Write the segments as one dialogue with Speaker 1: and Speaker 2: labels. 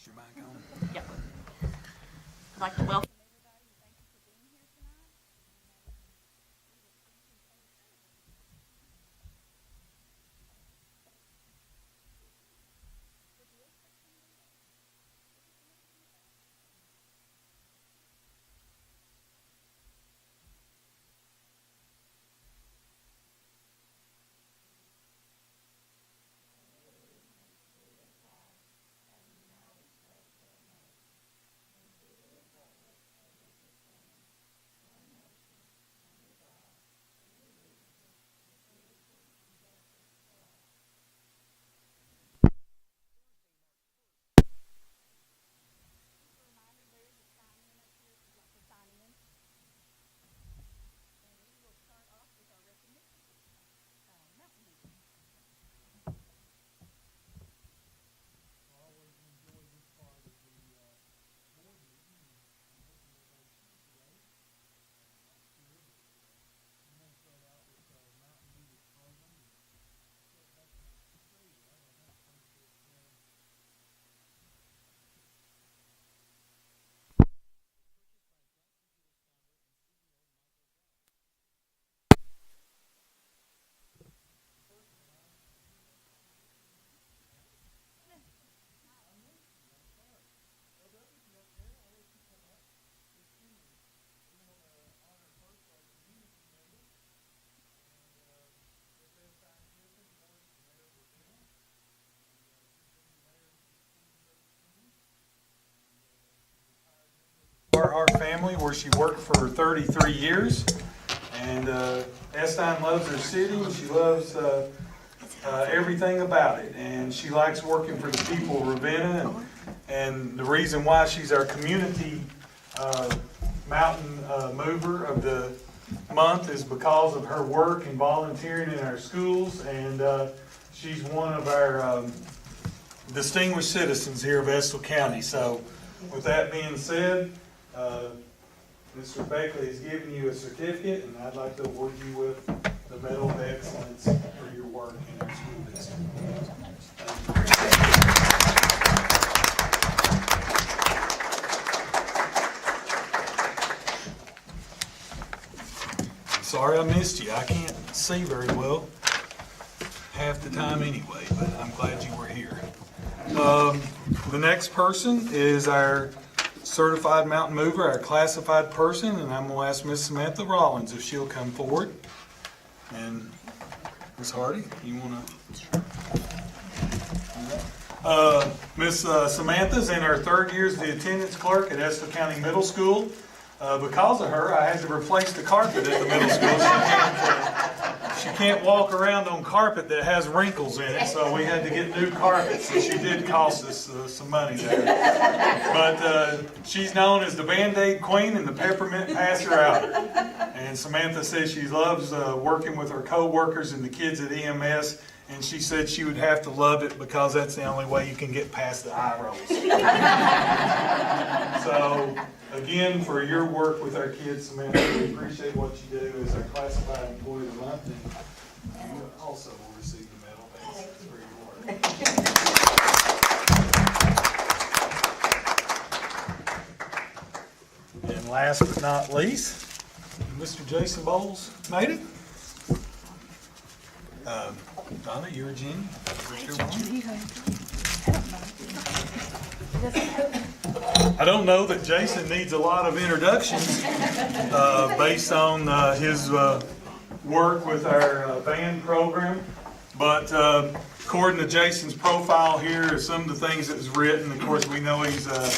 Speaker 1: Is your mic on?
Speaker 2: Yep. I'd like to welcome everybody and thank you for being here tonight.
Speaker 1: Our family, where she worked for 33 years, and Estill loves her city. She loves everything about it, and she likes working for the people of Ravenna. And the reason why she's our community mountain mover of the month is because of her work and volunteering in our schools, and she's one of our distinguished citizens here of Estill County. So with that being said, Mr. Beckley has given you a certificate, and I'd like to award you with the Medal of Excellence for your work in our school district. Sorry I missed you. I can't see very well half the time anyway, but I'm glad you were here. The next person is our certified mountain mover, our classified person, and I'm going to ask Miss Samantha Rollins if she'll come forward. And Miss Hardy, you want to? Miss Samantha's in her third year as the attendance clerk at Estill County Middle School. Because of her, I had to replace the carpet at the middle school. She can't walk around on carpet that has wrinkles in it, so we had to get new carpets. So she did cost us some money there. But she's known as the Band-Aid Queen and the Peppermint Passer Outer. And Samantha says she loves working with her co-workers and the kids at EMS, and she said she would have to love it because that's the only way you can get past the eye rolls. So, again, for your work with our kids, Samantha, we appreciate what you do as our classified employee of the month, and you also will receive the medal for your work. And last but not least, Mr. Jason Bowles made it. Donna, you're a Jenny. I don't know that Jason needs a lot of introductions based on his work with our band program, but according to Jason's profile here, some of the things that was written. Of course, we know he's a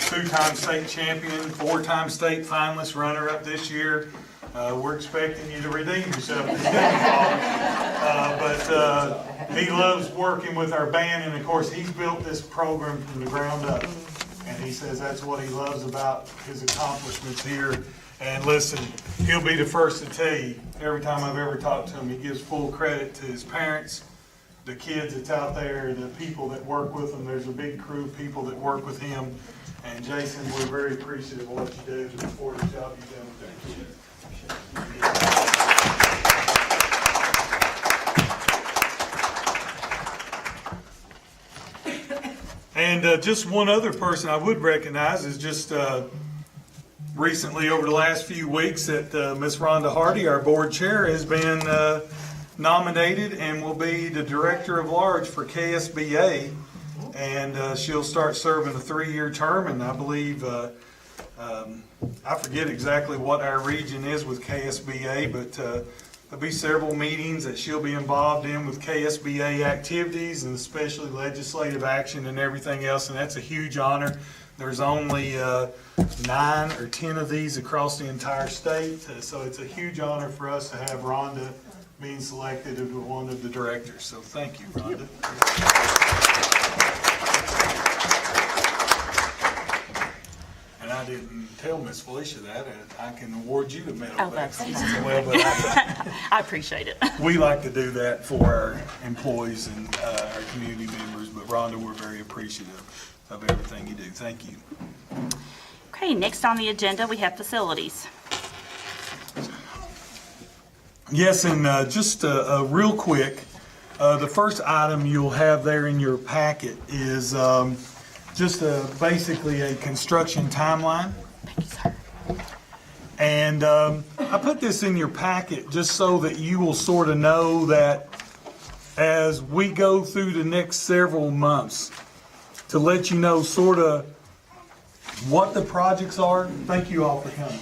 Speaker 1: two-time state champion, four-time state finalist, runner-up this year. We're expecting you to redeem yourself this fall. But he loves working with our band, and of course, he's built this program from the ground up. And he says that's what he loves about his accomplishments here. And listen, he'll be the first to tell you, every time I've ever talked to him, he gives full credit to his parents, the kids that's out there, the people that work with him. There's a big crew of people that work with him. And Jason, we're very appreciative of what you do to support the job you've done with our kids. And And just one other person I would recognize is just recently, over the last few weeks, that Miss Rhonda Hardy, our board chair, has been nominated and will be the director of large for KSBA. And she'll start serving a 3-year term, and I believe, I forget exactly what our region is with KSBA, but there'll be several meetings that she'll be involved in with KSBA activities, and especially legislative action and everything else, and that's a huge honor. There's only 9 or 10 of these across the entire state, so it's a huge honor for us to have Rhonda being selected as one of the directors. So thank you, Rhonda. And I didn't tell Miss Felicia that. I can award you the medal.
Speaker 2: Oh, that's nice.
Speaker 1: Well, but
Speaker 2: I appreciate it.
Speaker 1: we like to do that for our employees and our community members. But Rhonda, we're very appreciative of everything you do. Thank you.
Speaker 2: Okay, next on the agenda, we have facilities.
Speaker 1: Yes, and just real quick, the first item you'll have there in your packet is just basically a construction timeline.
Speaker 2: Thank you, sir.
Speaker 1: And I put this in your packet just so that you will sort of know that as we go through the next several months, to let you know sort of what the projects are. Thank you all for coming.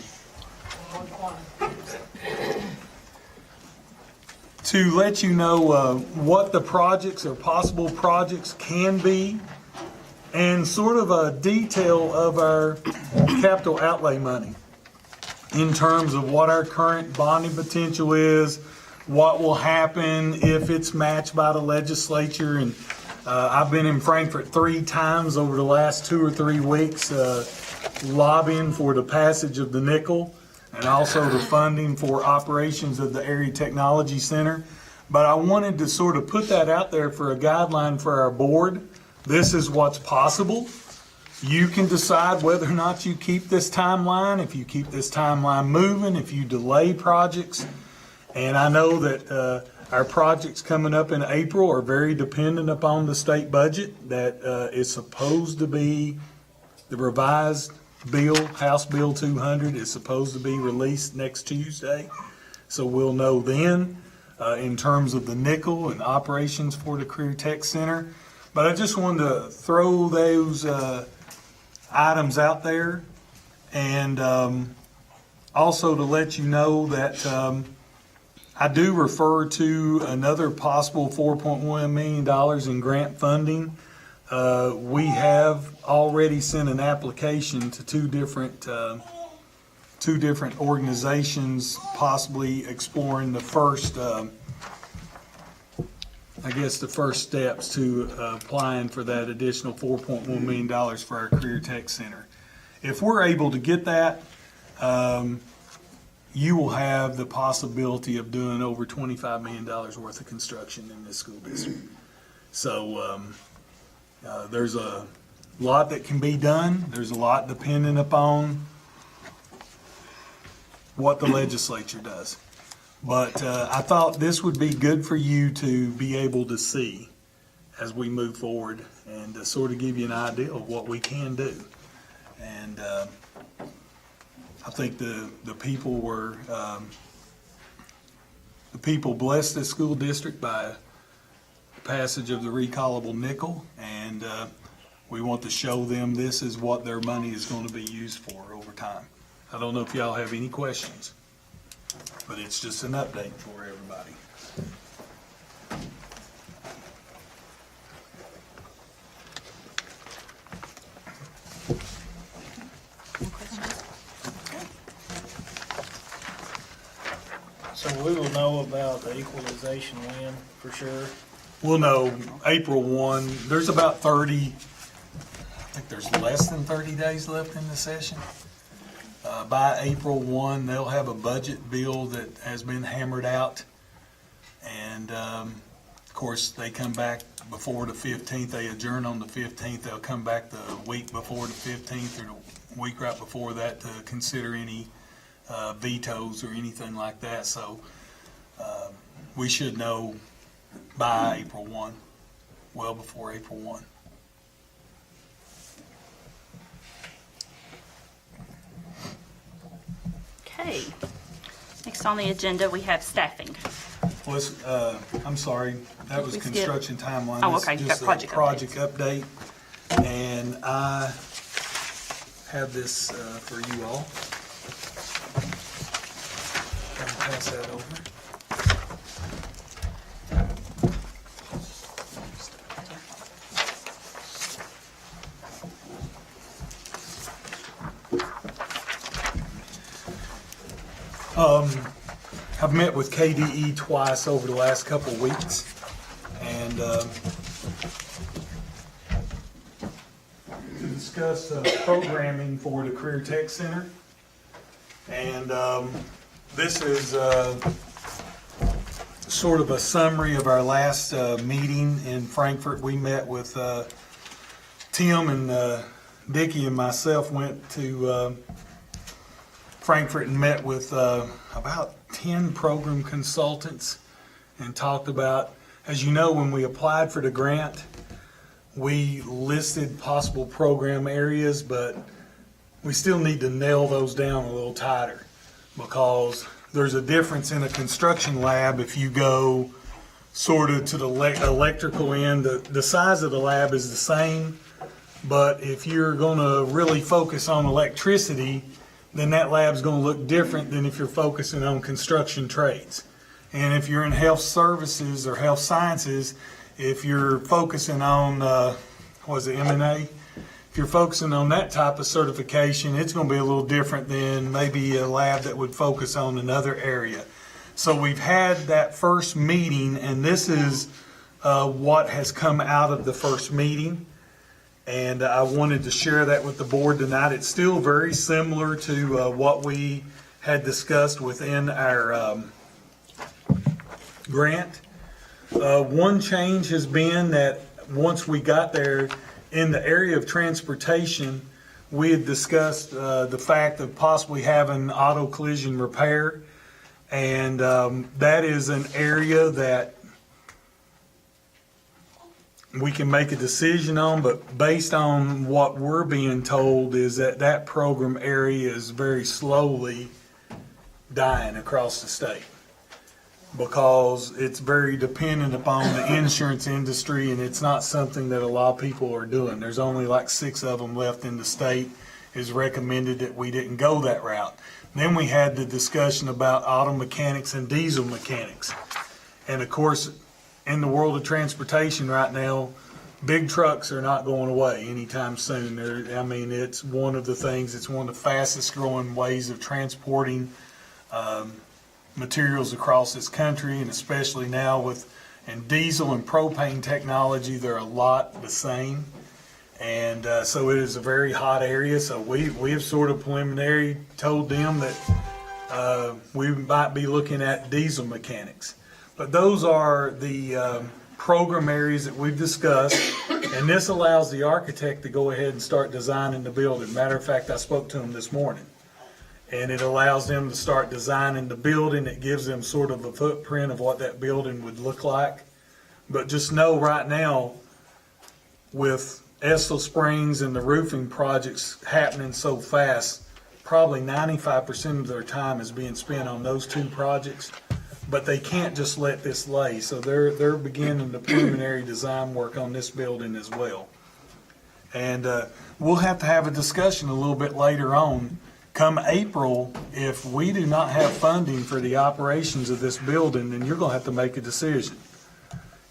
Speaker 1: To let you know what the projects or possible projects can be, and sort of a detail of our capital outlay money in terms of what our current bonding potential is, what will happen if it's matched by the legislature. And I've been in Frankfort 3 times over the last 2 or 3 weeks lobbying for the passage of the nickel and also the funding for operations of the Area Technology Center. But I wanted to sort of put that out there for a guideline for our board. This is what's possible. You can decide whether or not you keep this timeline, if you keep this timeline moving, if you delay projects. And I know that our projects coming up in April are very dependent upon the state budget that is supposed to be the revised bill, House Bill 200 is supposed to be released next Tuesday. So we'll know then in terms of the nickel and operations for the Career Tech Center. But I just wanted to throw those items out there, and also to let you know that I do refer to another possible $4.1 million in grant funding. We have already sent an application to two different organizations, possibly exploring the first, the first steps to applying for that additional $4.1 million for our Career Tech Center. If we're able to get that, you will have the possibility of doing over $25 million worth of construction in this school district. So there's a lot that can be done. There's a lot dependent upon what the legislature does. But I thought this would be good for you to be able to see as we move forward and to sort of give you an idea of what we can do. And I think the people were, the people blessed this school district by the passage of the recallable nickel, and we want to show them this is what their money is going to be used for over time. I don't know if y'all have any questions, but it's just an update for everybody.
Speaker 3: So we will know about the equalization win for sure.
Speaker 1: We'll know April 1. There's about 30, I think there's less than 30 days left in the session. By April 1, they'll have a budget bill that has been hammered out. And of course, they come back before the 15th. They adjourn on the 15th. They'll come back the week before the 15th or the week right before that to consider any vetoes or anything like that. So we should know by April 1, well before April 1.
Speaker 2: Okay. Next on the agenda, we have staffing.
Speaker 1: I'm sorry, that was
Speaker 2: We skip-
Speaker 1: construction timeline.
Speaker 2: Oh,
Speaker 1: This is
Speaker 2: okay, you
Speaker 1: just
Speaker 2: got
Speaker 1: a
Speaker 2: project
Speaker 1: update. And I have this for you all. I'll pass that over. I've met with KDE twice over the last couple of weeks, and to discuss programming for the Career Tech Center. And this is sort of a summary of our last meeting in Frankfurt. We met with Tim and Dickie and myself went to Frankfurt and met with about 10 program consultants and talked about, as you know, when we applied for the grant, we listed possible program areas, but we still need to nail those down a little tighter, because there's a difference in a construction lab if you go sort of to the electrical end. The size of the lab is the same, but if you're going to really focus on electricity, then that lab's going to look different than if you're focusing on construction trades. And if you're in health services or health sciences, if you're focusing on, M&A? If you're focusing on that type of certification, it's going to be a little different than maybe a lab that would focus on another area. So we've had that first meeting, and this is what has come out of the first meeting. And I wanted to share that with the board tonight. It's still very similar to what we had discussed within our grant. One change has been that once we got there in the area of transportation, we had discussed the fact of possibly having auto collision repair. And that is an area that we can make a decision on, but based on what we're being told is that that program area is very slowly dying across the state, because it's very dependent upon the insurance industry, and it's not something that a lot of people are doing. There's only like 6 of them left in the state. It's recommended that we didn't go that route. Then we had the discussion about auto mechanics and diesel mechanics. And of course, in the world of transportation right now, big trucks are not going away anytime soon. It's one of the things, it's one of the fastest growing ways of transporting materials across this country, and especially now with diesel and propane technology, they're a lot the same. And so it is a very hot area. So we have sort of preliminary told them that we might be looking at diesel mechanics. But those are the program areas that we've discussed, and this allows the architect to go ahead and start designing the building. Matter of fact, I spoke to him this morning, and it allows them to start designing the building. It gives them sort of a footprint of what that building would look like. But just know right now, with Estill Springs and the roofing projects happening so fast, probably 95% of their time is being spent on those 2 projects. But they can't just let this lay, so they're beginning the preliminary design work on this building as well. And we'll have to have a discussion a little bit later on. Come April, if we do not have funding for the operations of this building, then you're going to have to make a decision.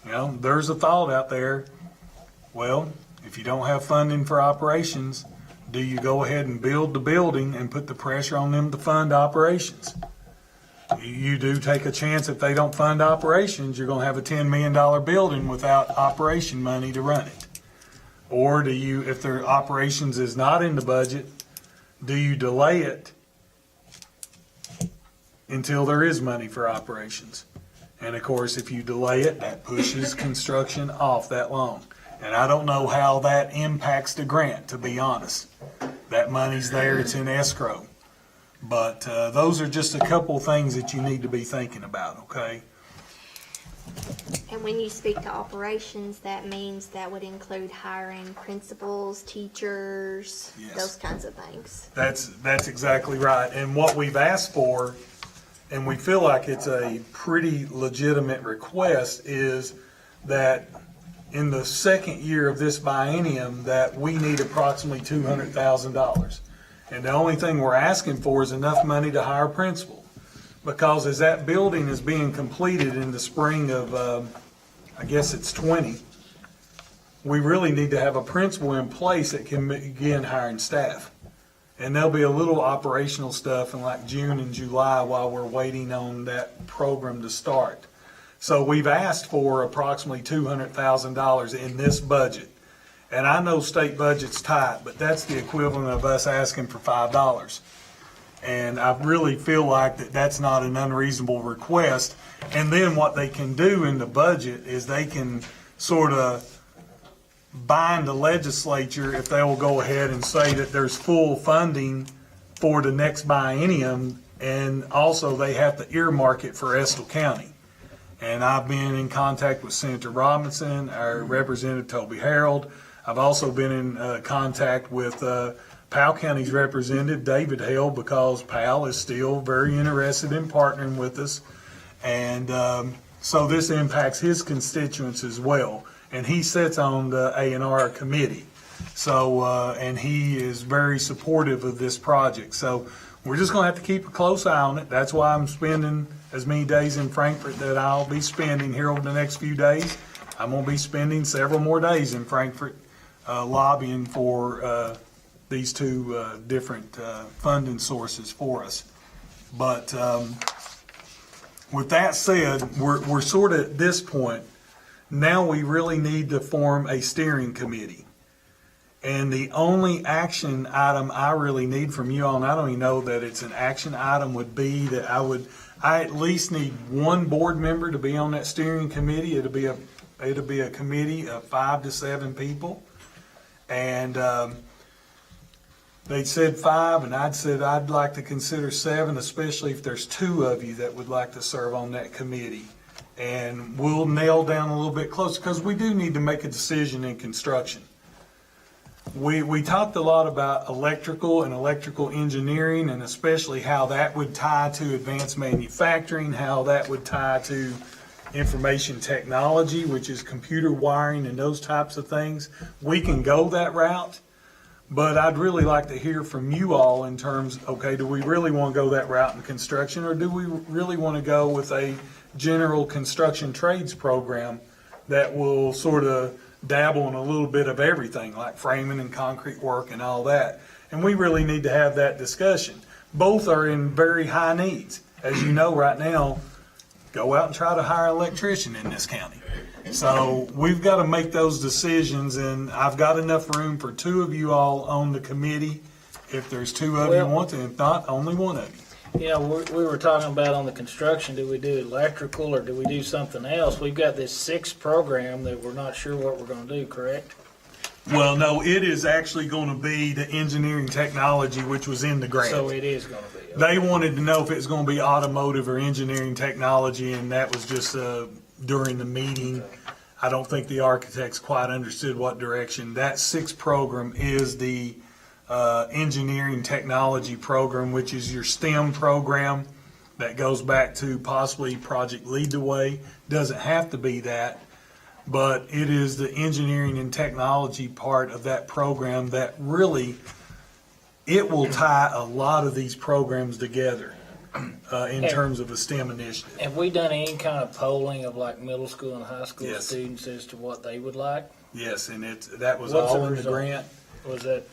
Speaker 1: You know, there's a thought out there. Well, if you don't have funding for operations, do you go ahead and build the building and put the pressure on them to fund operations? You do take a chance if they don't fund operations, you're going to have a $10 million building without operation money to run it. Or do you, if their operations is not in the budget, do you delay it until there is money for operations? And of course, if you delay it, that pushes construction off that long. And I don't know how that impacts the grant, to be honest. That money's there, it's in escrow. But those are just a couple things that you need to be thinking about, okay?
Speaker 4: And when you speak to operations, that means that would include hiring principals, teachers,
Speaker 1: Yes.
Speaker 4: those kinds of things.
Speaker 1: That's exactly right. And what we've asked for, and we feel like it's a pretty legitimate request, is that in the second year of this biennium, that we need approximately $200,000. And the only thing we're asking for is enough money to hire a principal. Because as that building is being completed in the spring of, I guess it's 20, we really need to have a principal in place that can begin hiring staff. And there'll be a little operational stuff in like June and July while we're waiting on that program to start. So we've asked for approximately $200,000 in this budget. And I know state budget's tight, but that's the equivalent of us asking for $5. And I really feel like that's not an unreasonable request. And then what they can do in the budget is they can sort of bind the legislature if they will go ahead and say that there's full funding for the next biennium, and also they have to earmark it for Estill County. And I've been in contact with Senator Robinson, our Representative Toby Harold. I've also been in contact with Powell County's representative, David Hale, because Powell is still very interested in partnering with us. And so this impacts his constituents as well. And he sits on the A&R committee. So, and he is very supportive of this project. So we're just going to have to keep a close eye on it. That's why I'm spending as many days in Frankfurt that I'll be spending here over the next few days. I'm going to be spending several more days in Frankfurt lobbying for these two different funding sources for us. But with that said, we're sort of at this point. Now we really need to form a steering committee. And the only action item I really need from you all, and I don't even know that it's an action item, would be that I at least need one board member to be on that steering committee. It'll be a committee of 5 to 7 people. And they said 5, and I'd said I'd like to consider 7, especially if there's 2 of you that would like to serve on that committee. And we'll nail down a little bit closer, because we do need to make a decision in construction. We talked a lot about electrical and electrical engineering, and especially how that would tie to advanced manufacturing, how that would tie to information technology, which is computer wiring and those types of things. We can go that route, but I'd really like to hear from you all in terms, okay, do we really want to go that route in construction, or do we really want to go with a general construction trades program that will sort of dabble in a little bit of everything, like framing and concrete work and all that? And we really need to have that discussion. Both are in very high needs. As you know, right now, go out and try to hire an electrician in this county. So we've got to make those decisions, and I've got enough room for 2 of you all on the committee. If there's 2 of you want to, if not, only 1 of you.
Speaker 3: Yeah, we were talking about on the construction, do we do electrical or do we do something else? We've got this 6 program that we're not sure what we're going to do, correct?
Speaker 1: Well, no, it is actually going to be the engineering technology, which was in the grant.
Speaker 3: So it is going to be. Okay.
Speaker 1: They wanted to know if it was going to be automotive or engineering technology, and that was just during the meeting.
Speaker 3: Okay.
Speaker 1: I don't think the architects quite understood what direction. That 6 program is the engineering technology program, which is your STEM program that goes back to possibly Project Lead the Way. Doesn't have to be that, but it is the engineering and technology part of that program that really, it will tie a lot of these programs together in terms of a STEM initiative.
Speaker 3: Have we done any kind of polling of like middle school and high school
Speaker 1: Yes.
Speaker 3: students as to what they would like?
Speaker 1: Yes, and that was
Speaker 3: What's
Speaker 1: all
Speaker 3: the
Speaker 1: in the
Speaker 3: result?
Speaker 1: grant.
Speaker 3: Was that,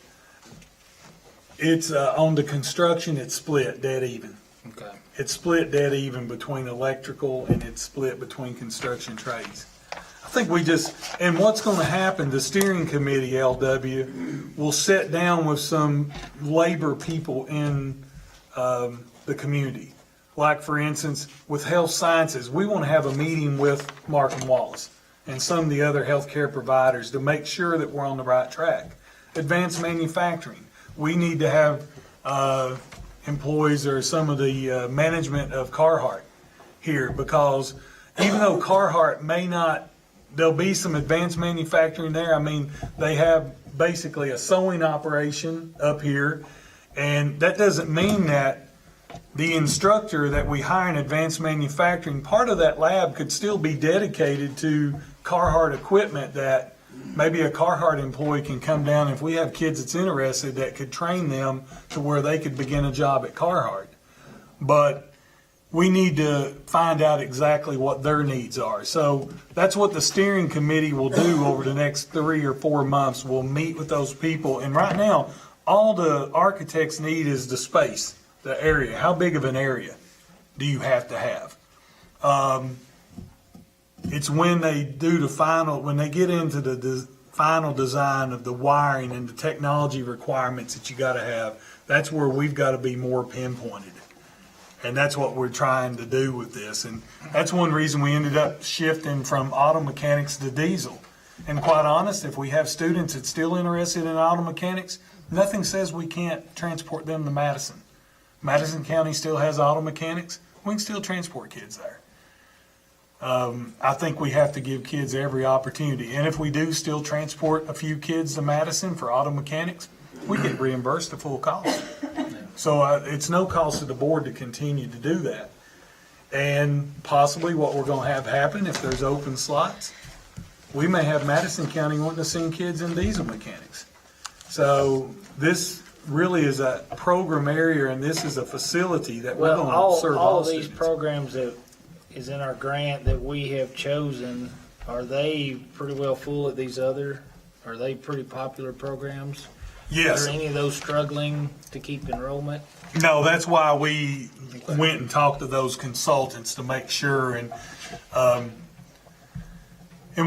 Speaker 1: It's on the construction, it's split dead even.
Speaker 3: okay.
Speaker 1: It's split dead even between electrical, and it's split between construction trades. I think and what's going to happen, the steering committee, LW, will sit down with some labor people in the community. Like, for instance, with health sciences, we want to have a meeting with Markham Wallace and some of the other healthcare providers to make sure that we're on the right track. Advanced manufacturing, we need to have employees or some of the management of Carhartt here, because even though Carhartt may not, there'll be some advanced manufacturing there. I mean, they have basically a sewing operation up here, and that doesn't mean that the instructor that we hire in advanced manufacturing, part of that lab could still be dedicated to Carhartt equipment that maybe a Carhartt employee can come down. If we have kids that's interested, that could train them to where they could begin a job at Carhartt. But we need to find out exactly what their needs are. So that's what the steering committee will do over the next 3 or 4 months. We'll meet with those people. And right now, all the architects need is the space, the area. How big of an area do you have to have? It's when they do the final, when they get into the final design of the wiring and the technology requirements that you got to have, that's where we've got to be more pinpointed. And that's what we're trying to do with this. And that's one reason we ended up shifting from auto mechanics to diesel. And quite honest, if we have students that's still interested in auto mechanics, nothing says we can't transport them to Madison. Madison County still has auto mechanics. We can still transport kids there. I think we have to give kids every opportunity. And if we do still transport a few kids to Madison for auto mechanics, we get reimbursed the full cost. So it's no cost to the board to continue to do that. And possibly what we're going to have happen, if there's open slots, we may have Madison County wanting to send kids in diesel mechanics. So this really is a program area, and this is a facility that we're
Speaker 3: Well,
Speaker 1: going to serve
Speaker 3: all
Speaker 1: all
Speaker 3: of these
Speaker 1: students.
Speaker 3: programs that is in our grant that we have chosen, are they pretty well full at these other, are they pretty popular programs?
Speaker 1: Yes.
Speaker 3: Are any of those struggling to keep enrollment?
Speaker 1: No, that's why we went and talked to those consultants to make sure, and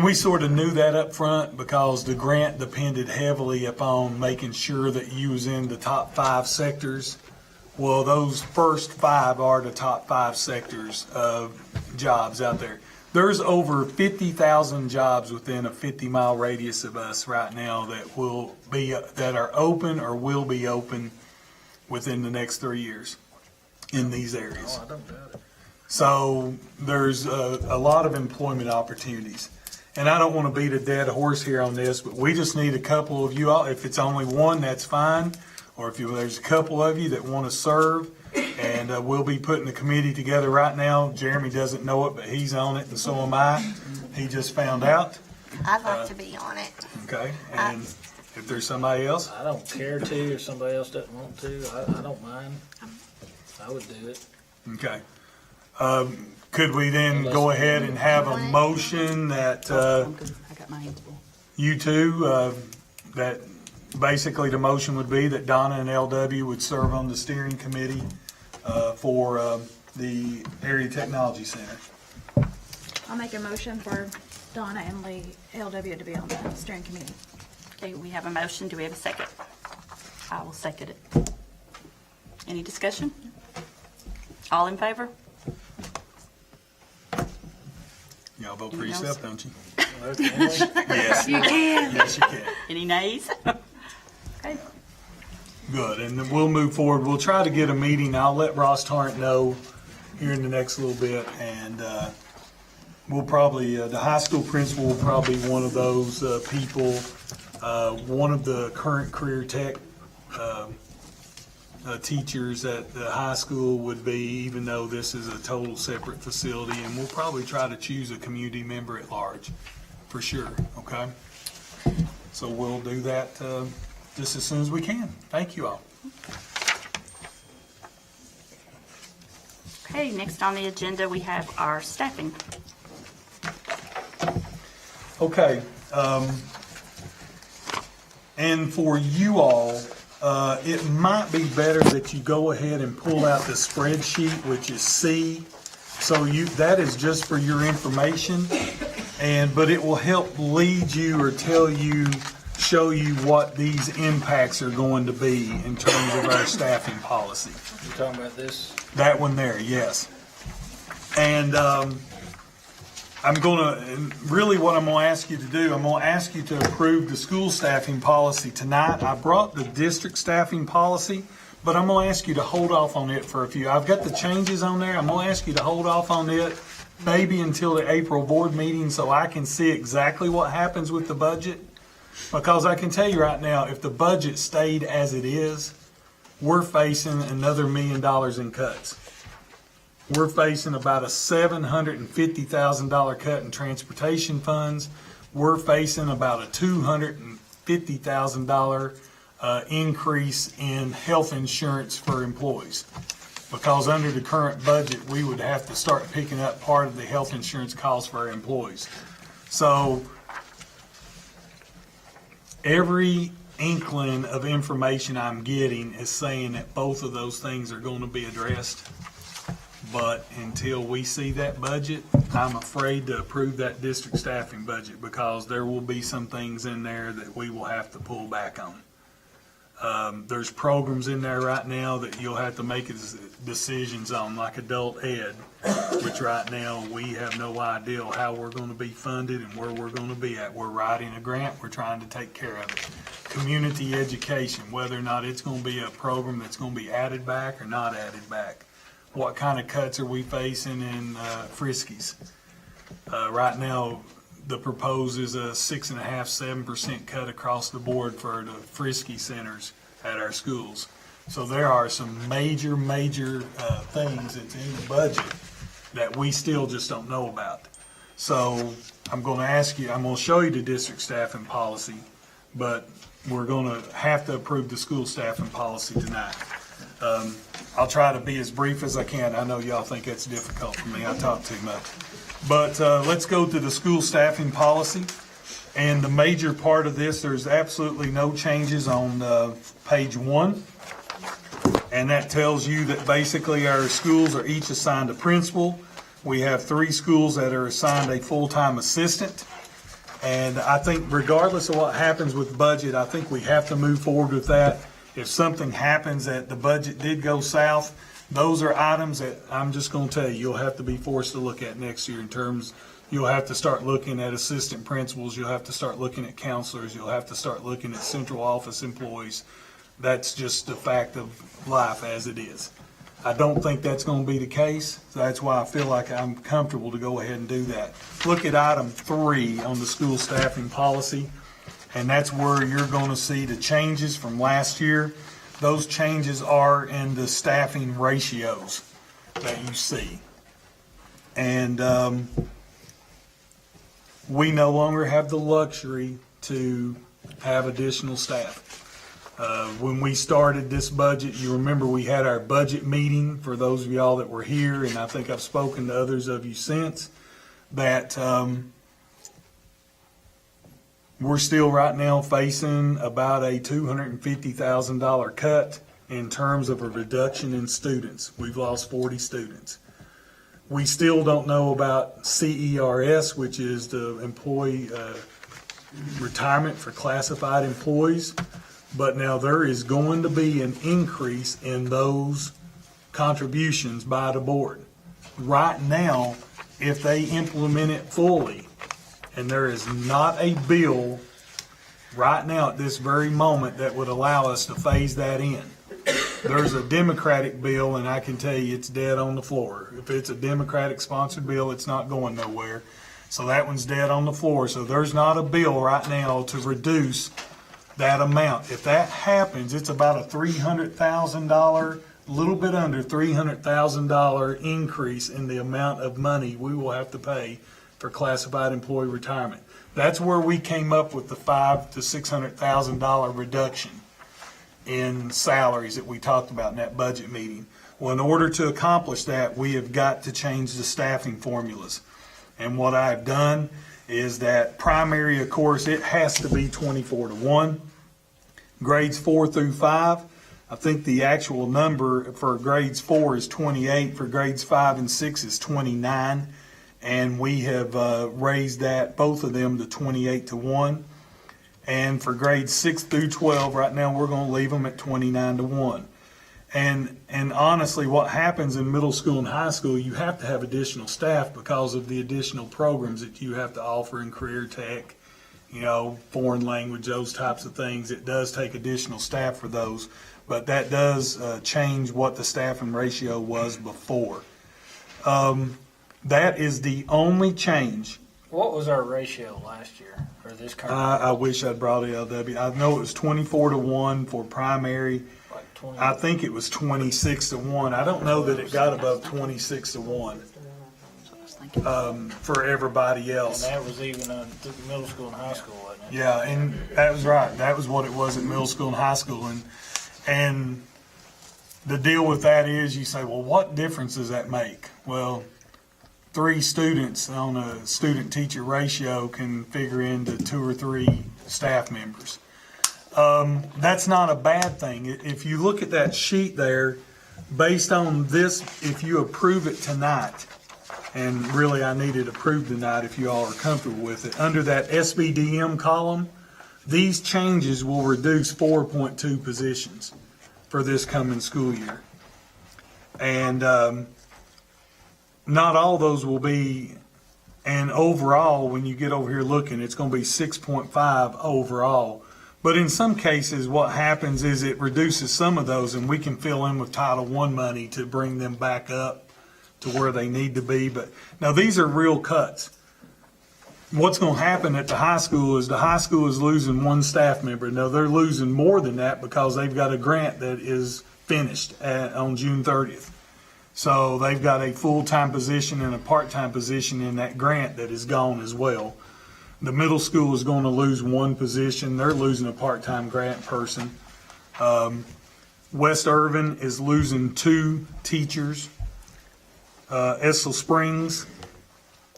Speaker 1: we sort of knew that up front because the grant depended heavily upon making sure that you was in the top 5 sectors. Well, those first 5 are the top 5 sectors of jobs out there. There's over 50,000 jobs within a 50-mile radius of us right now that will be, that are open or will be open within the next 3 years in these areas.
Speaker 3: Oh, I don't doubt it.
Speaker 1: So there's a lot of employment opportunities. And I don't want to beat a dead horse here on this, but we just need a couple of you all. If it's only one, that's fine. Or if there's a couple of you that want to serve, and we'll be putting the committee together right now. Jeremy doesn't know it, but he's on it, and so am I. He just found out.
Speaker 4: I'd like to be on it.
Speaker 1: Okay, and if there's somebody else,
Speaker 3: I don't care to, if somebody else doesn't want to, I don't mind. I would do it.
Speaker 1: okay. Could we then go ahead and have a motion that
Speaker 2: I got my hands full.
Speaker 1: you two, that basically the motion would be that Donna and LW would serve on the steering committee for the Area Technology Center.
Speaker 5: I'll make a motion for Donna and Lee, LW, to be on the steering committee.
Speaker 2: Okay, we have a motion. Do we have a second? I will second it. Any discussion? All in favor?
Speaker 1: Y'all vote for
Speaker 2: Anything
Speaker 1: yourself, don't you?
Speaker 3: Okay.
Speaker 1: Yes.
Speaker 2: You can.
Speaker 1: Yes, you can.
Speaker 2: Any nays? Okay.
Speaker 1: Good, and then we'll move forward. We'll try to get a meeting. I'll let Ross Tarrant know here in the next little bit, and we'll probably, the high school principal will probably be one of those people. One of the current career tech teachers at the high school would be, even though this is a total separate facility, and we'll probably try to choose a community member at large, for sure, okay? So we'll do that just as soon as we can. Thank you all.
Speaker 2: Okay, next on the agenda, we have our staffing.
Speaker 1: Okay, and for you all, it might be better that you go ahead and pull out the spreadsheet, which is C. So that is just for your information, but it will help lead you or show you what these impacts are going to be in terms of our staffing policy.
Speaker 3: You talking about this?
Speaker 1: That one there, yes. And really what I'm going to ask you to do, I'm going to ask you to approve the school staffing policy tonight. I brought the district staffing policy, but I'm gonna ask you to hold off on it for a few. I've got the changes on there. I'm gonna ask you to hold off on it maybe until the April board meeting so I can see exactly what happens with the budget. Because I can tell you right now, if the budget stayed as it is, we're facing another $1 million in cuts. We're facing about a $750,000 cut in transportation funds. We're facing about a $250,000 increase in health insurance for employees. Because under the current budget, we would have to start picking up part of the health insurance costs for our employees. So every inkling of information I'm getting is saying that both of those things are going to be addressed. But until we see that budget, I'm afraid to approve that district staffing budget because there will be some things in there that we will have to pull back on. There's programs in there right now that you'll have to make decisions on, like adult ed, which right now we have no idea how we're going to be funded and where we're going to be at. We're writing a grant, we're trying to take care of it. Community education, whether or not it's going to be a program that's going to be added back or not added back. What kind of cuts are we facing in Friskies? Right now, the proposed is a 6.5–7% cut across the board for the Frisky centers at our schools. So there are some major things that's in the budget that we still just don't know about. So I'm going to ask you, I'm going to show you the district staffing policy, but we're going to have to approve the school staffing policy tonight. I'll try to be as brief as I can. I know y'all think that's difficult for me. I talk too much. But let's go to the school staffing policy. And the major part of this, there's absolutely no changes on page 1. And that tells you that basically our schools are each assigned a principal. We have 3 schools that are assigned a full-time assistant. And I think regardless of what happens with the budget, I think we have to move forward with that. If something happens that the budget did go south, those are items that I'm just going to tell you, you'll have to be forced to look at next year in terms, you'll have to start looking at assistant principals, you'll have to start looking at counselors, you'll have to start looking at central office employees. That's just the fact of life as it is. I don't think that's going to be the case, so that's why I feel like I'm comfortable to go ahead and do that. Look at item 3 on the school staffing policy, and that's where you're going to see the changes from last year. Those changes are in the staffing ratios that you see. And we no longer have the luxury to have additional staff. When we started this budget, you remember we had our budget meeting for those of y'all that were here, and I think I've spoken to others of you since, that we're still right now facing about a $250,000 cut in terms of a reduction in students. We've lost 40 students. We still don't know about CERS, which is the employee retirement for classified employees. But now there is going to be an increase in those contributions by the board. Right now, if they implement it fully, and there is not a bill right now at this very moment that would allow us to phase that in. There's a Democratic bill, and I can tell you it's dead on the floor. If it's a Democratic-sponsored bill, it's not going nowhere. So that one's dead on the floor. So there's not a bill right now to reduce that amount. If that happens, it's about a $300,000, a little bit under $300,000 increase in the amount of money we will have to pay for classified employee retirement. That's where we came up with the $500,000 to $600,000 reduction in salaries that we talked about in that budget meeting. Well, in order to accomplish that, we have got to change the staffing formulas. And what I've done is that primary, of course, it has to be 24-1. Grades 4 through 5, I think the actual number for grades 4 is 28, for grades 5 and 6 is 29. And we have raised that, both of them, to 28-1. And for grades 6 through 12, right now we're going to leave them at 29-1. And honestly, what happens in middle school and high school, you have to have additional staff because of the additional programs that you have to offer in career tech, foreign language, those types of things. It does take additional staff for those. but that does change what the staffing ratio was before. That is the only change.
Speaker 3: What was our ratio last year, or this current?
Speaker 1: I wish I'd brought LW. I know it was 24-1 for primary.
Speaker 3: Like 20?
Speaker 1: I think it was 26-1. I don't know that it got above 26-1 for everybody
Speaker 3: And
Speaker 1: else.
Speaker 3: that was even middle school and high school, wasn't it?
Speaker 1: Yeah, and that was right. That was what it was at middle school and high school. And the deal with that is you say, well, what difference does that make? Well, 3 students on a student-teacher ratio can figure into 2 or 3 staff members. That's not a bad thing. If you look at that sheet there, based on this, if you approve it tonight, and really I need it approved tonight if you all are comfortable with it, under that SBDM column, these changes will reduce 4.2 positions for this coming school year. And not all those will be, and overall, when you get over here looking, it's going to be 6.5 overall. But in some cases, what happens is it reduces some of those, and we can fill in with Title I money to bring them back up to where they need to be. But now these are real cuts. What's going to happen at the high school is losing 1 staff member. Now they're losing more than that because they've got a grant that is finished on June 30th. So they've got a full-time position and a part-time position in that grant that is gone as well. The middle school is going to lose 1 position. They're losing a part-time grant person. West Irvin is losing 2 teachers. Estill Springs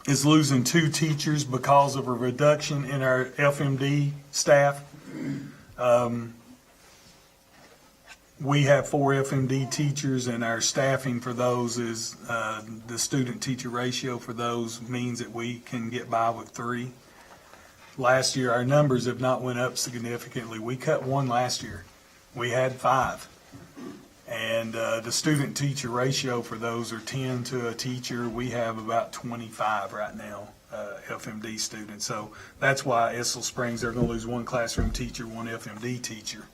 Speaker 1: is losing 2 teachers because of a reduction in our FMD staff. We have 4 FMD teachers, and our staffing for those is the student-teacher ratio for those means that we can get by with 3. Last year, our numbers have not went up significantly. We cut 1 last year. We had 5. And the student-teacher ratio for those are 10 to a teacher. We have about 25 right now, FMD students. So that's why Estill Springs, they're going to lose 1 classroom teacher, 1 FMD teacher.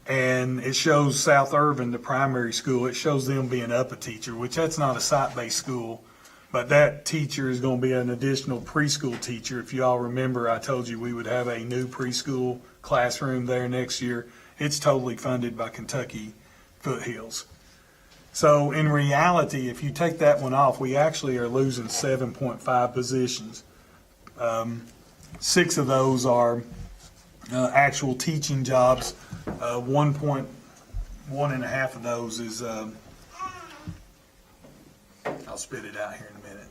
Speaker 1: And it shows South Irvin, the primary school, it shows them being up a teacher, which that's not a site-based school, but that teacher is going to be an additional preschool teacher. If you all remember, I told you we would have a new preschool classroom there next year. It's totally funded by Kentucky Foothills. So in reality, if you take that one off, we actually are losing 7.5 positions. 6 of those are actual teaching jobs. 1.5 of those is, I'll spit it out here in a minute,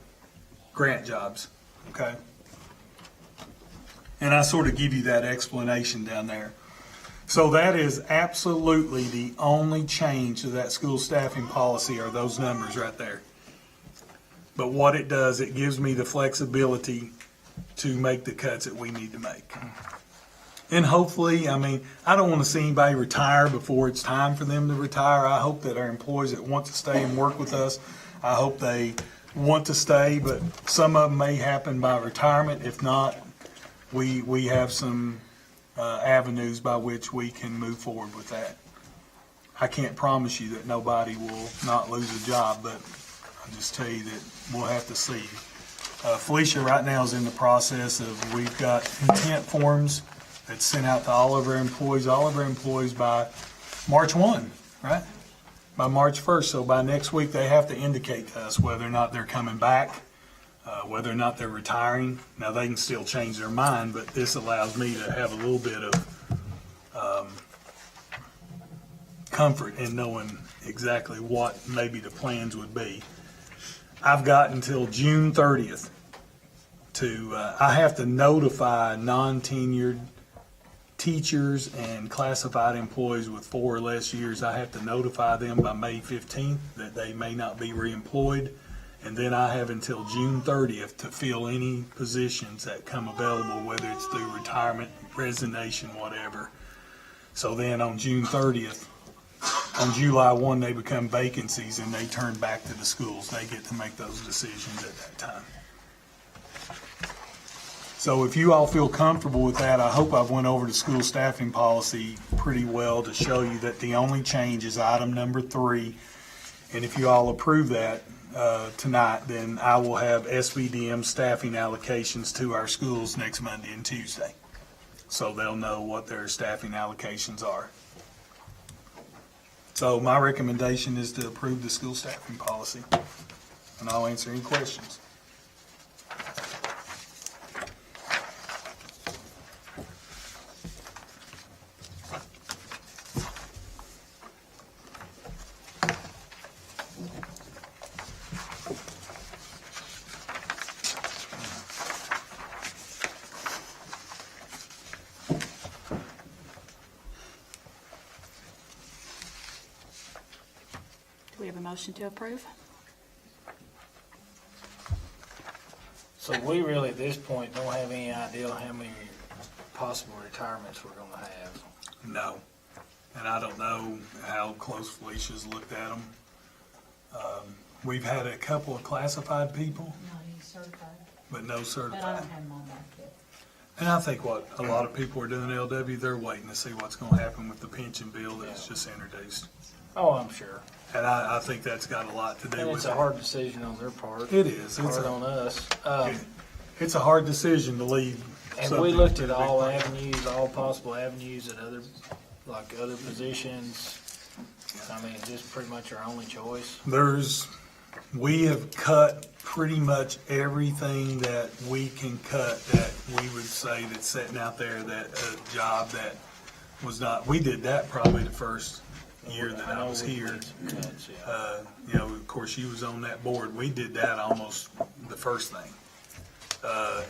Speaker 1: grant jobs, okay? And I sort of give you that explanation down there. So that is absolutely the only change to that school staffing policy are those numbers right there. But what it does, it gives me the flexibility to make the cuts that we need to make. And hopefully, I mean, I don't want to see anybody retire before it's time for them to retire. I hope that our employees that want to stay and work with us, I hope they want to stay, but some of them may happen by retirement. If not, we have some avenues by which we can move forward with that. I can't promise you that nobody will not lose a job, but I'll just tell you that we'll have to see. Felicia right now is in the process of, we've got intent forms that's sent out to all of our employees by March 1, right? By March 1st. So by next week, they have to indicate to us whether or not they're coming back, whether or not they're retiring. Now, they can still change their mind, but this allows me to have a little bit of comfort in knowing exactly what maybe the plans would be. I've got until June 30th to, I have to notify non-tenured teachers and classified employees with 4 or less years. I have to notify them by May 15th that they may not be reemployed. And then I have until June 30th to fill any positions that come available, whether it's through retirement, resignation, whatever. So then on June 30th, on July 1, they become vacancies and they turn back to the schools. They get to make those decisions at that time. So if you all feel comfortable with that, I hope I've went over the school staffing policy pretty well to show you that the only change is item number 3. And if you all approve that tonight, then I will have SVDM staffing allocations to our schools next Monday and Tuesday. So they'll know what their staffing allocations are. So my recommendation is to approve the school staffing policy. And I'll answer any questions.
Speaker 2: Do we have a motion to approve?
Speaker 3: So we really, at this point, don't have any idea how many possible retirements we're gonna have.
Speaker 1: No. And I don't know how close Felicia's looked at them. We've had a couple of classified people,
Speaker 6: No, he's certified,
Speaker 1: but no
Speaker 6: but I
Speaker 1: certified.
Speaker 6: don't have him on that yet.
Speaker 1: And I think what a lot of people are doing, LW, they're waiting to see what's going to happen with the pension bill that's just introduced.
Speaker 3: Oh, I'm sure.
Speaker 1: And I think that's got a lot to do
Speaker 3: And
Speaker 1: with
Speaker 3: it's
Speaker 1: it.
Speaker 3: a hard decision on their part.
Speaker 1: It is. It's
Speaker 3: Hard
Speaker 1: a,
Speaker 3: on us.
Speaker 1: it's a hard decision to leave.
Speaker 3: And
Speaker 1: something
Speaker 3: we looked
Speaker 1: to
Speaker 3: at
Speaker 1: the
Speaker 3: all
Speaker 1: big picture.
Speaker 3: avenues, all possible avenues at other, like other positions. I mean, this is pretty much our only choice.
Speaker 1: We have cut pretty much everything that we can cut that we would say that's sitting out there, that a job that was not, we did that probably the first year that I was
Speaker 3: know we
Speaker 1: here.
Speaker 3: need some cuts, yeah.
Speaker 1: Of course, you was on that board. We did that almost the first thing.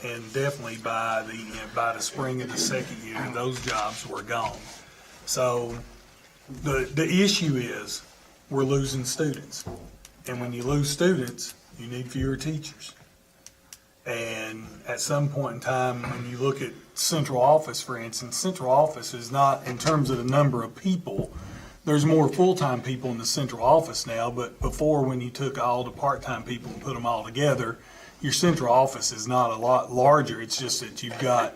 Speaker 1: And definitely by the spring of the second year, those jobs were gone. So the issue is we're losing students. And when you lose students, you need fewer teachers. And at some point in time, when you look at central office, for instance, central office is not, in terms of the number of people, there's more full-time people in the central office now, but before, when you took all the part-time people and put them all together, your central office is not a lot larger. It's just that you've got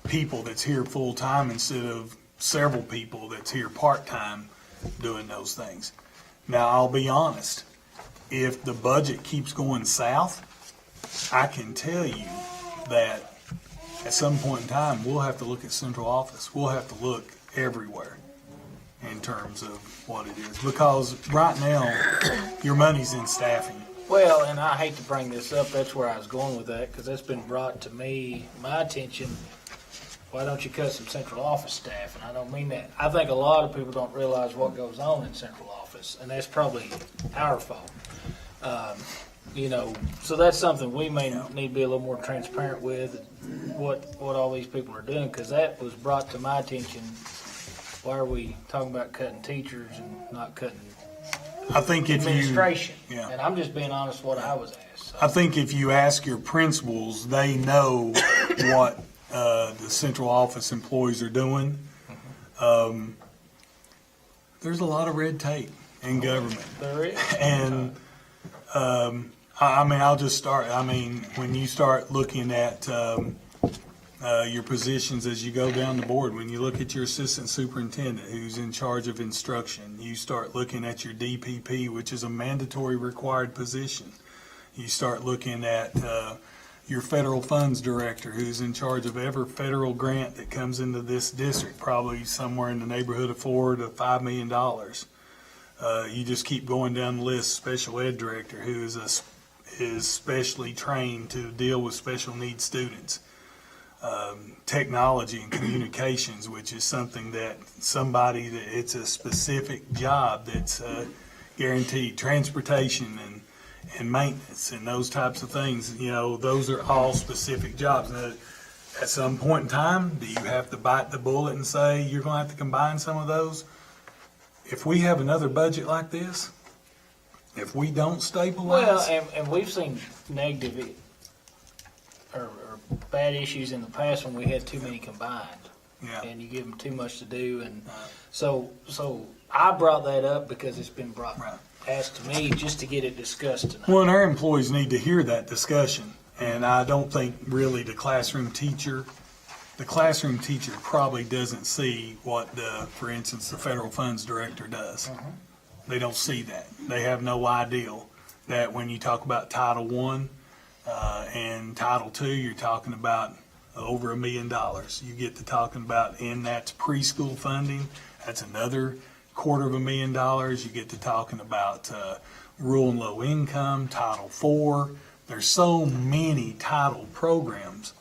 Speaker 1: people that's here full-time instead of several people that's here part-time doing those things. Now, I'll be honest, if the budget keeps going south, I can tell you that at some point in time, we'll have to look at central office. We'll have to look everywhere in terms of what it is. Because right now, your money's in staffing.
Speaker 3: Well, and I hate to bring this up, that's where I was going with that, because that's been brought to my attention. Why don't you cut some central office staff? And I don't mean that. I think a lot of people don't realize what goes on in central office, and that's probably our fault. So that's something we may need to be a little more transparent with, what all these people are doing, because that was brought to my attention. Why are we talking about cutting teachers and not cutting
Speaker 1: I think if
Speaker 3: administration?
Speaker 1: Yeah.
Speaker 3: And I'm just being honest what I was asked. So.
Speaker 1: I think if you ask your principals, they know what the central office employees are doing. There's a lot of red tape in government.
Speaker 3: There is.
Speaker 1: And, I'll just start. When you start looking at your positions as you go down the board, when you look at your assistant superintendent who's in charge of instruction, you start looking at your DPP, which is a mandatory required position. You start looking at your federal funds director who's in charge of every federal grant that comes into this district, probably somewhere in the neighborhood of $4 to $5 million. You just keep going down the list. Special ed director who is specially trained to deal with special needs students. Technology and communications, which is something that it's a specific job that's guaranteed. Transportation and maintenance and those types of things, those are all specific jobs. Now, at some point in time, do you have to bite the bullet and say you're going to have to combine some of those? If we have another budget like this, if we don't stabilize.
Speaker 3: Well, and we've seen negative or bad issues in the past when we had too many combined.
Speaker 1: Yeah.
Speaker 3: And you give them too much to do. And so I brought that up because it's been asked to me just to get it discussed tonight.
Speaker 1: Well, and our employees need to hear that discussion. And I don't think really the classroom teacher probably doesn't see what for instance, the federal funds director does. They don't see that. They have no idea that when you talk about Title I and Title II, you're talking about over $1 million. You get to talking about, and that's preschool funding. That's another $250,000. You get to talking about rural and low income, Title IV. There's so many title programs.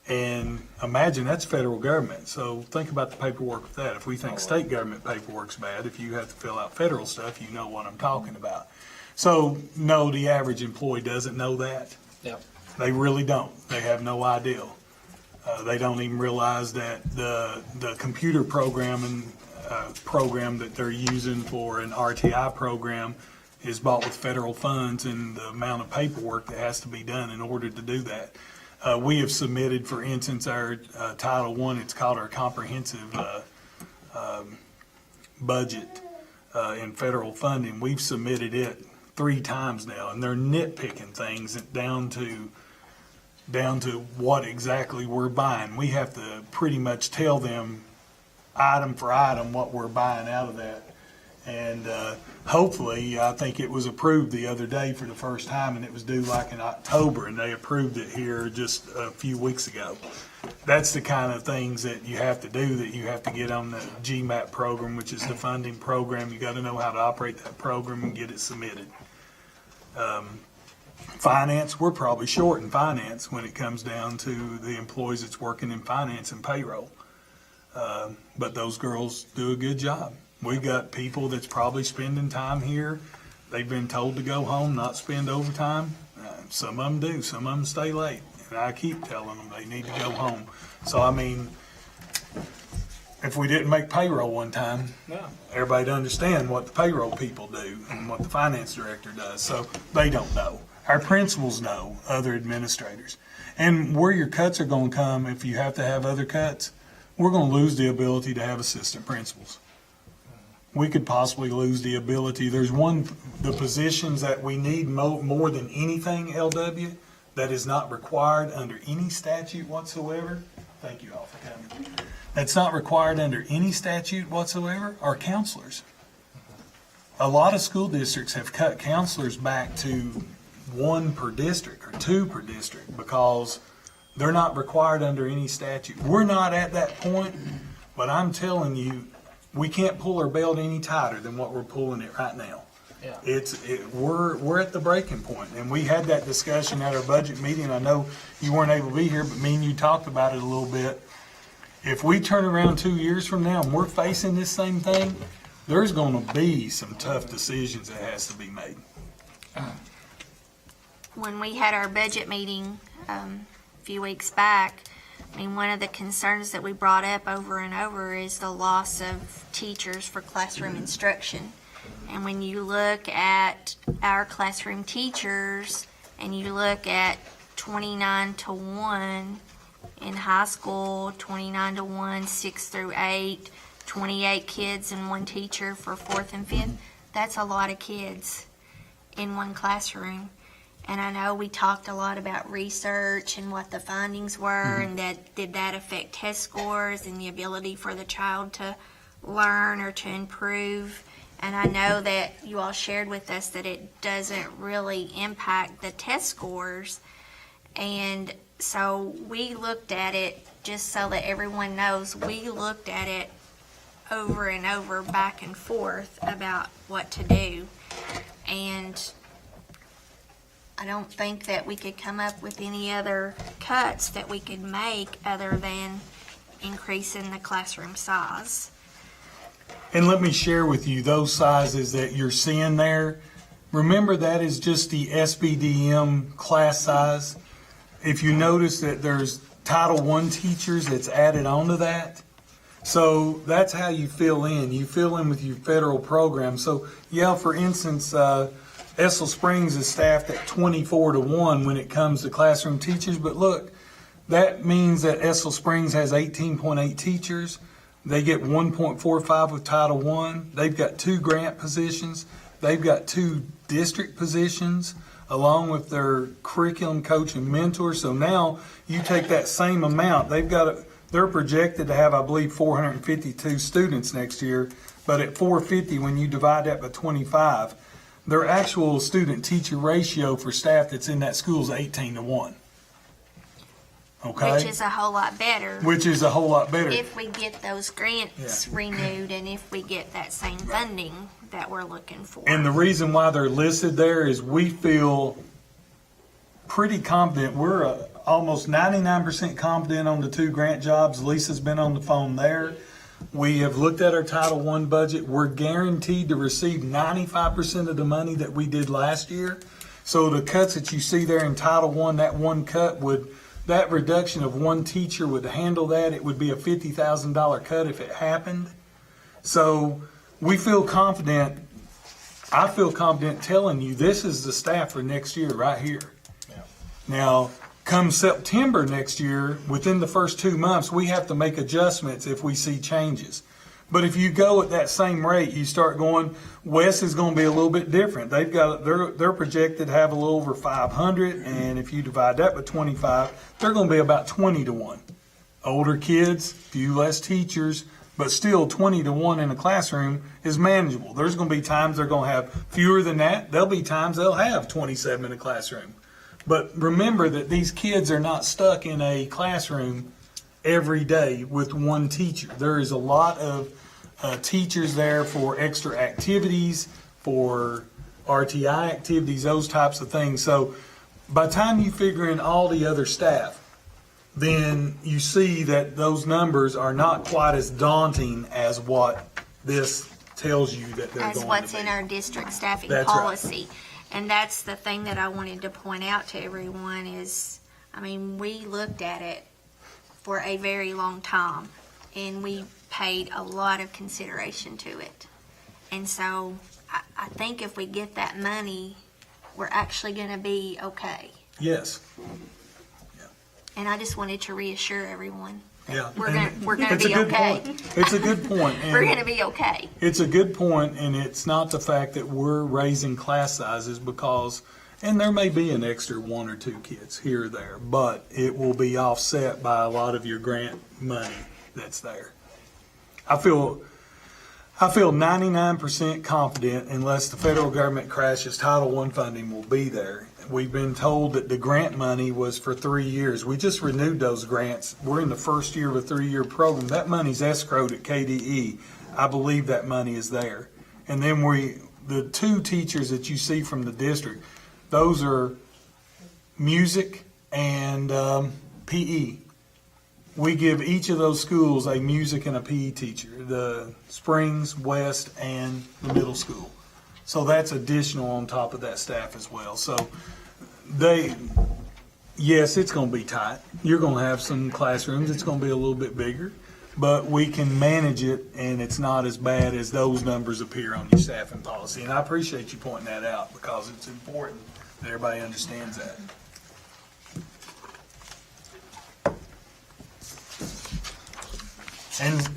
Speaker 1: And imagine that's federal government. So think about the paperwork with that. If we think state government paperwork's bad, if you have to fill out federal stuff, you know what I'm talking about. So no, the average employee doesn't know that.
Speaker 3: Yep.
Speaker 1: They really don't. They have no idea. They don't even realize that the computer program that they're using for an RTI program is bought with federal funds, and the amount of paperwork that has to be done in order to do that. We have submitted, for instance, our Title I, it's called our comprehensive budget in federal funding. We've submitted it 3 times now, and they're nitpicking things down to what exactly we're buying. We have to pretty much tell them item for item what we're buying out of that. And hopefully, I think it was approved the other day for the first time, and it was due like in October, and they approved it here just a few weeks ago. That's the kind of things that you have to do, that you have to get on the GMAP program, which is the funding program. You got to know how to operate that program and get it submitted. Finance, we're probably short in finance when it comes down to the employees that's working in finance and payroll. But those girls do a good job. We got people that's probably spending time here. They've been told to go home, not spend overtime. Some of them do. Some of them stay late. And I keep telling them they need to go home. So, I mean, if we didn't make payroll one time, everybody'd understand what the payroll people do and what the finance director does. So they don't know. Our principals know, other administrators. And where your cuts are going to come, if you have to have other cuts, we're going to lose the ability to have assistant principals. We could possibly lose the ability. There's the positions that we need more than anything, LW, that is not required under any statute whatsoever. Thank you all for coming. That's not required under any statute whatsoever are counselors. A lot of school districts have cut counselors back to 1 per district or 2 per district because they're not required under any statute. We're not at that point, but I'm telling you, we can't pull our belt any tighter than what we're pulling it right now.
Speaker 3: Yeah.
Speaker 1: We're at the breaking point, and we had that discussion at our budget meeting. I know you weren't able to be here, but me and you talked about it a little bit. If we turn around 2 years from now and we're facing this same thing, there's going to be some tough decisions that has to be made.
Speaker 4: When we had our budget meeting a few weeks back, I mean, one of the concerns that we brought up over and over is the loss of teachers for classroom instruction. And when you look at our classroom teachers and you look at 29-1 in high school, 29-1, 6 through 8, 28 kids and 1 teacher for 4th and 5th, that's a lot of kids in one classroom. And I know we talked a lot about research and what the findings were, and that did that affect test scores and the ability for the child to learn or to improve. And I know that you all shared with us that it doesn't really impact the test scores. And so we looked at it, just so that everyone knows, we looked at it over and over, back and forth, about what to do. And I don't think that we could come up with any other cuts that we could make other than increasing the classroom size.
Speaker 1: And let me share with you those sizes that you're seeing there. Remember, that is just the SBDM class size. If you notice that there's Title I teachers that's added onto that. So that's how you fill in. You fill in with your federal program. So yeah, for instance, Estill Springs is staffed at 24-1 when it comes to classroom teachers. But look, that means that Estill Springs has 18.8 teachers. They get 1.45 with Title I. They've got 2 grant positions. They've got 2 district positions. along with their curriculum coach and mentor. So now you take that same amount, they're projected to have, I believe, 452 students next year, but at 450, when you divide that by 25, their actual student-teacher ratio for staff that's in that school is 18-1. Okay?
Speaker 4: Which is a whole lot better.
Speaker 1: Which is a whole lot better.
Speaker 4: If we get those grants renewed and if we get that same funding that we're looking for.
Speaker 1: And the reason why they're listed there is we feel pretty confident. We're almost 99% confident on the 2 grant jobs. Lisa's been on the phone there. We have looked at our Title I budget. We're guaranteed to receive 95% of the money that we did last year. So the cuts that you see there in Title I, that one cut that reduction of one teacher would handle that. It would be a $50,000 cut if it happened. So we feel confident. I feel confident telling you this is the staff for next year right here.
Speaker 3: Yeah.
Speaker 1: Now, come September next year, within the first 2 months, we have to make adjustments if we see changes. But if you go at that same rate, you start going, West is going to be a little bit different. They're projected to have a little over 500, and if you divide that by 25, they're going to be about 20-1. Older kids, few less teachers, but still 20-1 in a classroom is manageable. There's going to be times they're going to have fewer than that. There'll be times they'll have 27 in a classroom. But remember that these kids are not stuck in a classroom every day with one teacher. There is a lot of teachers there for extra activities, for RTI activities, those types of things. So by the time you figure in all the other staff, then you see that those numbers are not quite as daunting as what this tells you that they're going to be.
Speaker 4: As what's in our district staffing
Speaker 1: That's right.
Speaker 4: policy. And that's the thing that I wanted to point out to everyone is, I mean, we looked at it for a very long time and we paid a lot of consideration to it. And so I think if we get that money, we're actually going to be okay.
Speaker 1: Yes.
Speaker 4: And I just wanted to reassure everyone.
Speaker 1: Yeah.
Speaker 4: We're gonna
Speaker 1: It's a
Speaker 4: be
Speaker 1: good
Speaker 4: okay.
Speaker 1: point. It's a good point. And
Speaker 4: We're gonna be okay.
Speaker 1: it's a good point, and it's not the fact that we're raising class sizes because, and there may be an extra 1 or 2 kids here or there, but it will be offset by a lot of your grant money that's there. I feel 99% confident unless the federal government crashes, Title I funding will be there. We've been told that the grant money was for 3 years. We just renewed those grants. We're in the first year of a 3-year program. That money's escrowed at KDE. I believe that money is there. And then the 2 teachers that you see from the district, those are music and PE. We give each of those schools a music and a PE teacher, the Springs, West, and the middle school. So that's additional on top of that staff as well. So yes, it's going to be tight. You're going to have some classrooms. It's going to be a little bit bigger, but we can manage it, and it's not as bad as those numbers appear on your staffing policy. And I appreciate you pointing that out because it's important that everybody understands that.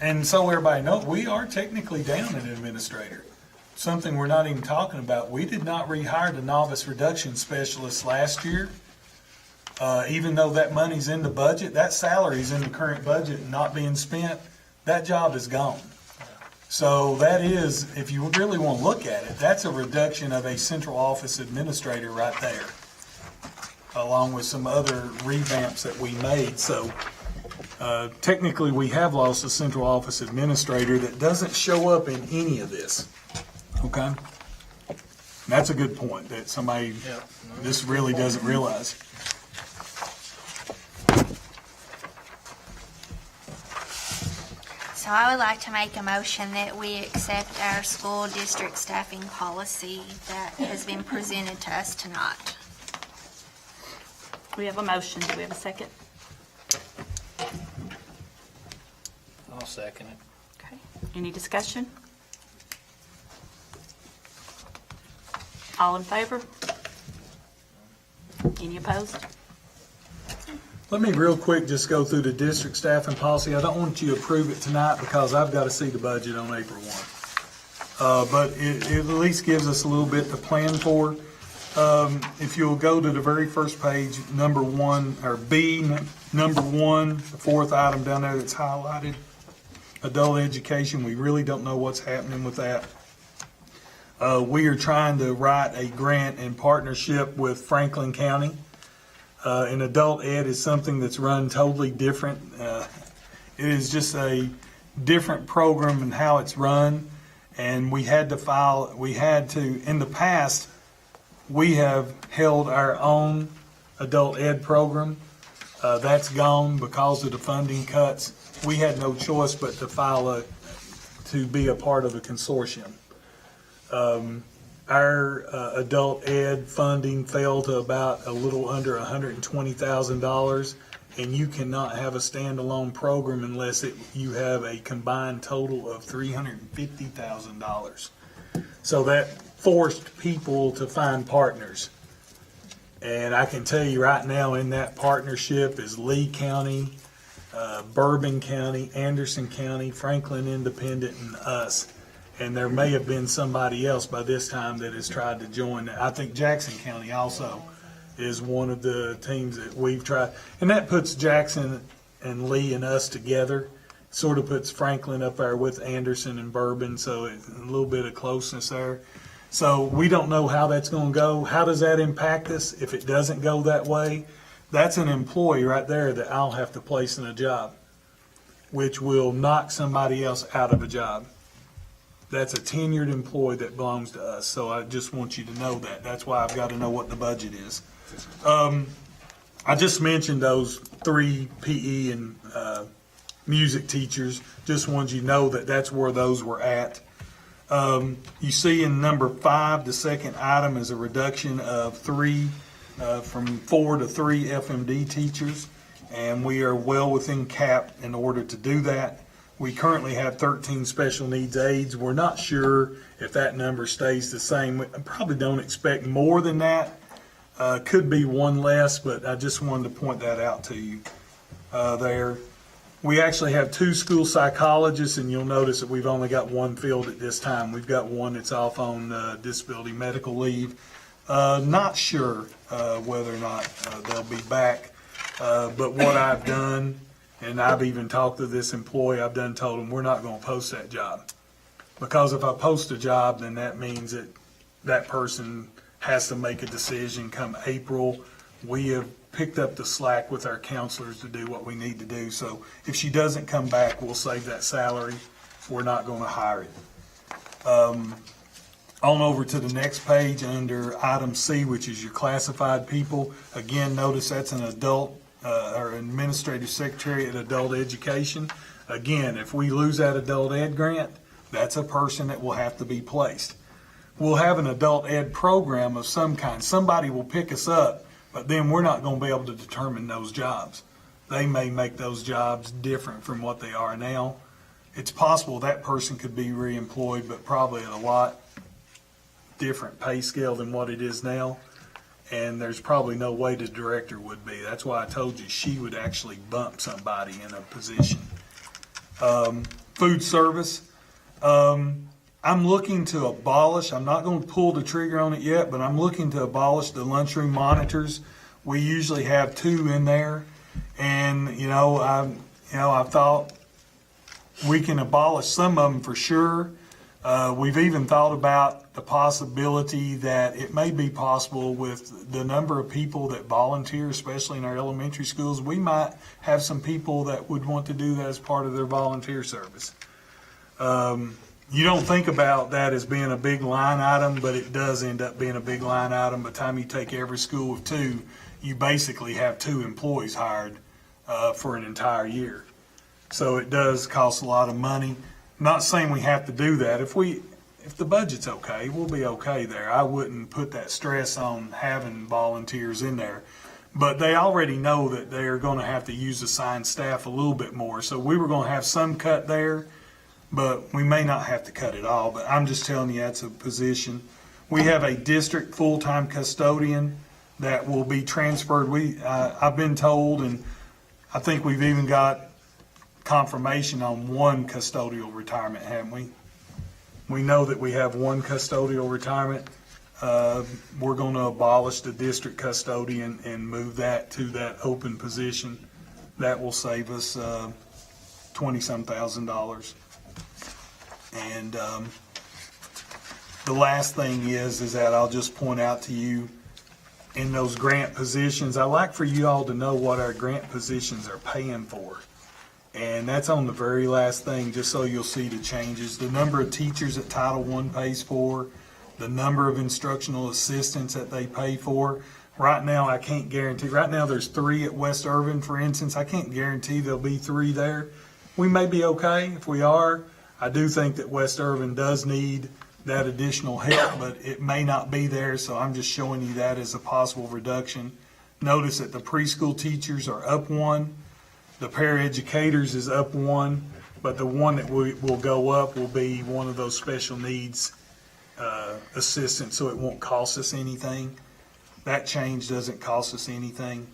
Speaker 1: And so everybody knows, we are technically down an administrator. Something we're not even talking about. We did not rehire the novice reduction specialist last year. Even though that money's in the budget, that salary's in the current budget and not being spent, that job is gone. So that is, if you really want to look at it, that's a reduction of a central office administrator right there, along with some other revamps that we made. So technically, we have lost a central office administrator that doesn't show up in any of this. Okay? And that's a good point that somebody this really doesn't realize.
Speaker 4: So I would like to make a motion that we accept our school district staffing policy that has been presented to us tonight.
Speaker 2: We have a motion. Do we have a second?
Speaker 3: I'll second it.
Speaker 2: Okay. Any discussion? All in favor? Any opposed?
Speaker 1: Let me real quick just go through the district staffing policy. I don't want you to approve it tonight because I've got to see the budget on April 1. But it at least gives us a little bit to plan for. if you'll go to the very first page, number one, or B, number one, the fourth item down there that's highlighted, adult education, we really don't know what's happening with that. We are trying to write a grant in partnership with Franklin County. And adult ed is something that's run totally different. It is just a different program in how it's run. And in the past, we have held our own adult ed program. That's gone because of the funding cuts. We had no choice but to be a part of a consortium. Our adult ed funding fell to about a little under $120,000, and you cannot have a standalone program unless you have a combined total of $350,000. So that forced people to find partners. And I can tell you right now, in that partnership is Lee County, Bourbon County, Anderson County, Franklin Independent, and us. And there may have been somebody else by this time that has tried to join. I think Jackson County also is one of the teams that we've tried. And that puts Jackson and Lee and us together. Sort of puts Franklin up there with Anderson and Bourbon, so it's a little bit of closeness there. So we don't know how that's going to go. How does that impact us if it doesn't go that way? That's an employee right there that I'll have to place in a job, which will knock somebody else out of a job. That's a tenured employee that belongs to us, so I just want you to know that. That's why I've got to know what the budget is. I just mentioned those 3 PE and music teachers. Just wanted you to know that that's where those were at. You see in number 5, the second item is a reduction of 3, from 4 to 3 FMD teachers, and we are well within cap in order to do that. We currently have 13 special needs aides. We're not sure if that number stays the same. We probably don't expect more than that. Could be one less, but I just wanted to point that out to you there. We actually have 2 school psychologists, and you'll notice that we've only got 1 filled at this time. We've got 1 that's off on disability medical leave. Not sure whether or not they'll be back, but what I've done, and I've even talked to this employee, told him we're not going to post that job. Because if I post a job, then that means that that person has to make a decision come April. We have picked up the slack with our counselors to do what we need to do. So if she doesn't come back, we'll save that salary. We're not going to hire it. On over to the next page under item C, which is your classified people. Again, notice that's an adult or administrative secretary at adult education. Again, if we lose that adult ed grant, that's a person that will have to be placed. We'll have an adult ed program of some kind. Somebody will pick us up, but then we're not going to be able to determine those jobs. They may make those jobs different from what they are now. It's possible that person could be reemployed, but probably at a lot different pay scale than what it is now. And there's probably no way the director would be. That's why I told you she would actually bump somebody in a position. Food service. I'm looking to abolish, I'm not going to pull the trigger on it yet, but I'm looking to abolish the lunchroom monitors. We usually have 2 in there. And, I thought we can abolish some of them for sure. We've even thought about the possibility that it may be possible with the number of people that volunteer, especially in our elementary schools, we might have some people that would want to do that as part of their volunteer service. You don't think about that as being a big line item, but it does end up being a big line item. By the time you take every school with 2, you basically have 2 employees hired for an entire year. So it does cost a lot of money. I'm not saying we have to do that. If the budget's okay, we'll be okay there. I wouldn't put that stress on having volunteers in there. But they already know that they're going to have to use assigned staff a little bit more. So we were going to have some cut there, but we may not have to cut it all. But I'm just telling you that's a position. We have a district full-time custodian that will be transferred. I've been told, and I think we've even got confirmation on 1 custodial retirement, haven't we? We know that we have 1 custodial retirement. we're going to abolish the district custodian and move that to that open position. That will save us $20-some thousand. And the last thing is that I'll just point out to you, in those grant positions, I like for you all to know what our grant positions are paying for. And that's on the very last thing, just so you'll see the changes. The number of teachers that Title I pays for, the number of instructional assistants that they pay for. Right now, I can't guarantee. Right now, there's 3 at West Irvin, for instance. I can't guarantee there'll be 3 there. We may be okay if we are. I do think that West Irvin does need that additional help, but it may not be there, so I'm just showing you that as a possible reduction. Notice that the preschool teachers are up 1, the paraeducators is up 1, but the one that will go up will be one of those special needs assistants, so it won't cost us anything. That change doesn't cost us anything.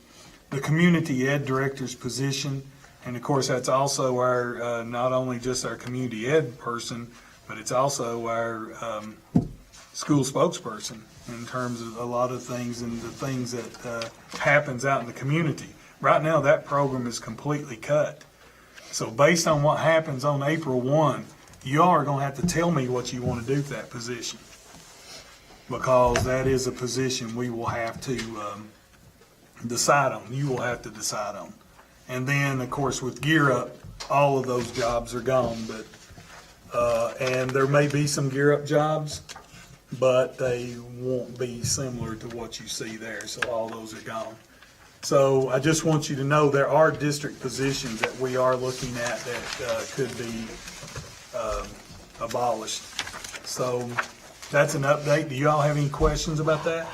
Speaker 1: The community ed director's position, and of course that's also our, not only just our community ed person, but it's also our school spokesperson in terms of a lot of things and the things that happens out in the community. Right now, that program is completely cut. So based on what happens on April 1, you all are going to have to tell me what you want to do with that position, because that is a position we will have to decide on. You will have to decide on. And then, of course, with Gear Up, all of those jobs are gone, but and there may be some Gear Up jobs, but they won't be similar to what you see there, so all those are gone. So I just want you to know there are district positions that we are looking at that could be abolished. So that's an update. Do you all have any questions about that?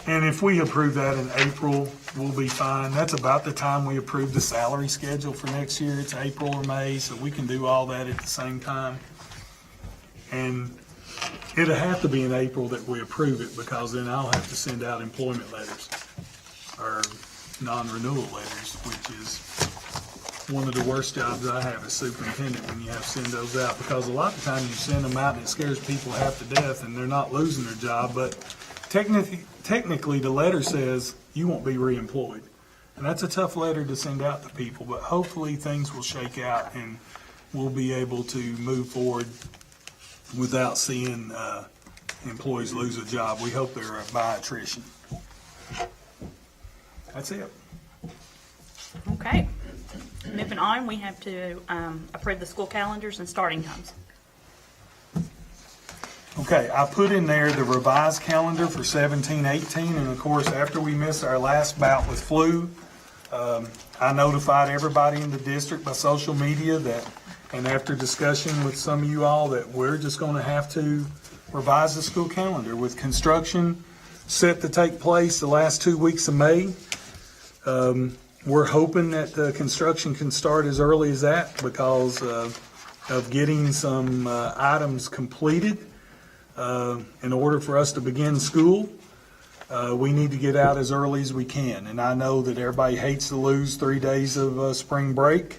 Speaker 1: And if we approve that in April, we'll be fine. That's about the time we approve the salary schedule for next year. It's April or May, so we can do all that at the same time. And it'll have to be in April that we approve it, because then I'll have to send out employment letters or non-renewal letters, which is one of the worst jobs I have as superintendent, when you have to send those out, because a lot of times you send them out and it scares people half to death and they're not losing their job, but technically the letter says you won't be reemployed. And that's a tough letter to send out to people, but hopefully things will shake out and we'll be able to move forward without seeing employees lose a job. We hope they're by attrition. That's it.
Speaker 2: Okay. Moving on, we have to approve the school calendars and starting times.
Speaker 1: Okay, I put in there the revised calendar for 17-18, and of course, after we missed our last bout with flu, I notified everybody in the district by social media that, and after discussion with some of you all, that we're just going to have to revise the school calendar with construction set to take place the last 2 weeks of May. We're hoping that the construction can start as early as that because of getting some items completed. In order for us to begin school, we need to get out as early as we can. And I know that everybody hates to lose 3 days of spring break,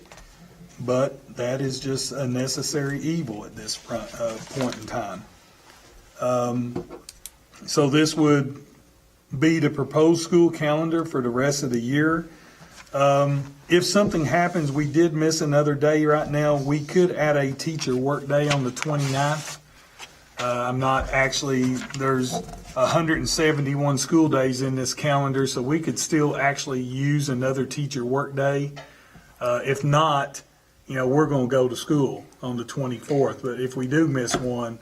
Speaker 1: but that is just a necessary evil at this point in time. So this would be the proposed school calendar for the rest of the year. If something happens, we did miss another day right now, we could add a teacher work day on the 29th. I'm not actually, there's 171 school days in this calendar, so we could still actually use another teacher work day. If not, we're going to go to school on the 24th, but if we do miss one,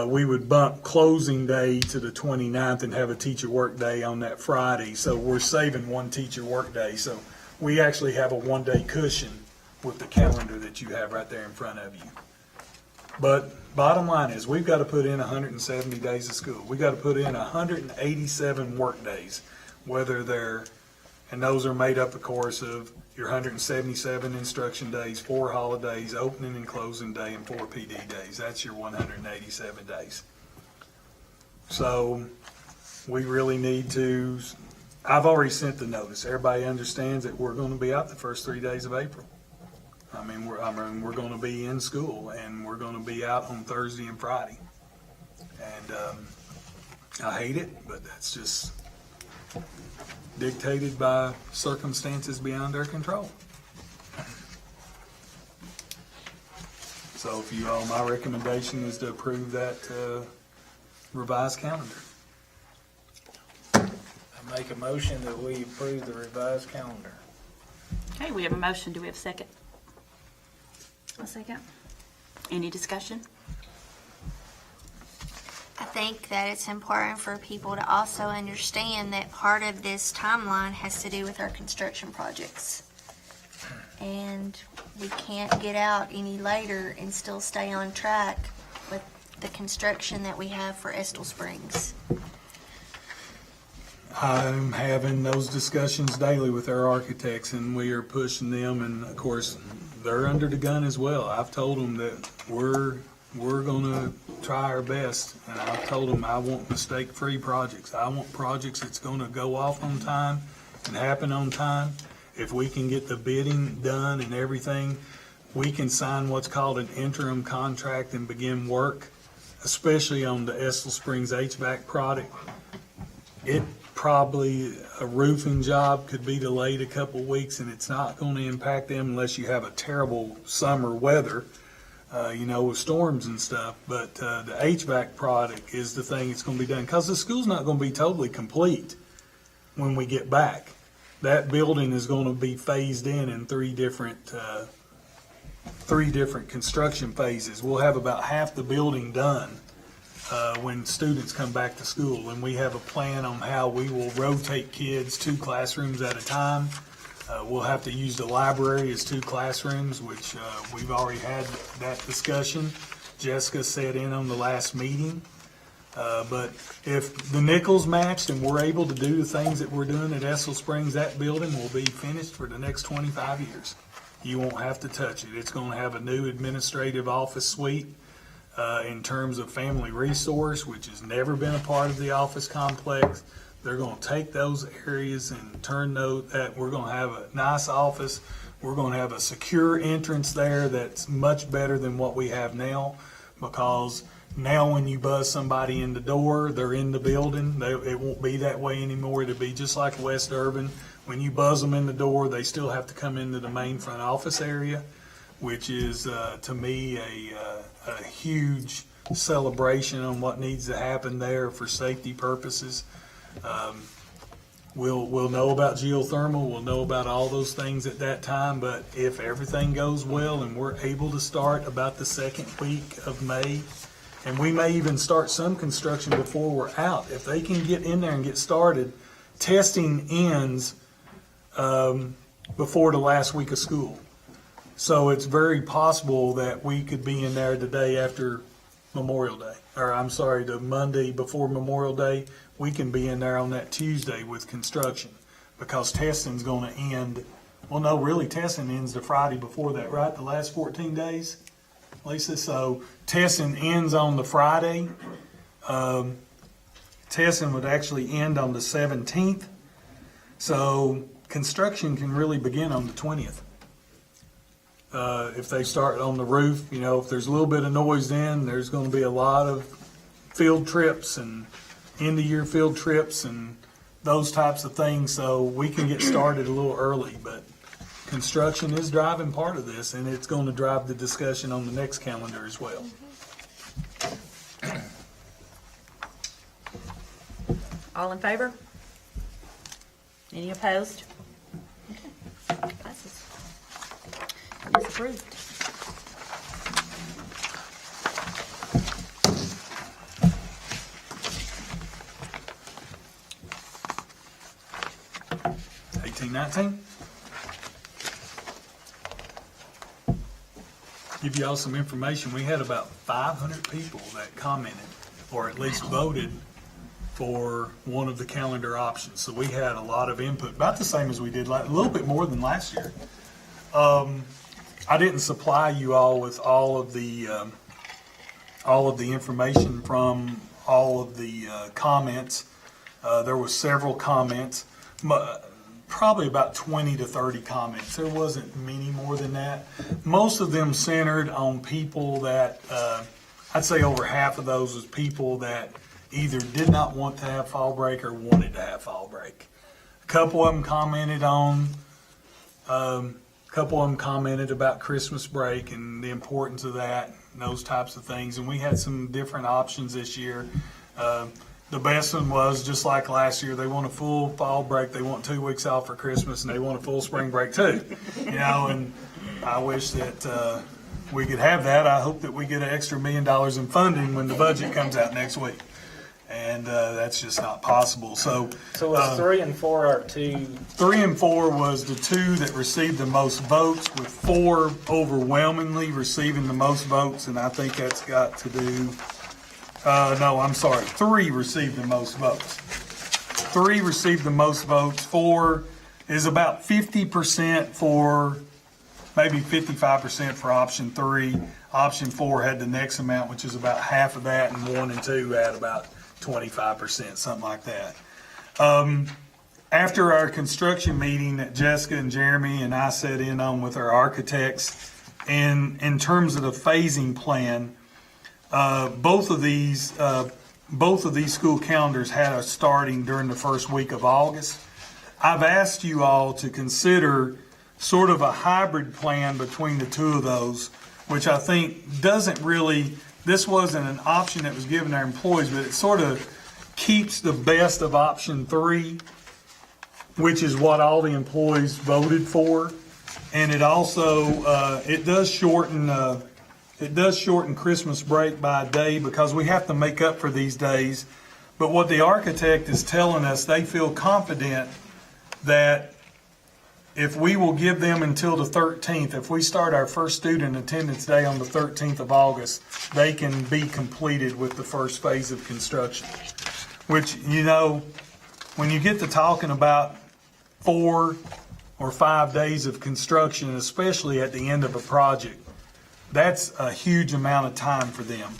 Speaker 1: we would bump closing day to the 29th and have a teacher work day on that Friday. So we're saving one teacher work day. So we actually have a 1 day cushion with the calendar that you have right there in front of you. But bottom line is, we've got to put in 170 days of school. We've got to put in 187 work days, whether they're, and those are made up, of course, of your 177 instruction days, 4 holidays, opening and closing day, and 4 PD days. That's your 187 days. So we really need to, I've already sent the notice. Everybody understands that we're going to be out the first 3 days of April. I mean, we're going to be in school, and we're going to be out on Thursday and Friday. And I hate it, but that's just dictated by circumstances beyond our control. So if you all, my recommendation is to approve that revised calendar.
Speaker 3: I make a motion that we approve the revised calendar.
Speaker 2: Okay, we have a motion. Do we have a second?
Speaker 5: A second.
Speaker 2: Any discussion?
Speaker 4: I think that it's important for people to also understand that part of this timeline has to do with our construction projects. And we can't get out any later and still stay on track with the construction that we have for Estill Springs.
Speaker 1: I'm having those discussions daily with our architects, and we are pushing them, and of course, they're under the gun as well. I've told them that we're gonna try our best, and I've told them I want mistake-free projects. I want projects that's gonna go off on time and happen on time. If we can get the bidding done and everything, we can sign what's called an interim contract and begin work, especially on the Estill Springs HVAC product. It probably, a roofing job could be delayed a couple weeks, and it's not going to impact them unless you have a terrible summer weather, with storms and stuff. But the HVAC product is the thing that's going to be done, because the school's not going to be totally complete when we get back. That building is going to be phased in three different construction phases. We'll have about half the building done when students come back to school, and we have a plan on how we will rotate kids 2 classrooms at a time. We'll have to use the library as 2 classrooms, which we've already had that discussion. Jessica sat in on the last meeting. But if the nickels matched and we're able to do the things that we're doing at Estill Springs, that building will be finished for the next 25 years. You won't have to touch it. It's going to have a new administrative office suite. In terms of family resource, which has never been a part of the office complex. They're going to take those areas and turn that we're going to have a nice office. We're going to have a secure entrance there that's much better than what we have now, because now when you buzz somebody in the door, they're in the building. It won't be that way anymore. It'll be just like West Urban. When you buzz them in the door, they still have to come into the main front office area, which is, to me, a huge celebration on what needs to happen there for safety purposes. We'll know about geothermal, we'll know about all those things at that time, but if everything goes well and we're able to start about the second week of May, and we may even start some construction before we're out, if they can get in there and get started, testing ends before the last week of school. So it's very possible that we could be in there the day after Memorial Day, or I'm sorry, the Monday before Memorial Day. We can be in there on that Tuesday with construction, because testing's going to end. Well, no, really, testing ends the Friday before that, right? The last 14 days, Lisa. So testing ends on the Friday. Testing would actually end on the 17th. So construction can really begin on the 20th. If they start on the roof, if there's a little bit of noise, then there's going to be a lot of field trips and end-of-year field trips and those types of things. So we can get started a little early, but construction is driving part of this, and it's going to drive the discussion on the next calendar as well.
Speaker 2: All in favor? Any opposed? Okay. Passes. It's approved. $18.19. Give y'all some information. We had about 500 people that commented, or at least voted for one of the calendar options. So we had a lot of input, about the same as we did, a little bit more than last year. I didn't supply you all with all of the information from all of the comments. There were several comments. probably about 20 to 30 comments. There wasn't many more than that. Most of them centered on people that, I'd say over half of those was people that either did not want to have fall break or wanted to have fall break. A couple of them commented about Christmas break and the importance of that and those types of things. And we had some different options this year. The best one was, just like last year, they want a full fall break, they want 2 weeks off for Christmas, and they want a full spring break too. And I wish that we could have that. I hope that we get an extra $1 million in funding when the budget comes out next week. And that's just not possible. So
Speaker 3: it's 3 and 4 are 2.
Speaker 2: 3 and 4 was the 2 that received the most votes, with 4 overwhelmingly receiving the most votes, and I think that's got to do. 3 received the most votes. 3 received the most votes. 4 is about 50% for, maybe 55% for option 3. Option 4 had the next amount, which is about half of that, and 1 and 2 had about 25%, something like that. After our construction meeting that Jessica and Jeremy and I sat in on with our architects, and in terms of the phasing plan, both of these school calendars had us starting during the first week of August. I've asked you all to consider sort of a hybrid plan between the two of those, which I think doesn't really, this wasn't an option that was given to our employees, but it sort of keeps the best of option 3, which is what all the employees voted for. And it also, it does shorten Christmas break by a day because we have to make up for these days. But what the architect is telling us, they feel confident that if we will give them until the 13th, if we start our first student attendance day on the 13th of August, they can be completed with the first phase of construction. Which, when you get to talking about 4 or 5 days of construction, especially at the end of a project, that's a huge amount of time for them.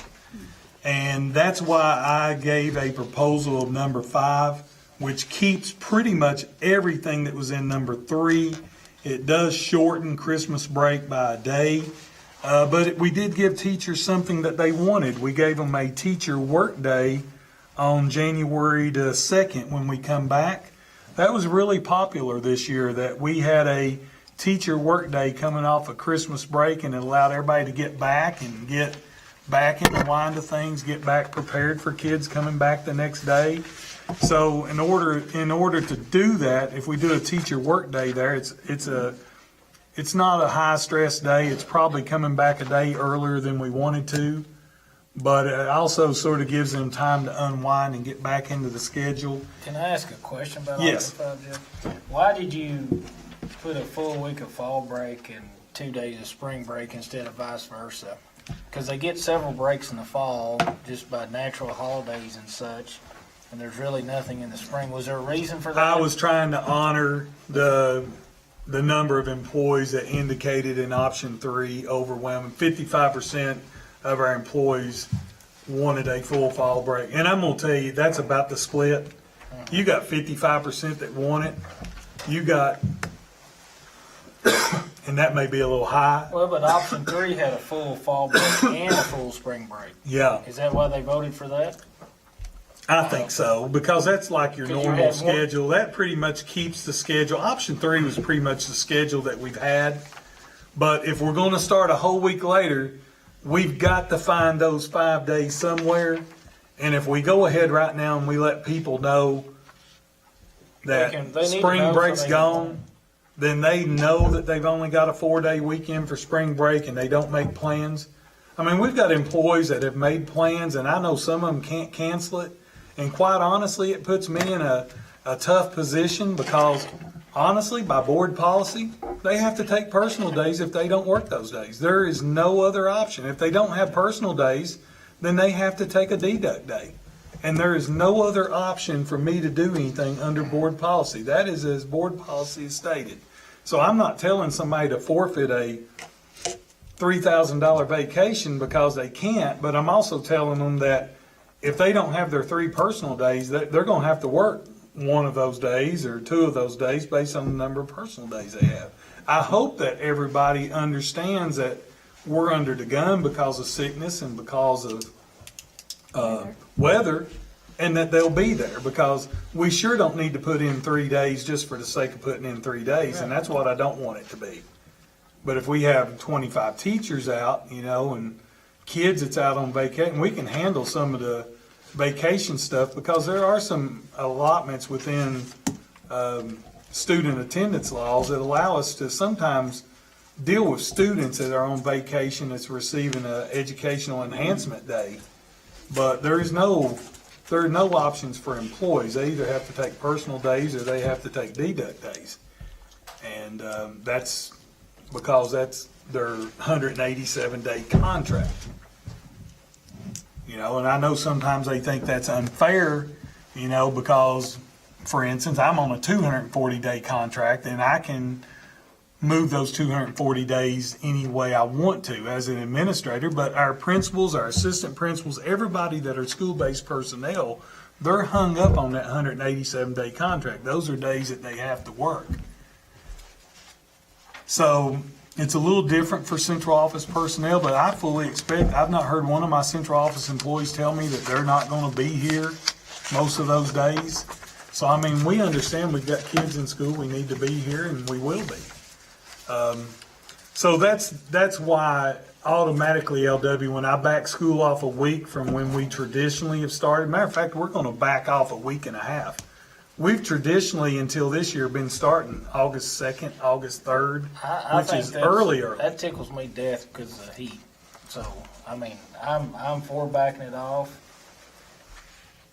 Speaker 2: And that's why I gave a proposal of number 5, which keeps pretty much everything that was in number 3. It does shorten Christmas break by a day, but we did give teachers something that they wanted. We gave them a teacher work day on January the 2nd when we come back. That was really popular this year, that we had a teacher work day coming off of Christmas break, and it allowed everybody to get back and get back in the line of things, get back prepared for kids coming back the next day. So in order to do that, if we do a teacher work day there, it's not a high stress day. It's probably coming back a day earlier than we wanted to, but it also sort of gives them time to unwind and get back into the schedule.
Speaker 3: Can I ask a question about
Speaker 2: Yes.
Speaker 3: that project? Why did you put a full week of fall break and 2 days of spring break instead of vice versa? Because they get several breaks in the fall just by natural holidays and such, and there's really nothing in the spring. Was there a reason for that?
Speaker 2: I was trying to honor the number of employees that indicated in option 3 overwhelming. 55% of our employees wanted a full fall break. And I'm going to tell you, that's about the split. You got 55% that want it. You got, and that may be a little high.
Speaker 3: Well, but option 3 had a full fall break and a full spring break.
Speaker 2: Yeah,
Speaker 3: Is that why they voted for that?
Speaker 2: I think so, because that's like your
Speaker 3: 'Cause you
Speaker 2: normal
Speaker 3: had more-
Speaker 2: schedule. That pretty much keeps the schedule. Option 3 was pretty much the schedule that we've had. But if we're going to start a whole week later, we've got to find those 5 days somewhere. And if we go ahead right now and we let people know that
Speaker 3: They need to
Speaker 2: spring
Speaker 3: know so
Speaker 2: break's
Speaker 3: they can
Speaker 2: gone,
Speaker 3: plan.
Speaker 2: then they know that they've only got a 4-day weekend for spring break and they don't make plans. I mean, we've got employees that have made plans, and I know some of them can't cancel it. And quite honestly, it puts me in a tough position because, honestly, by board policy, they have to take personal days if they don't work those days. There is no other option. If they don't have personal days, then they have to take a deduct day. And there is no other option for me to do anything under board policy. That is as board policy is stated. So I'm not telling somebody to forfeit a $3,000 vacation because they can't, but I'm also telling them that if they don't have their 3 personal days, they're going to have to work one of those days or two of those days based on the number of personal days they have. I hope that everybody understands that we're under the gun because of sickness and because of weather, and that they'll be there, because we sure don't need to put in 3 days just for the sake of putting in 3 days, and that's what I don't want it to be. But if we have 25 teachers out, and kids that's out on vacation, we can handle some of the vacation stuff, because there are some allotments within student attendance laws that allow us to sometimes deal with students that are on vacation that's receiving an educational enhancement day. But there are no options for employees. They either have to take personal days or they have to take deduct days. And that's because that's their 187-day contract. And I know sometimes they think that's unfair, because, for instance, I'm on a 240-day contract and I can move those 240 days any way I want to as an administrator, but our principals, our assistant principals, everybody that are school-based personnel, they're hung up on that 187-day contract. Those are days that they have to work. So it's a little different for central office personnel, but I fully expect, I've not heard one of my central office employees tell me that they're not going to be here most of those days. So, we understand we've got kids in school, we need to be here, and we will be. So that's why automatically, LW, when I back school off a week from when we traditionally have started, matter of fact, we're going to back off a week and a half. We've traditionally, until this year, been starting August 2nd, August 3rd, which is early.
Speaker 3: That tickles me death because of the heat. So, I'm for backing it off.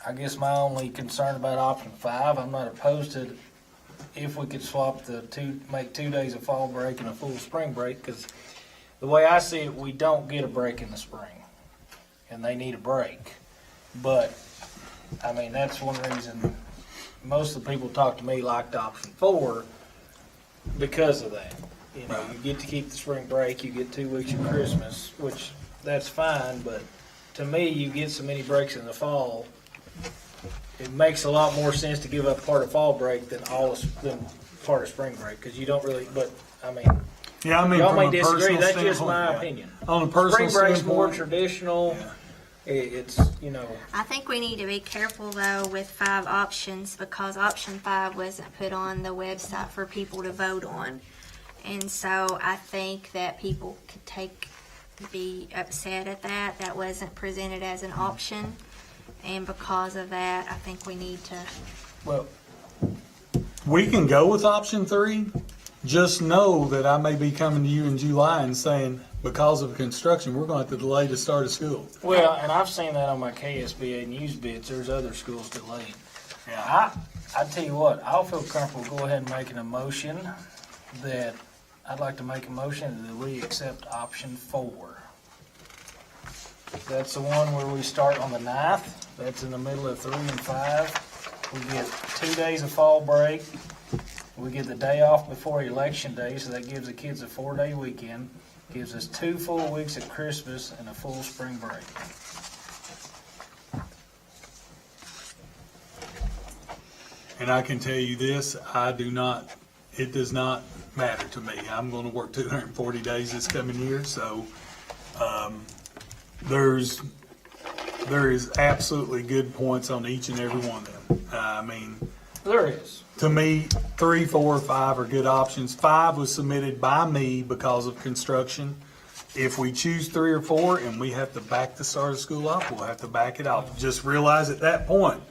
Speaker 3: I guess my only concern about option 5, I'm not opposed to if we could swap make 2 days of fall break and a full spring break, because the way I see it, we don't get a break in the spring, and they need a break. But, that's one reason most of the people talk to me liked option 4 because of that. You get to keep the spring break, you get 2 weeks of Christmas, which that's fine, but to me, you get so many breaks in the fall, it makes a lot more sense to give up part of fall break than part of spring break, because you don't really, y'all may disagree, that's just my opinion.
Speaker 2: On a personal
Speaker 3: Spring break's
Speaker 2: standpoint,
Speaker 3: more traditional, it's,
Speaker 4: I think we need to be careful though with 5 options, because option 5 wasn't put on the website for people to vote on. And so I think that people could be upset at that. That wasn't presented as an option. And because of that, I think we need to.
Speaker 3: well,
Speaker 2: we can go with option 3. Just know that I may be coming to you in July and saying, because of construction, we're going to have to delay the start of school.
Speaker 3: well, and I've seen that on my KSBA news bits, there's other schools delayed.
Speaker 2: Yeah.
Speaker 3: I tell you what, I'll feel comfortable go ahead and making a motion that, I'd like to make a motion that we accept option 4. That's the one where we start on the 9th. That's in the middle of 3 and 5. We get 2 days of fall break. We get the day off before election day, so that gives the kids a 4-day weekend. Gives us 2 full weeks at Christmas and a full spring break.
Speaker 2: And I can tell you this, it does not matter to me. I'm going to work 240 days this coming year, so there is absolutely good points on each and every one of them.
Speaker 3: There is.
Speaker 2: To me, 3, 4, 5 are good options. 5 was submitted by me because of construction. If we choose 3 or 4 and we have to back the start of school off, we'll have to back it off. Just realize at that point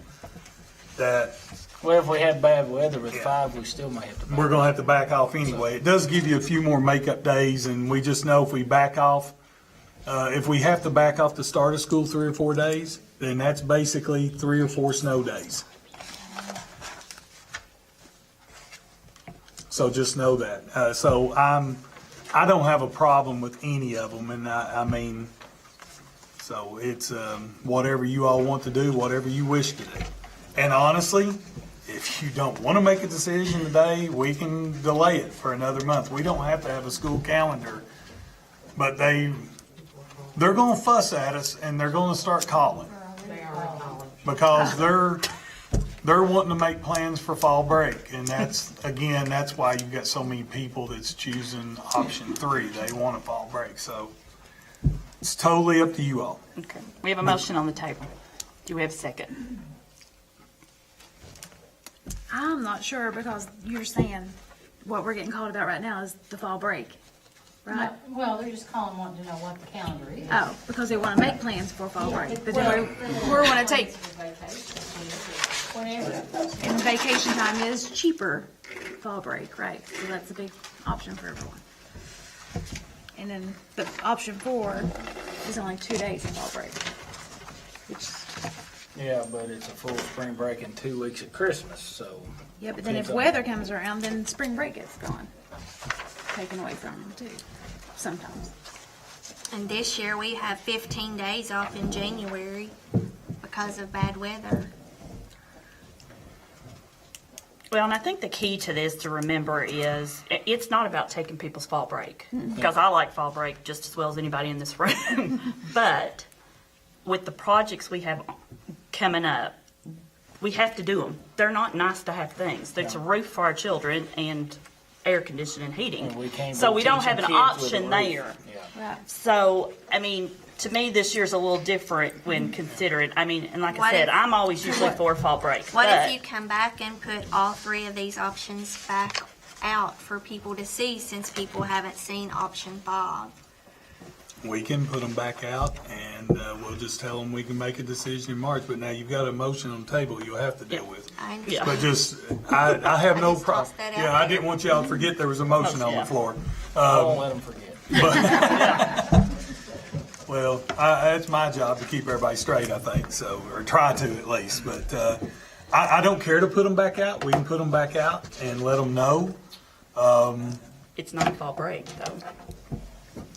Speaker 2: that
Speaker 3: Well, if we have bad weather with 5, we still may have to.
Speaker 2: we're going to have to back off anyway. It does give you a few more makeup days, and we just know if we back off, if we have to back off the start of school 3 or 4 days, then that's basically 3 or 4 snow days. So just know that. So I don't have a problem with any of them, and so it's whatever you all want to do, whatever you wish to do. And honestly, if you don't want to make a decision today, we can delay it for another month. We don't have to have a school calendar, but they're going to fuss at us and they're going to start calling because they're wanting to make plans for fall break, and that's, again, that's why you've got so many people that's choosing option 3. They want a fall break, so it's totally up to you all.
Speaker 7: Okay, we have a motion on the table. Do we have a second?
Speaker 5: I'm not sure because you're saying what we're getting called about right now is the fall break, right?
Speaker 6: Well, they're just calling, wanting to know what the calendar is.
Speaker 5: Oh, because they want to make plans for fall break, but then we're want to take,
Speaker 6: Whenever.
Speaker 5: and vacation time is cheaper fall break, right? So that's a big option for everyone. And then the option 4 is only 2 days of fall break, which,
Speaker 3: Yeah, but it's a full spring break and 2 weeks at Christmas, so.
Speaker 5: yeah, but then if
Speaker 3: Depends on-
Speaker 5: weather comes around, then spring break gets gone, taken away from them too, sometimes.
Speaker 4: And this year we have 15 days off in January because of bad weather.
Speaker 7: Well, and I think the key to this to remember is it's not about taking people's fall break, because I like fall break just as well as anybody in this room. But with the projects we have coming up, we have to do them. They're not nice to have things. There's a roof for our children and air conditioning and heating.
Speaker 3: And we can't
Speaker 7: So
Speaker 3: be
Speaker 7: we don't have an
Speaker 3: teaching kids with a
Speaker 7: option
Speaker 3: roof.
Speaker 7: there.
Speaker 3: Yeah.
Speaker 5: Right.
Speaker 7: So, I mean, to me, this year's a little different when considering, I mean, and like I
Speaker 4: What
Speaker 7: said,
Speaker 4: if-
Speaker 7: I'm always usually for fall break.
Speaker 4: What
Speaker 7: but-
Speaker 4: if you come back and put all 3 of these options back out for people to see since people haven't seen option 5?
Speaker 2: We can put them back out, and we'll just tell them we can make a decision in March, but now you've got a motion on the table you'll have to deal with.
Speaker 4: I
Speaker 7: Yeah.
Speaker 4: understand.
Speaker 2: But just, I have no
Speaker 4: just
Speaker 2: problem.
Speaker 4: tossed that out
Speaker 2: Yeah, I
Speaker 4: there.
Speaker 2: didn't want y'all to forget there was a motion on the
Speaker 7: Yeah.
Speaker 2: floor.
Speaker 3: I won't let them forget.
Speaker 2: Well, it's my job to keep everybody straight, I think, so, or try to at least. But I don't care to put them back out. We can put them back out and let them know.
Speaker 7: It's not a fall break, though.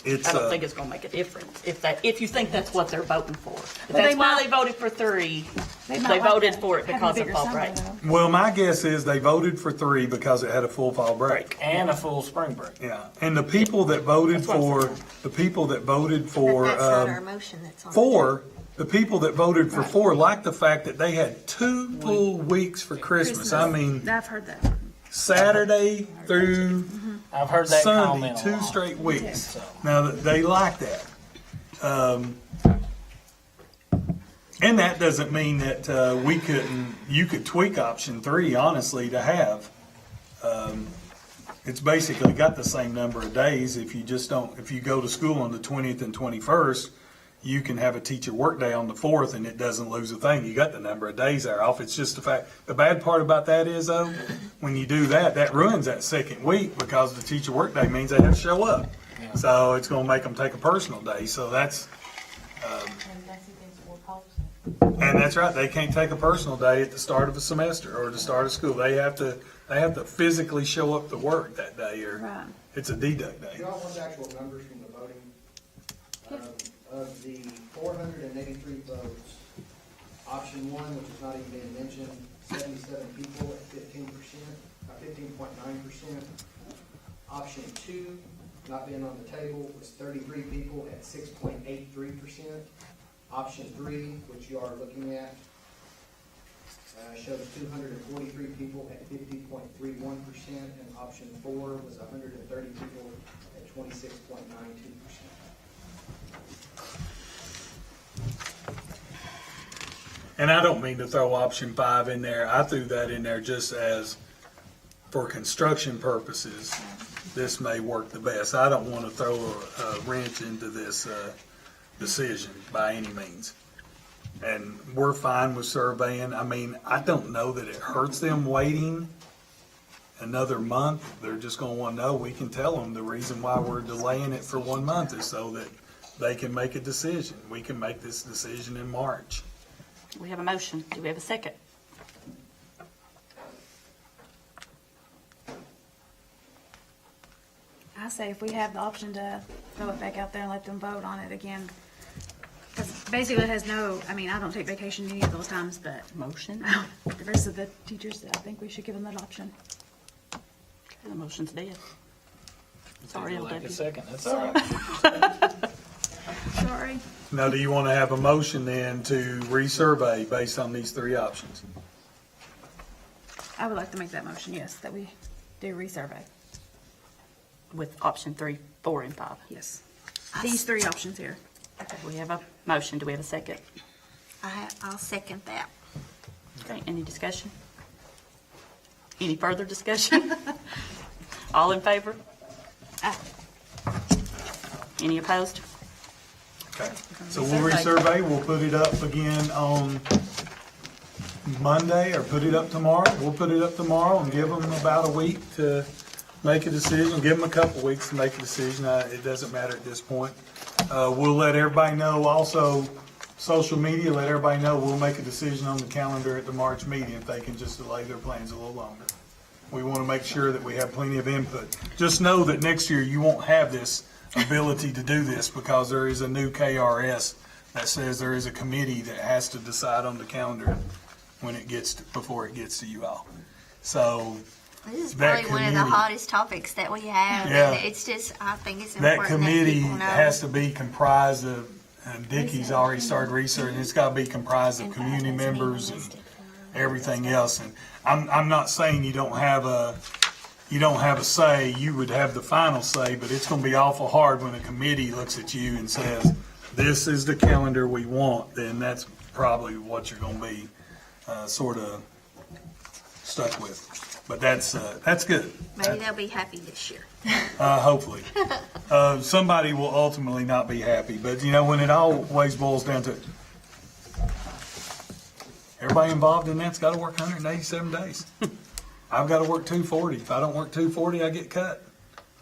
Speaker 2: It's
Speaker 7: I don't think it's gonna make a difference if you think that's what they're voting for. If
Speaker 5: But they
Speaker 7: that's why
Speaker 5: might-
Speaker 7: they voted for 3.
Speaker 5: They
Speaker 7: They
Speaker 5: might like
Speaker 7: voted
Speaker 5: that,
Speaker 7: for it
Speaker 5: having a
Speaker 7: because of
Speaker 5: bigger
Speaker 7: fall
Speaker 5: summer,
Speaker 7: break.
Speaker 5: though.
Speaker 2: well, my guess is they voted for 3 because it had a full fall break.
Speaker 3: And a full spring break.
Speaker 2: Yeah, and the people that voted
Speaker 7: That's what I'm
Speaker 2: for, the people that voted
Speaker 4: But
Speaker 2: for
Speaker 4: that's not our motion that's on. the
Speaker 2: 4, the people that voted for 4 liked the fact that they had 2 full weeks for Christmas. I mean,
Speaker 5: I've heard that.
Speaker 2: Saturday through
Speaker 3: I've heard that
Speaker 2: Sunday,
Speaker 3: comment a
Speaker 2: 2
Speaker 3: lot.
Speaker 2: straight weeks.
Speaker 3: So-
Speaker 2: Now, they like that. And that doesn't mean that you could tweak option 3, honestly, to have. It's basically got the same number of days. If you go to school on the 20th and 21st, you can have a teacher work day on the 4th and it doesn't lose a thing. You got the number of days there off. It's just the fact, the bad part about that is though, when you do that, that ruins that second week because the teacher work day means they have to show up. So it's gonna make them take a personal day. So that's,
Speaker 6: And that's against what policy.
Speaker 2: and that's right, they can't take a personal day at the start of a semester or the start of school. They have to physically show up to work that day or
Speaker 5: Right.
Speaker 2: it's a deduct day.
Speaker 8: Do you all want the actual numbers from the voting? Of the 483 votes, option 1, which is not even being mentioned, 77 people at 15%, 15.9%. Option 2, not being on the table, was 33 people at 6.83%. Option 3, which you are looking at, shows 243 people at 50.31%, and option 4 was 130 people at 26.92%.
Speaker 2: And I don't mean to throw option 5 in there. I threw that in there just as for construction purposes. This may work the best. I don't want to throw a wrench into this decision by any means. And we're fine with surveying. I mean, I don't know that it hurts them waiting another month. They're just going to want to know. We can tell them the reason why we're delaying it for 1 month is so that they can make a decision. We can make this decision in March.
Speaker 7: We have a motion. Do we have a second?
Speaker 5: I say if we have the option to throw it back out there and let them vote on it again. Because basically it has no, I mean, I don't take vacation any of those times, but
Speaker 7: Motion?
Speaker 5: the rest of the teachers, I think we should give them that option.
Speaker 7: The motion's dead. Sorry,
Speaker 3: Like a
Speaker 7: LW.
Speaker 3: second, that's all right.
Speaker 5: Sorry.
Speaker 2: Now, do you want to have a motion then to resurvey based on these 3 options?
Speaker 5: I would like to make that motion, yes, that we do resurvey.
Speaker 7: with option 3, 4, and 5.
Speaker 5: Yes. These three options here.
Speaker 7: Okay, we have a motion. Do we have a second?
Speaker 4: I'll second that.
Speaker 7: Okay, any discussion? Any further discussion? All in favor? Any opposed?
Speaker 2: Okay, so we'll resurvey, we'll put it up again on Monday, or put it up tomorrow. We'll put it up tomorrow and give them about a week to make a decision, give them a couple weeks to make a decision. It doesn't matter at this point. We'll let everybody know, also, social media, let everybody know, we'll make a decision on the calendar at the March meeting if they can just delay their plans a little longer. We want to make sure that we have plenty of input. Just know that next year you won't have this ability to do this because there is a new KRS that says there is a committee that has to decide on the calendar when it gets before it gets to you all. So
Speaker 4: This is
Speaker 2: that
Speaker 4: probably one of the
Speaker 2: committee-
Speaker 4: hottest topics that we have.
Speaker 2: Yeah.
Speaker 4: And it's just, I think it's
Speaker 2: that
Speaker 4: important
Speaker 2: committee
Speaker 4: people know.
Speaker 2: has to be comprised of, and Dickie's already started researching, it's got to be comprised of community members and everything else. And I'm not saying you don't have a say, you would have the final say, but it's going to be awful hard when a committee looks at you and says, this is the calendar we want, then that's probably what you're going to be sort of stuck with. But that's good.
Speaker 4: Maybe they'll be happy this year.
Speaker 2: Hopefully. Somebody will ultimately not be happy, but when it always boils down to, everybody involved in that's got to work 187 days. I've got to work 240. If I don't work 240, I get cut,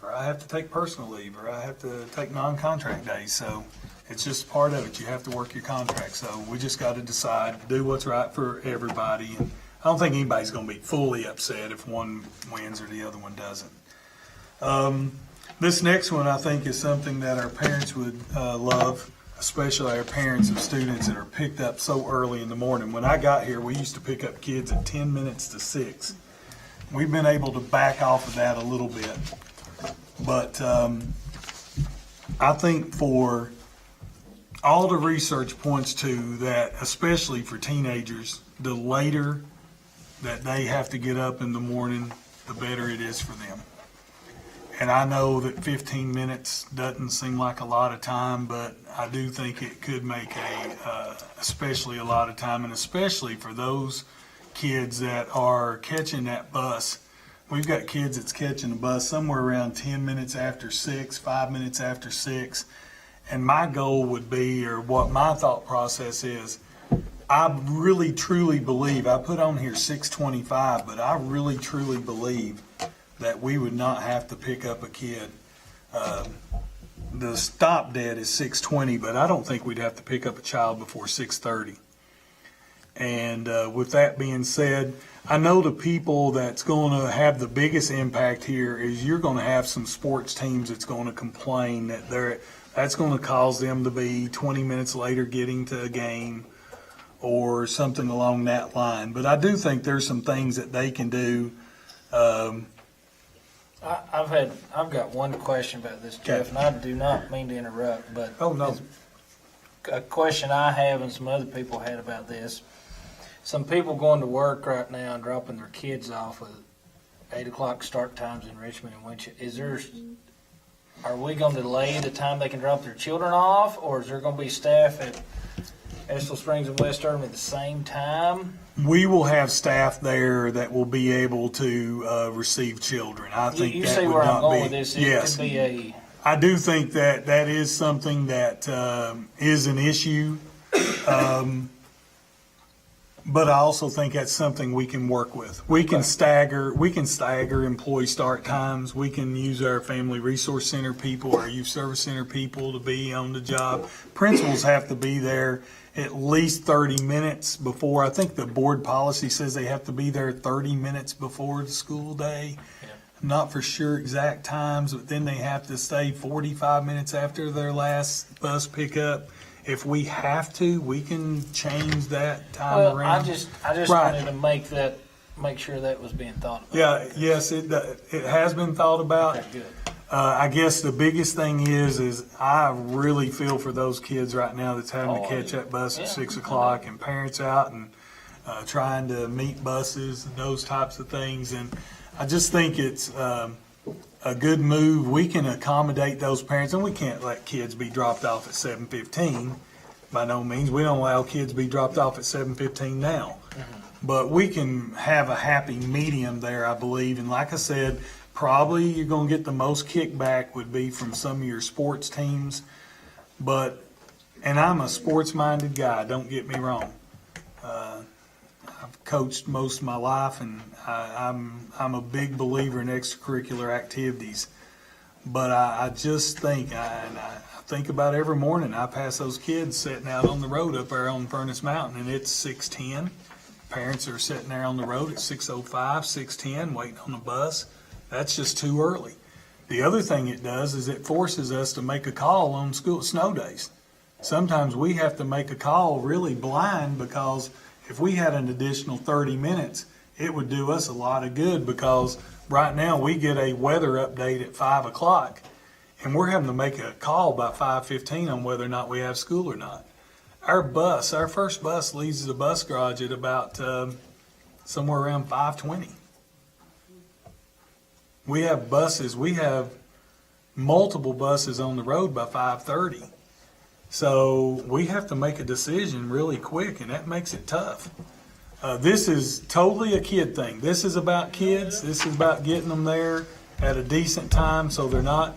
Speaker 2: or I have to take personal leave, or I have to take non-contract days. So it's just part of it. You have to work your contract. So we just got to decide, do what's right for everybody. And I don't think anybody's going to be fully upset if one wins or the other one doesn't. This next one, I think, is something that our parents would love, especially our parents of students that are picked up so early in the morning. When I got here, we used to pick up kids at 10 minutes to 6. We've been able to back off of that a little bit. But I think for all the research points to that, especially for teenagers, the later that they have to get up in the morning, the better it is for them. And I know that 15 minutes doesn't seem like a lot of time, but I do think it could make especially a lot of time, and especially for those kids that are catching that bus. We've got kids that's catching the bus somewhere around 10 minutes after 6, 5 minutes after 6. And my goal would be, or what my thought process is, I really truly believe, I put on here 6:25, but I really truly believe that we would not have to pick up a kid. The stop dead is 6:20, but I don't think we'd have to pick up a child before 6:30. And with that being said, I know the people that's going to have the biggest impact here is you're going to have some sports teams that's going to complain that that's going to cause them to be 20 minutes later getting to a game or something along that line. But I do think there's some things that they can do.
Speaker 3: I've got one question about this, Jeff, and I do not mean to interrupt, but
Speaker 2: Oh, no.
Speaker 3: a question I have and some other people had about this. Some people going to work right now and dropping their kids off with 8 o'clock start times in Richmond and Winchester. Are we going to delay the time they can drop their children off, or is there going to be staff at Estill Springs and West Urban at the same time?
Speaker 2: We will have staff there that will be able to receive children. I think
Speaker 3: You
Speaker 2: that
Speaker 3: see
Speaker 2: would
Speaker 3: where I'm
Speaker 2: not
Speaker 3: going
Speaker 2: be.
Speaker 3: with this? It
Speaker 2: Yes,
Speaker 3: could be a.
Speaker 2: I do think that that is something that is an issue. But I also think that's something we can work with. We can stagger employee start times. We can use our family resource center people, our youth service center people to be on the job. Principals have to be there at least 30 minutes before. I think the board policy says they have to be there 30 minutes before the school day. I'm not for sure exact times, but then they have to stay 45 minutes after their last bus pickup. If we have to, we can change that time
Speaker 3: Well,
Speaker 2: around.
Speaker 3: I just
Speaker 2: Right.
Speaker 3: wanted to make sure that was being thought about.
Speaker 2: Yeah, yes, it has been thought about.
Speaker 3: Okay, good.
Speaker 2: I guess the biggest thing is I really feel for those kids right now that's having to
Speaker 3: Oh,
Speaker 2: catch that bus at
Speaker 3: yeah.
Speaker 2: 6 o'clock and parents out, and trying to meet buses and those types of things. And I just think it's a good move. We can accommodate those parents, and we can't let kids be dropped off at 7:15. By no means. We don't allow kids to be dropped off at 7:15 now. But we can have a happy medium there, I believe. And like I said, probably you're going to get the most kickback would be from some of your sports teams. And I'm a sports-minded guy, don't get me wrong. I've coached most of my life, and I'm a big believer in extracurricular activities. But I just think, I think about every morning, I pass those kids sitting out on the road up there on Furnace Mountain, and it's 6:10. Parents are sitting there on the road at 6:05, 6:10, waiting on the bus. That's just too early. The other thing it does is it forces us to make a call on snow days. Sometimes we have to make a call really blind, because if we had an additional 30 minutes, it would do us a lot of good, because right now we get a weather update at 5 o'clock, and we're having to make a call by 5:15 on whether or not we have school or not. Our first bus leaves the bus garage at about somewhere around 5:20. We have multiple buses on the road by 5:30. So we have to make a decision really quick, and that makes it tough. This is totally a kid thing. This is about kids. This is about getting them there at a decent time so they're not.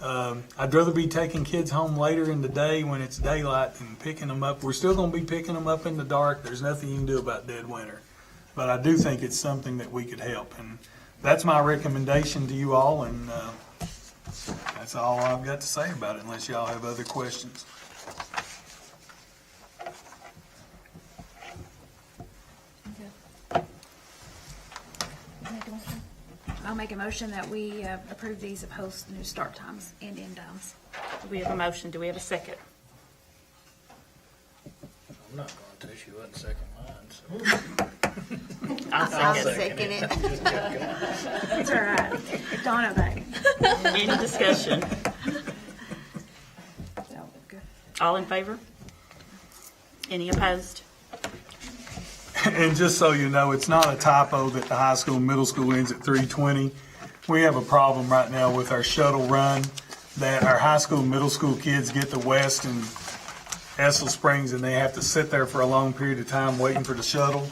Speaker 2: I'd rather be taking kids home later in the day when it's daylight and picking them up. We're still going to be picking them up in the dark. There's nothing you can do about dead winter. But I do think it's something that we could help. And that's my recommendation to you all. And that's all I've got to say about it, unless y'all have other questions.
Speaker 5: I'll make a motion that we approve these opposed new start times and end times.
Speaker 7: We have a motion. Do we have a second?
Speaker 3: I'm not going to, she wasn't second mine, so.
Speaker 7: I'll
Speaker 4: I'll
Speaker 7: second.
Speaker 4: second it.
Speaker 5: It's all right. Donna back.
Speaker 7: Any discussion?
Speaker 5: So, good.
Speaker 7: All in favor? Any opposed?
Speaker 2: And just so you know, it's not a typo that the high school and middle school ends at 3:20. We have a problem right now with our shuttle run, that our high school and middle school kids get to West and Estill Springs, and they have to sit there for a long period of time waiting for the shuttle.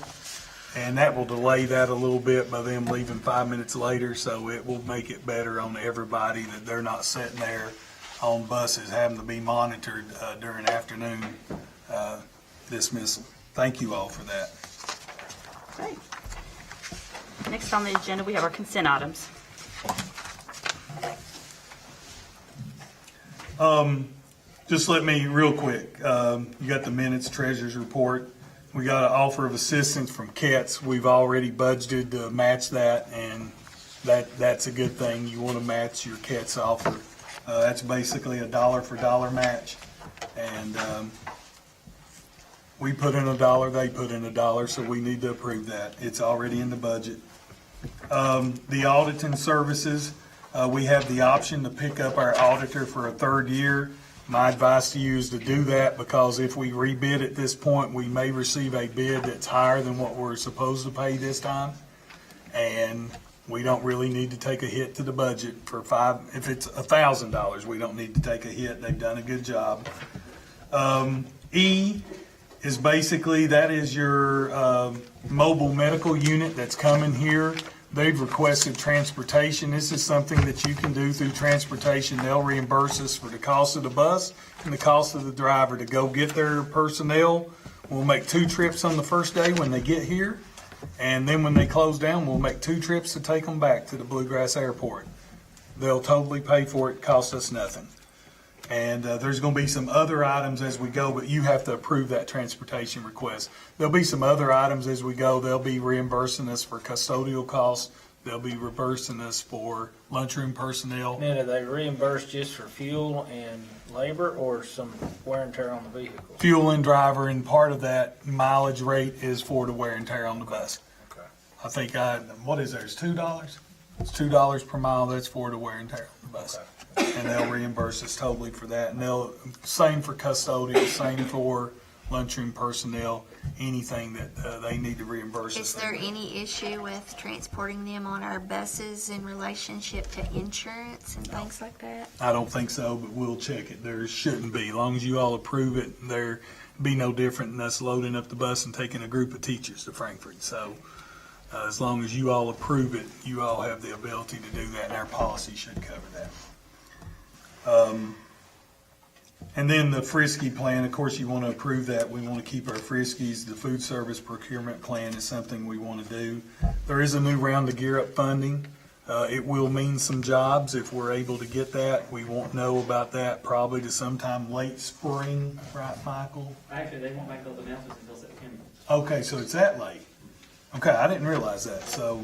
Speaker 2: And that will delay that a little bit by them leaving 5 minutes later. So it will make it better on everybody that they're not sitting there on buses having to be monitored during afternoon dismissal. Thank you all for that.
Speaker 7: Great. Next on the agenda, we have our consent items.
Speaker 2: Just let me, real quick, you got the minutes, treasurer's report. We got an offer of assistance from Cats. We've already budgeted to match that, and that's a good thing. You want to match your Cats offer. That's basically a dollar for dollar match. And we put in $1, they put in $1, so we need to approve that. It's already in the budget. The auditing services, we have the option to pick up our auditor for a third year. My advice to you is to do that, because if we rebid at this point, we may receive a bid that's higher than what we're supposed to pay this time. And we don't really need to take a hit to the budget for if it's $1,000, we don't need to take a hit. They've done a good job. E is basically, that is your mobile medical unit that's coming here. They've requested transportation. This is something that you can do through transportation. They'll reimburse us for the cost of the bus and the cost of the driver to go get their personnel. We'll make 2 trips on the first day when they get here, and then when they close down, we'll make 2 trips to take them back to the Bluegrass Airport. They'll totally pay for it, cost us nothing. And there's going to be some other items as we go, but you have to approve that transportation request. There'll be some other items as we go. They'll be reimbursing us for custodial costs. They'll be reimbursing us for lunchroom personnel.
Speaker 3: Now, do they reimburse just for fuel and labor, or some wear and tear on the vehicle?
Speaker 2: Fuel and driver, and part of that mileage rate is for the wear and tear on the bus.
Speaker 3: Okay.
Speaker 2: I think what is there? It's $2? It's $2 per mile. That's for the wear and tear on the bus.
Speaker 3: Okay.
Speaker 2: And they'll reimburse us totally for that. And same for custodial, same for lunchroom personnel. anything that they need to reimburse us.
Speaker 4: Is there any issue with transporting them on our buses in relationship to insurance and things like that?
Speaker 2: I don't think so, but we'll check it. There shouldn't be. As long as you all approve it, there be no different than us loading up the bus and taking a group of teachers to Frankfurt. So as long as you all approve it, you all have the ability to do that, and our policy should cover that. And then the Frisky plan, of course, you want to approve that. We want to keep our Friskies. The food service procurement plan is something we want to do. There is a new round of Gear Up funding. It will mean some jobs if we're able to get that. We won't know about that probably to sometime late spring, right, Michael?
Speaker 9: Actually, they won't make those announcements until September.
Speaker 2: Okay, so it's that late. Okay, I didn't realize that. So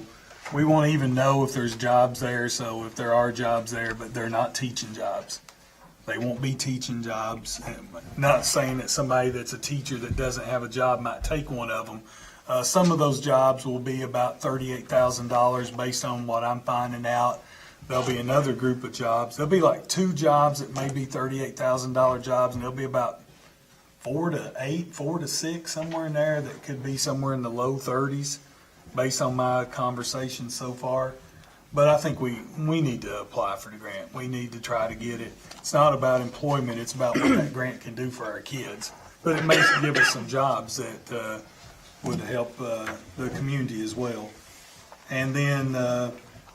Speaker 2: we won't even know if there's jobs there. So if there are jobs there, but they're not teaching jobs. They won't be teaching jobs. Not saying that somebody that's a teacher that doesn't have a job might take one of them. Some of those jobs will be about $38,000 based on what I'm finding out. There'll be another group of jobs. There'll be like 2 jobs that may be $38,000 jobs, and there'll be about 4 to 6, somewhere in there that could be somewhere in the low 30s based on my conversation so far. But I think we need to apply for the grant. We need to try to get it. It's not about employment, it's about what that grant can do for our kids. But it may give us some jobs that would help the community as well. And then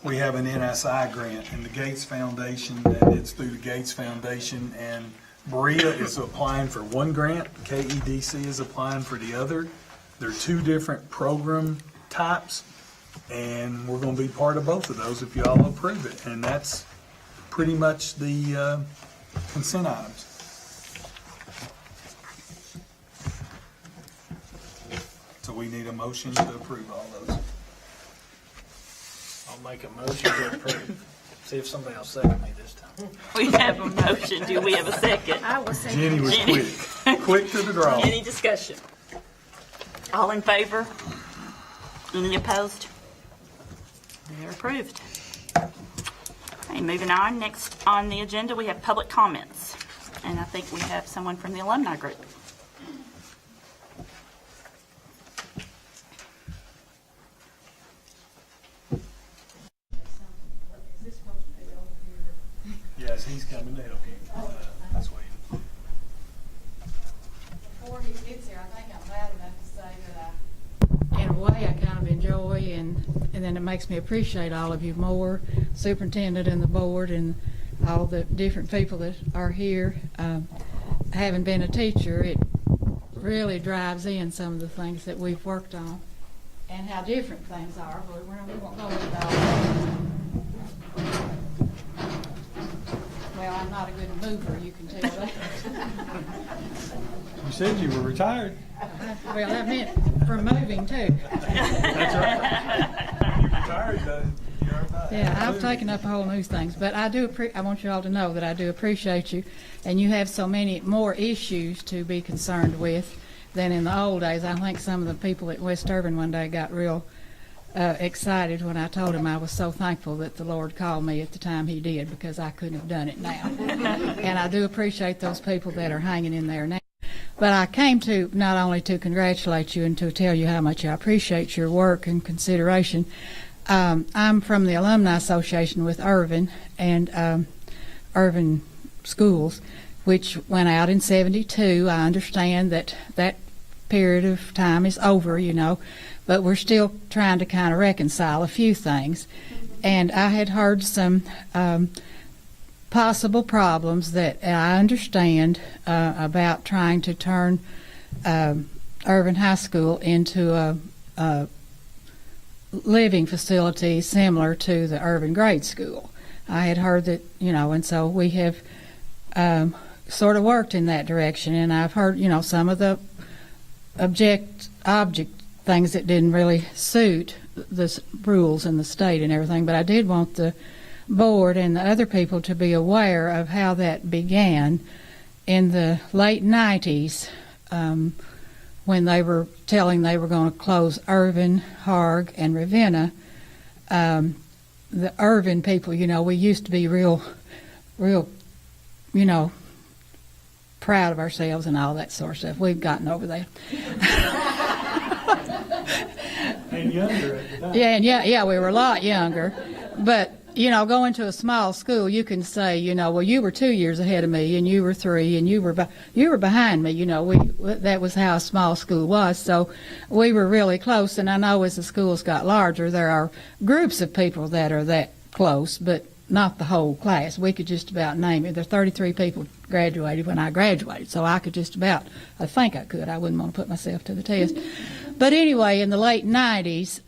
Speaker 2: we have an NSI grant in the Gates Foundation, and it's through the Gates Foundation, and Berea is applying for one grant, KEDC is applying for the other. They're 2 different program types, and we're going to be part of both of those if you all approve it. And that's pretty much the consent items. So we need a motion to approve all those.
Speaker 3: I'll make a motion to approve. See if somebody else second me this time.
Speaker 7: We have a motion. Do we have a second?
Speaker 5: I will say.
Speaker 2: Jenny was
Speaker 7: Jenny.
Speaker 2: quick to the draw.
Speaker 7: Any discussion? All in favor? Any opposed? They're approved. Okay, moving on. Next on the agenda, we have public comments. And I think we have someone from the alumni group.
Speaker 2: Yes, he's coming to help you. That's what
Speaker 6: Before he gets here, I think I'm loud enough to say that in a way, I kind of enjoy, and then it makes me appreciate all of you more, superintendent and the board and all the different people that are here. Having been a teacher, it really drives in some of the things that we've worked on and how different things are, but we won't go into all that. Well, I'm not a good mover, you can tell that.
Speaker 2: You said you were retired.
Speaker 6: Well, that meant for moving too.
Speaker 2: That's right. You're retired, though. You're retired.
Speaker 6: Yeah, I've taken up whole new things, but I want you all to know that I do appreciate you, and you have so many more issues to be concerned with than in the old days. I think some of the people at West Urban one day got real excited when I told him I was so thankful that the Lord called me at the time he did, because I couldn't have done it now. And I do appreciate those people that are hanging in there now. But I came to not only to congratulate you and to tell you how much I appreciate your work and consideration. I'm from the Alumni Association with Irvin and Irvin Schools, which went out in '72. I understand that that period of time is over, you know, but we're still trying to kind of reconcile a few things. And I had heard some possible problems that I understand about trying to turn Irvin High School into a living facility similar to the Irvin Grade School. I had heard that, you know, and so we have sort of worked in that direction. And I've heard, you know, some of the object things that didn't really suit the rules in the state and everything, but I did want the board and the other people to be aware of how that began in the late 90s when they were telling they were going to close Irvin, Harg, and Ravenna. The Irvin people, you know, we used to be real, you know, proud of ourselves and all that sort of stuff. We've gotten over that.
Speaker 2: And younger at the time.
Speaker 6: Yeah, and yeah, we were a lot younger. But, going to a small school, you can say, well, you were 2 years ahead of me, and you were 3, and you were behind me. That was how a small school was. So we were really close. And I know as the schools got larger, there are groups of people that are that close, but not the whole class. We could just about name it. There are 33 people graduated when I graduated, so I could just about, I think I could. I wouldn't want to put myself to the test. But anyway, in the late 90s,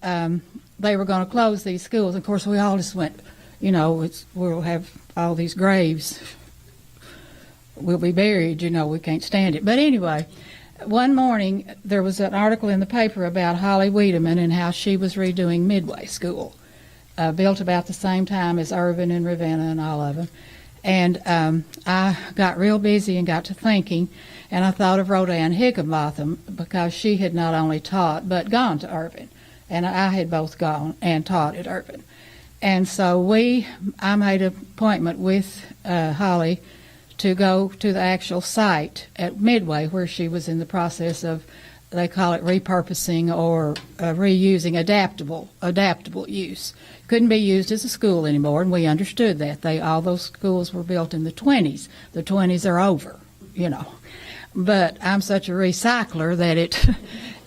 Speaker 6: they were going to close these schools. Of course, we all just went, we'll have all these graves. We'll be buried, we can't stand it. But anyway, one morning there was an article in the paper about Holly Wiedemann and how she was redoing Midway School, built about the same time as Irvin and Ravenna and all of them. And I got real busy and got to thinking, and I thought of Rodan Higginbotham because she had not only taught but gone to Irvin, and I had both gone and taught at Irvin. And so I made an appointment with Holly to go to the actual site at Midway where she was in the process of, they call it repurposing or reusing, adaptable use. Couldn't be used as a school anymore, and we understood that. All those schools were built in the 20s. The 20s are over, But I'm such a recycler that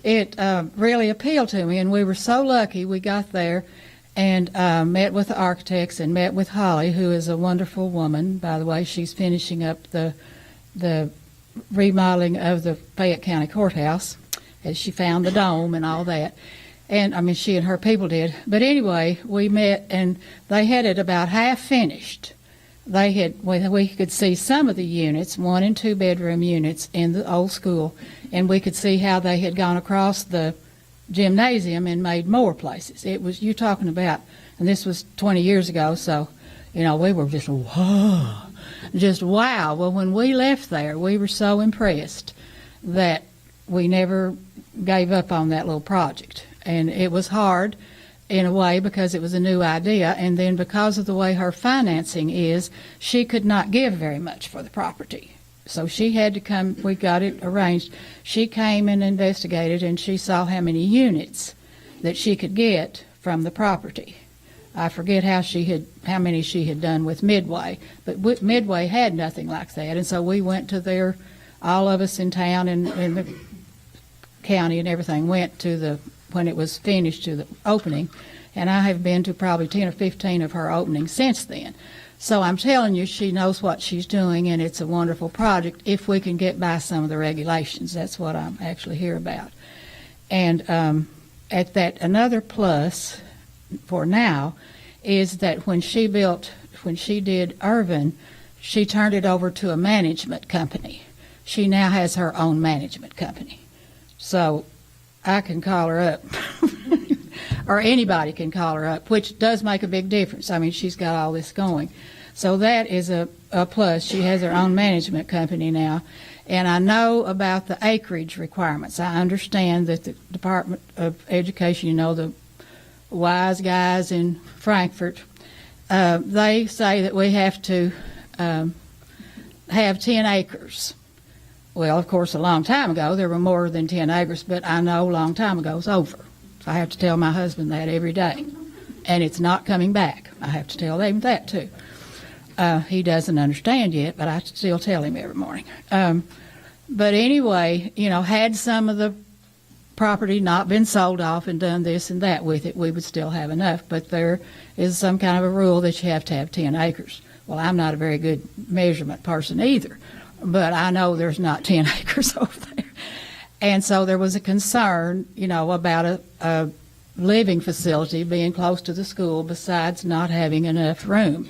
Speaker 6: it really appealed to me, and we were so lucky we got there and met with the architects and met with Holly, who is a wonderful woman. By the way, she's finishing up the remodeling of the Fayette County Courthouse, as she found the dome and all that. And, she and her people did. But anyway, we met, and they had it about half finished. We could see some of the units, 1 and 2 bedroom units in the old school, and we could see how they had gone across the gymnasium and made more places. It was, you talking about, and this was 20 years ago, so, we were just, whoa, just wow. Well, when we left there, we were so impressed that we never gave up on that little project. And it was hard in a way because it was a new idea, and then because of the way her financing is, she could not give very much for the property. So she had to come, we got it arranged. She came and investigated, and she saw how many units that she could get from the property. I forget how many she had done with Midway, but Midway had nothing like that. And so we went to all of us in town and the county and everything went to when it was finished, to the opening. And I have been to probably 10 or 15 of her openings since then. So I'm telling you, she knows what she's doing, and it's a wonderful project if we can get by some of the regulations. That's what I'm actually here about. And at that, another plus for now is that when she did Irvin, she turned it over to a management company. She now has her own management company. So I can call her up, or anybody can call her up, which does make a big difference. She's got all this going. So that is a plus. She has her own management company now. And I know about the acreage requirements. I understand that the Department of Education, the wise guys in Frankfurt, they say that we have to have 10 acres. Well, of course, a long time ago, there were more than 10 acres, but I know a long time ago it's over. So I have to tell my husband that every day. And it's not coming back. I have to tell him that, too. He doesn't understand yet, but I still tell him every morning. But anyway, had some of the property not been sold off and done this and that with it, we would still have enough. But there is some kind of a rule that you have to have 10 acres. Well, I'm not a very good measurement person either, but I know there's not 10 acres over there. And so there was a concern, about a living facility being close to the school besides not having enough room.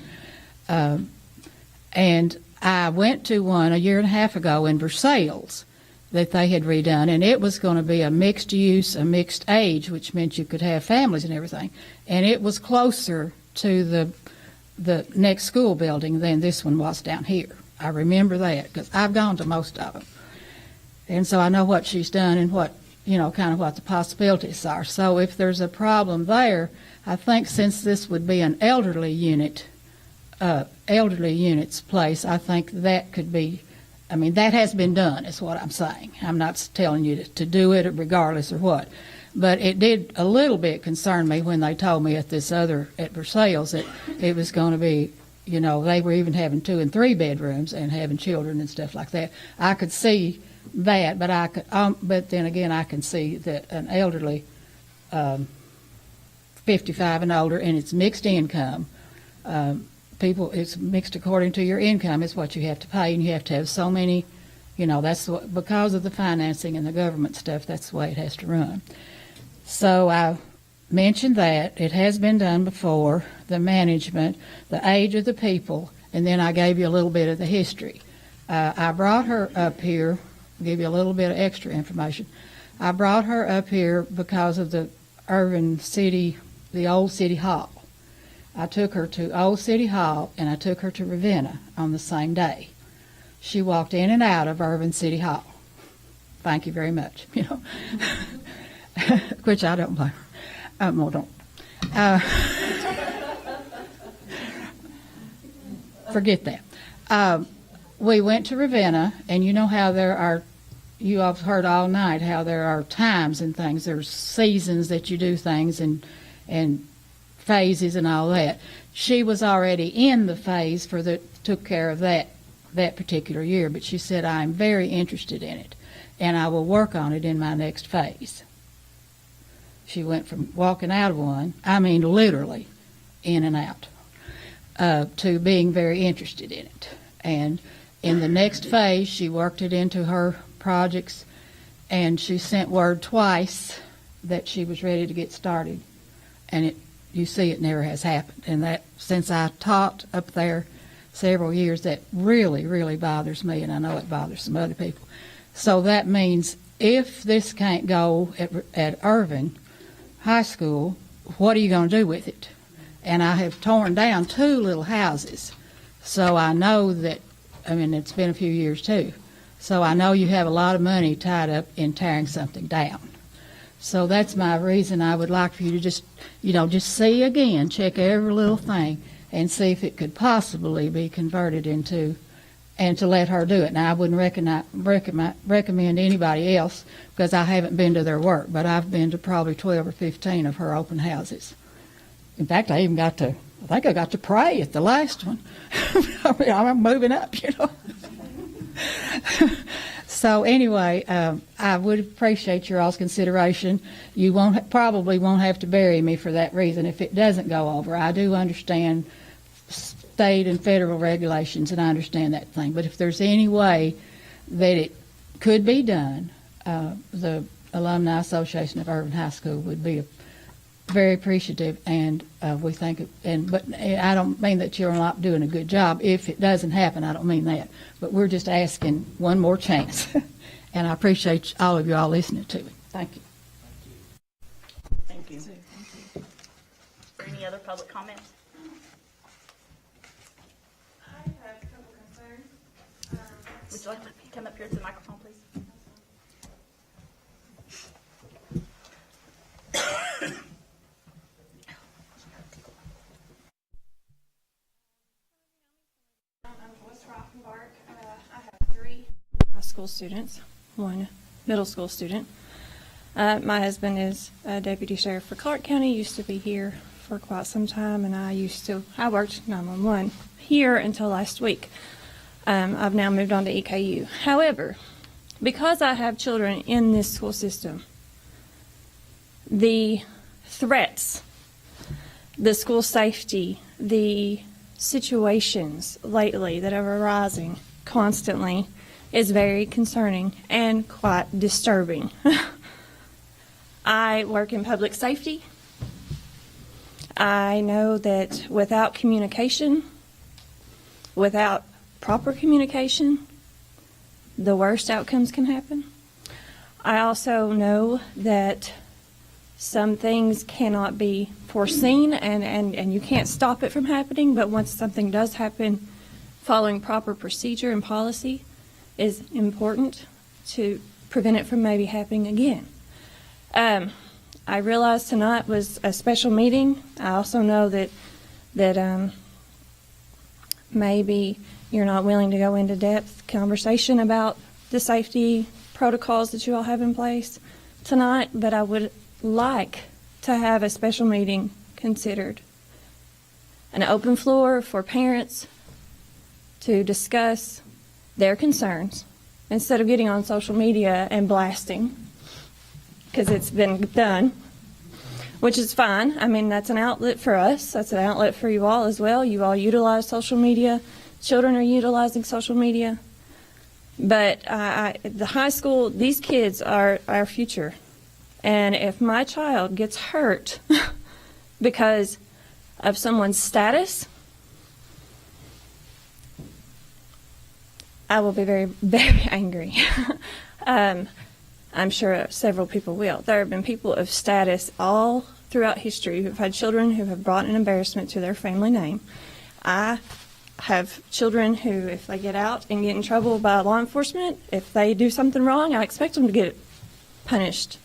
Speaker 6: And I went to one a year and a half ago in Versailles that they had redone, and it was going to be a mixed use, a mixed age, which meant you could have families and everything. And it was closer to the next school building than this one was down here. I remember that because I've gone to most of them. And so I know what she's done and what, kind of what the possibilities are. So if there's a problem there, I think since this would be an elderly unit's place, I think that could be I mean, that has been done, is what I'm saying. I'm not telling you to do it regardless or what. But it did a little bit concern me when they told me at Versailles that it was going to be, you know, they were even having 2 and 3 bedrooms and having children and stuff like that. I could see that, but then again, I can see that an elderly, 55 and older, and it's mixed income. It's mixed according to your income is what you have to pay, and you have to have so many, you know, because of the financing and the government stuff, that's the way it has to run. So I mentioned that. It has been done before, the management, the age of the people, and then I gave you a little bit of the history. I brought her up here, give you a little bit of extra information. I brought her up here because of the Irvin City, the old City Hall. I took her to Old City Hall, and I took her to Ravenna on the same day. She walked in and out of Irvin City Hall. Thank you very much, you know, which I don't blame her. Well, don't. Forget that. We went to Ravenna, and you know how you all have heard all night how there are times and things. There's seasons that you do things and phases and all that. She was already in the phase took care of that particular year, but she said, I'm very interested in it, and I will work on it in my next phase. She went from walking out of one, I mean literally in and out, to being very interested in it. And in the next phase, she worked it into her projects, and she sent word twice that she was ready to get started. And you see, it never has happened. And that, since I taught up there several years, that really, really bothers me, and I know it bothers some other people. So that means if this can't go at Irvin High School, what are you going to do with it? And I have torn down 2 little houses, so I know that, I mean, it's been a few years too. So I know you have a lot of money tied up in tearing something down. So that's my reason. I would like for you to just see again, check every little thing, and see if it could possibly be converted into, and to let her do it. Now, I wouldn't recommend anybody else, because I haven't been to their work, but I've been to probably 12 or 15 of her open houses. In fact, I think I got to pray at the last one. I mean, I'm moving up, you know. So anyway, I would appreciate your all's consideration. You probably won't have to bury me for that reason if it doesn't go over. I do understand state and federal regulations, and I understand that thing. But if there's any way that it could be done, the Alumni Association of Irvin High School would be very appreciative, and we think. But I don't mean that you're not doing a good job. If it doesn't happen, I don't mean that. But we're just asking one more chance, and I appreciate all of you all listening to me. Thank you.
Speaker 7: Thank you. Any other public comments?
Speaker 5: I have a couple concerns.
Speaker 7: Would you like to come up here to the microphone, please?
Speaker 5: I have 3 high school students, 1 middle school student. My husband is a deputy sheriff for Clark County, used to be here for quite some time, and I worked 911 here until last week. I've now moved on to EKU. However, because I have children in this school system, the threats, the school safety, the situations lately that are arising constantly is very concerning and quite disturbing. I work in public safety. I know that without communication, without proper communication, the worst outcomes can happen. I also know that some things cannot be foreseen, and you can't stop it from happening, but once something does happen, following proper procedure and policy is important to prevent it from maybe happening again. I realize tonight was a special meeting. I also know that maybe
Speaker 10: you're not willing to go into depth conversation about the safety protocols that you all have in place tonight, but I would like to have a special meeting considered. An open floor for parents to discuss their concerns instead of getting on social media and blasting, because it's been done, which is fine. I mean, that's an outlet for us. That's an outlet for you all as well. You all utilize social media. Children are utilizing social media. But the high school, these kids are our future. And if my child gets hurt because of someone's status, I will be very, very angry. I'm sure several people will. There have been people of status all throughout history who have had children who have brought an embarrassment to their family name. I have children who, if they get out and get in trouble by law enforcement, if they do something wrong, I expect them to get punished.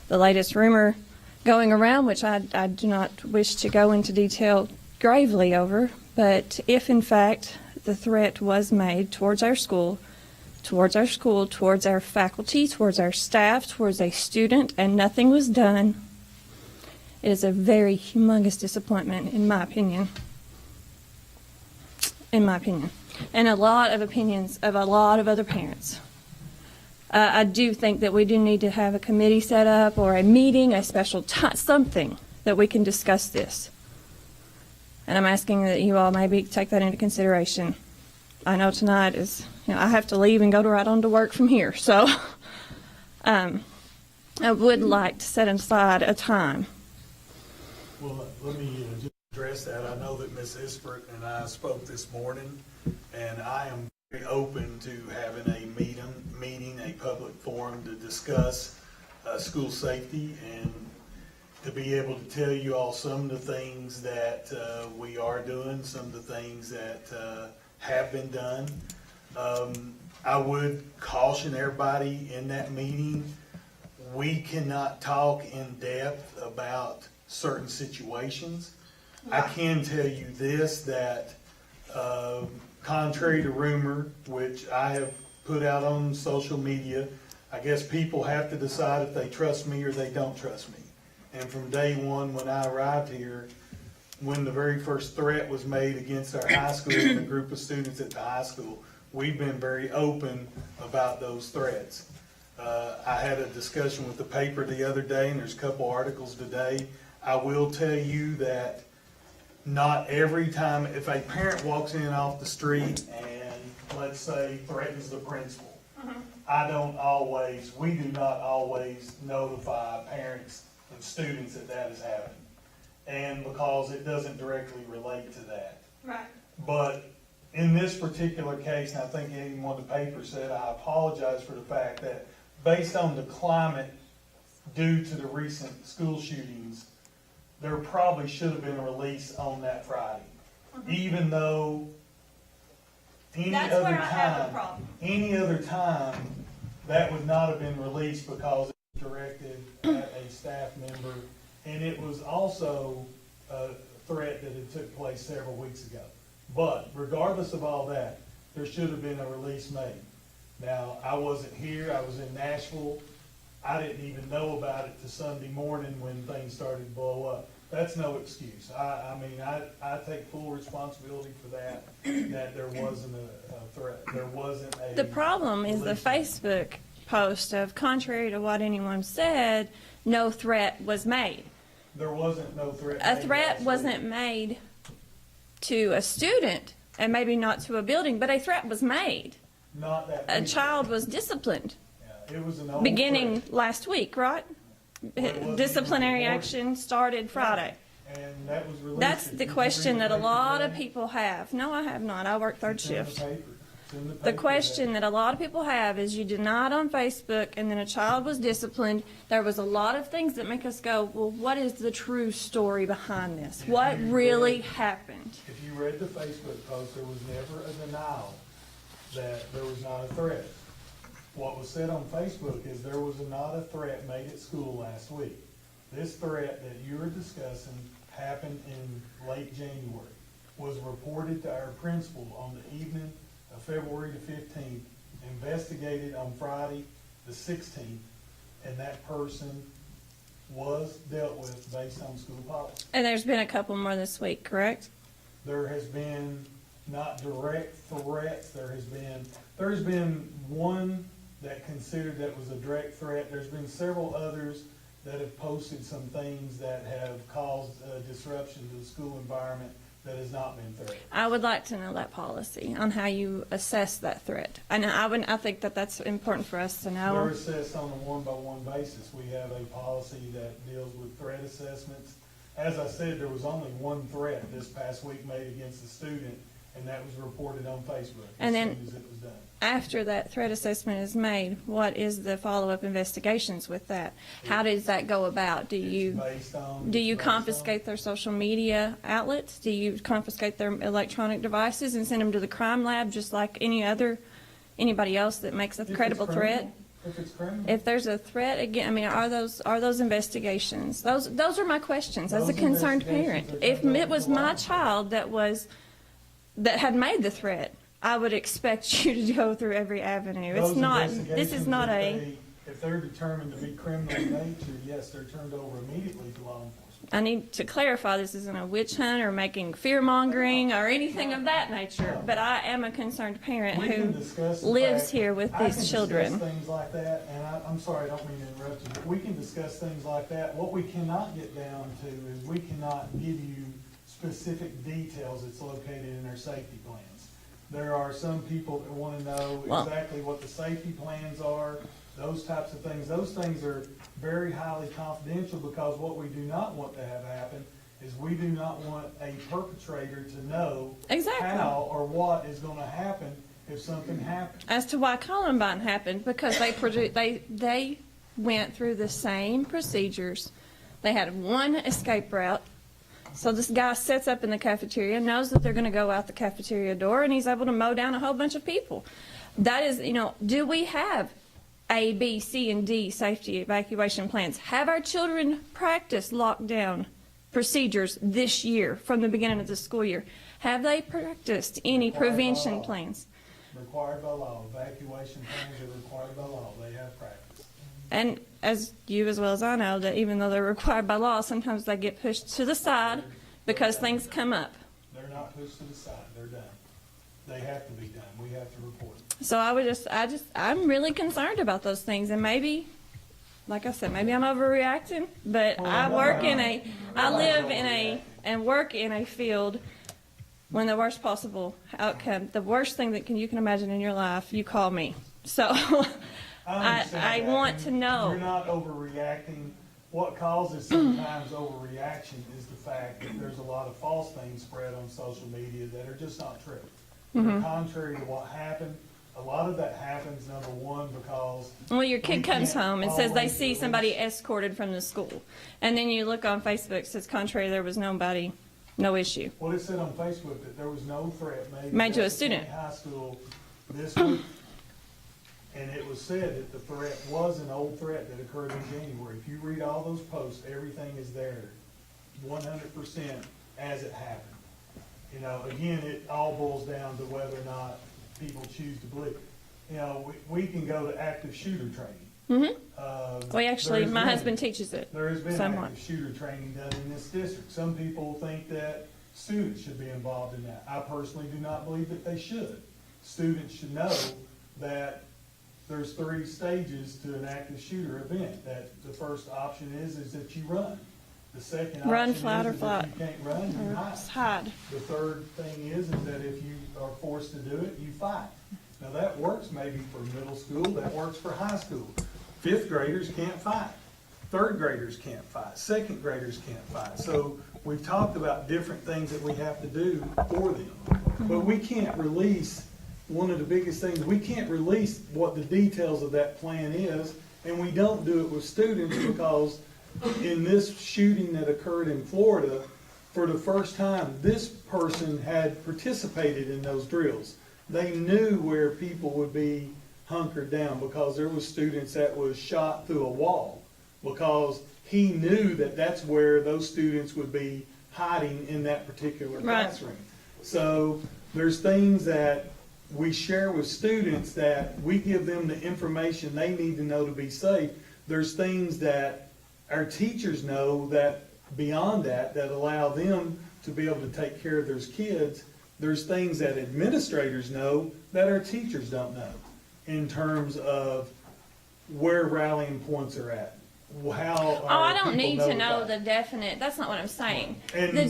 Speaker 10: The latest rumor going around, which I do not wish to go into detail gravely over, but if in fact the threat was made towards our school, towards our faculty, towards our staff, towards a student, and nothing was done, it is a very humongous disappointment, in my opinion. And a lot of opinions of a lot of other parents. I do think that we do need to have a committee set up or a meeting, a special time, something that we can discuss this. And I'm asking that you all maybe take that into consideration. I know tonight is, I have to leave and go right on to work from here. So I would like to set aside a time.
Speaker 2: Well, let me just address that. I know that Ms. Ispert and I spoke this morning, and I am very open to having a meeting, a public forum to discuss school safety and to be able to tell you all some of the things that we are doing, some of the things that have been done. I would caution everybody in that meeting, we cannot talk in depth about certain situations. I can tell you this, that contrary to rumor, which I have put out on social media, I guess people have to decide if they trust me or they don't trust me. And from day one when I arrived here, when the very first threat was made against our high school and a group of students at the high school, we've been very open about those threats. I had a discussion with the paper the other day, and there's a couple articles today. I will tell you that not every time, if a parent walks in off the street and, let's say, threatens the principal, we do not always notify parents and students that is happening. And because it doesn't directly relate to that.
Speaker 10: Right.
Speaker 2: But in this particular case, and I think even one of the papers said, I apologize for the fact that based on the climate due to the recent school shootings, there probably should have been a release on that Friday. Even though any other time, that would not have been released because it was directed at a staff member. And it was also a threat that had took place several weeks ago. But regardless of all that, there should have been a release made. Now, I wasn't here. I was in Nashville. I didn't even know about it till Sunday morning when things started to blow up. That's no excuse. I take full responsibility for that there wasn't a threat. There wasn't a...
Speaker 10: The problem is the Facebook post of, contrary to what anyone said, no threat was made.
Speaker 2: There wasn't no threat.
Speaker 10: A threat wasn't made to a student, and maybe not to a building, but a threat was made.
Speaker 2: Not that
Speaker 10: A child was disciplined
Speaker 2: it was an old
Speaker 10: beginning
Speaker 2: threat.
Speaker 10: last week, right? Disciplinary action started Friday.
Speaker 2: And that was released.
Speaker 10: That's the question that a lot of people have. No, I have not. I work third shift. The question that a lot of people have is, you denied on Facebook and then a child was disciplined. There was a lot of things that make us go, well, what is the true story behind this? What really happened?
Speaker 2: If you read the Facebook post, there was never a denial that there was not a threat. What was said on Facebook is there was not a threat made at school last week. This threat that you were discussing happened in late January. was reported to our principal on the evening of February the 15th, investigated on Friday the 16th, and that person was dealt with based on school policy.
Speaker 10: And there's been a couple more this week, correct?
Speaker 2: There has been not direct threats, there has been one that considered that was a direct threat. There's been several others that have posted some things that have caused disruption to the school environment that has not been threatened.
Speaker 10: I would like to know that policy on how you assess that threat. And I think that that's important for us to
Speaker 2: They're
Speaker 10: know.
Speaker 2: assessed on a one-by-one basis. We have a policy that deals with threat assessments. As I said, there was only one threat this past week made against a student, and that was reported on Facebook as
Speaker 10: And then-
Speaker 2: soon as it was done.
Speaker 10: After that threat assessment is made, what is the follow-up investigations with that? How does that go about? Do
Speaker 2: It's
Speaker 10: you
Speaker 2: based on-
Speaker 10: Do you
Speaker 2: based on-
Speaker 10: confiscate their social media outlets? Do you confiscate their electronic devices and send them to the crime lab just like anybody else that makes a
Speaker 2: If it's
Speaker 10: credible threat?
Speaker 2: criminal- If it's criminal.
Speaker 10: If there's a threat again, I mean, are those investigations? Those are my questions as a
Speaker 2: Those
Speaker 10: concerned parent.
Speaker 2: investigations
Speaker 10: If
Speaker 2: are
Speaker 10: it was
Speaker 2: done by
Speaker 10: my
Speaker 2: law.
Speaker 10: child that had made the threat, I would expect you to go through every avenue. It's
Speaker 2: Those
Speaker 10: not. This is
Speaker 2: investigations,
Speaker 10: not
Speaker 2: if they're determined to be criminal in nature, yes, they're turned over immediately to law enforcement.
Speaker 10: I need to clarify this isn't a witch hunt or making fear mongering or anything of that nature. But I am a concerned parent
Speaker 2: We can
Speaker 10: who
Speaker 2: discuss the
Speaker 10: lives
Speaker 2: fact-
Speaker 10: here with
Speaker 2: I
Speaker 10: these
Speaker 2: can
Speaker 10: children.
Speaker 2: discuss things like that, and I'm sorry, I don't mean to interrupt you, but we can discuss things like that. What we cannot get down to is we cannot give you specific details that's located in our safety plans. There are some people that want to know
Speaker 10: Well-
Speaker 2: exactly what the safety plans are, those types of things. Those things are very highly confidential because what we do not want to have happen is we do not want a perpetrator to know
Speaker 10: Exactly.
Speaker 2: how or what is going to happen if something happens.
Speaker 10: As to why Columbine happened, because they went through the same procedures. They had one escape route. So this guy sets up in the cafeteria, knows that they're going to go out the cafeteria door, and he's able to mow down a whole bunch of people. That is, do we have A, B, C, and D safety evacuation plans? Have our children practiced lockdown procedures this year from the beginning of the school year? Have they practiced any prevention plans?
Speaker 2: Required by law. Evacuation plans are required by law. They have practice.
Speaker 10: And as you as well as I know, that even though they're required by law, sometimes they get pushed to the side because things come up.
Speaker 2: They're not pushed to the side. They're done. They have to be done. We have to report them.
Speaker 10: So I'm really concerned about those things, and maybe, like I said, maybe I'm overreacting, but I live in and work in a field when the worst possible outcome, the worst thing that you can imagine in your life, you call me. So
Speaker 2: understand
Speaker 10: I
Speaker 2: that,
Speaker 10: want
Speaker 2: and
Speaker 10: to know.
Speaker 2: You're not overreacting. What causes sometimes overreaction is the fact that there's a lot of false things spread on social media that are just not true.
Speaker 10: Mm-hmm.
Speaker 2: They're contrary to what happened. A lot of that happens, number one, because
Speaker 10: Well, your kid
Speaker 2: we
Speaker 10: comes
Speaker 2: can't
Speaker 10: home and says they
Speaker 2: always
Speaker 10: see
Speaker 2: release-
Speaker 10: somebody escorted from the school. And then you look on Facebook, it says contrary, there was nobody, no issue.
Speaker 2: Well, it said on Facebook that there was no threat
Speaker 10: Made to a
Speaker 2: at
Speaker 10: student.
Speaker 2: County High School this week. And it was said that the threat was an old threat that occurred in January. If you read all those posts, everything is there, 100% as it happened. Again, it all boils down to whether or not people choose to believe it. We can go to active shooter training.
Speaker 10: Well, my husband teaches it.
Speaker 2: There has been
Speaker 10: somewhat.
Speaker 2: active shooter training done in this district. Some people think that students should be involved in that. I personally do not believe that they should. Students should know that there's 3 stages to an active shooter event. That the first option is that you run. The second
Speaker 10: Run,
Speaker 2: option
Speaker 10: flight, or
Speaker 2: is if
Speaker 10: flight.
Speaker 2: you can't run, you
Speaker 10: Or
Speaker 2: hide.
Speaker 10: just hide.
Speaker 2: The third thing is that if you are forced to do it, you fight. Now that works maybe for middle school, that works for high school. 5th graders can't fight. 3rd graders can't fight. 2nd graders can't fight. So we've talked about different things that we have to do for them. But we can't release, one of the biggest things, we can't release what the details of that plan is, and we don't do it with students because in this shooting that occurred in Florida, for the first time, this person had participated in those drills. They knew where people would be hunkered down because there was students that was shot through a wall because he knew that that's where those students would be hiding in that particular
Speaker 10: Right.
Speaker 2: classroom.
Speaker 1: So there's things that we share with students that we give them the information they need to know to be safe. There's things that our teachers know that beyond that allow them to be able to take care of their kids. There's things that administrators know that our teachers don't know in terms of where rallying points are at. How
Speaker 10: Oh, I
Speaker 1: our
Speaker 10: don't
Speaker 1: people
Speaker 10: need to know
Speaker 1: about
Speaker 10: the
Speaker 1: it.
Speaker 10: definite, that's not what I'm saying.
Speaker 1: And-
Speaker 10: The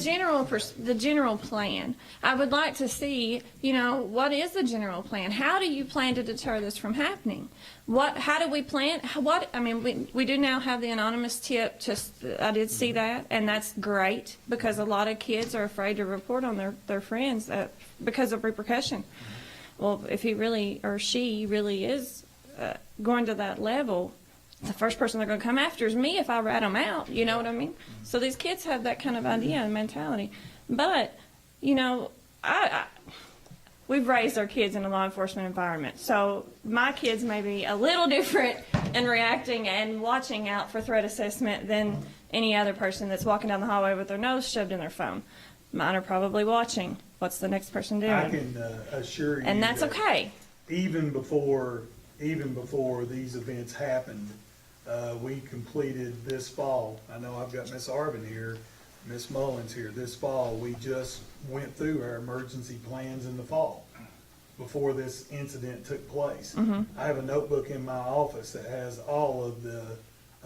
Speaker 10: general plan. I would like to see, what is the general plan? How do you plan to deter this from happening? How do we plan, we do now have the anonymous tip, I did see that, and that's great, because a lot of kids are afraid to report on their friends because of repercussion. Well, if he really, or she really is going to that level, the first person they're going to come after is me if I rat them out. You know what I mean? So these kids have that kind of idea and mentality. But, we've raised our kids in a law enforcement environment. So my kids may be a little different in reacting and watching out for threat assessment than any other person that's walking down the hallway with their nose shoved in their phone. Mine are probably watching. What's the next person doing?
Speaker 1: I can assure you.
Speaker 10: And that's
Speaker 1: that
Speaker 10: okay.
Speaker 1: Even before these events happened, we completed this fall. I know I've got Miss Arvin here, Miss Mullins here. This fall, we just went through our emergency plans in the fall before this incident took place. I have a notebook in my office that has all of the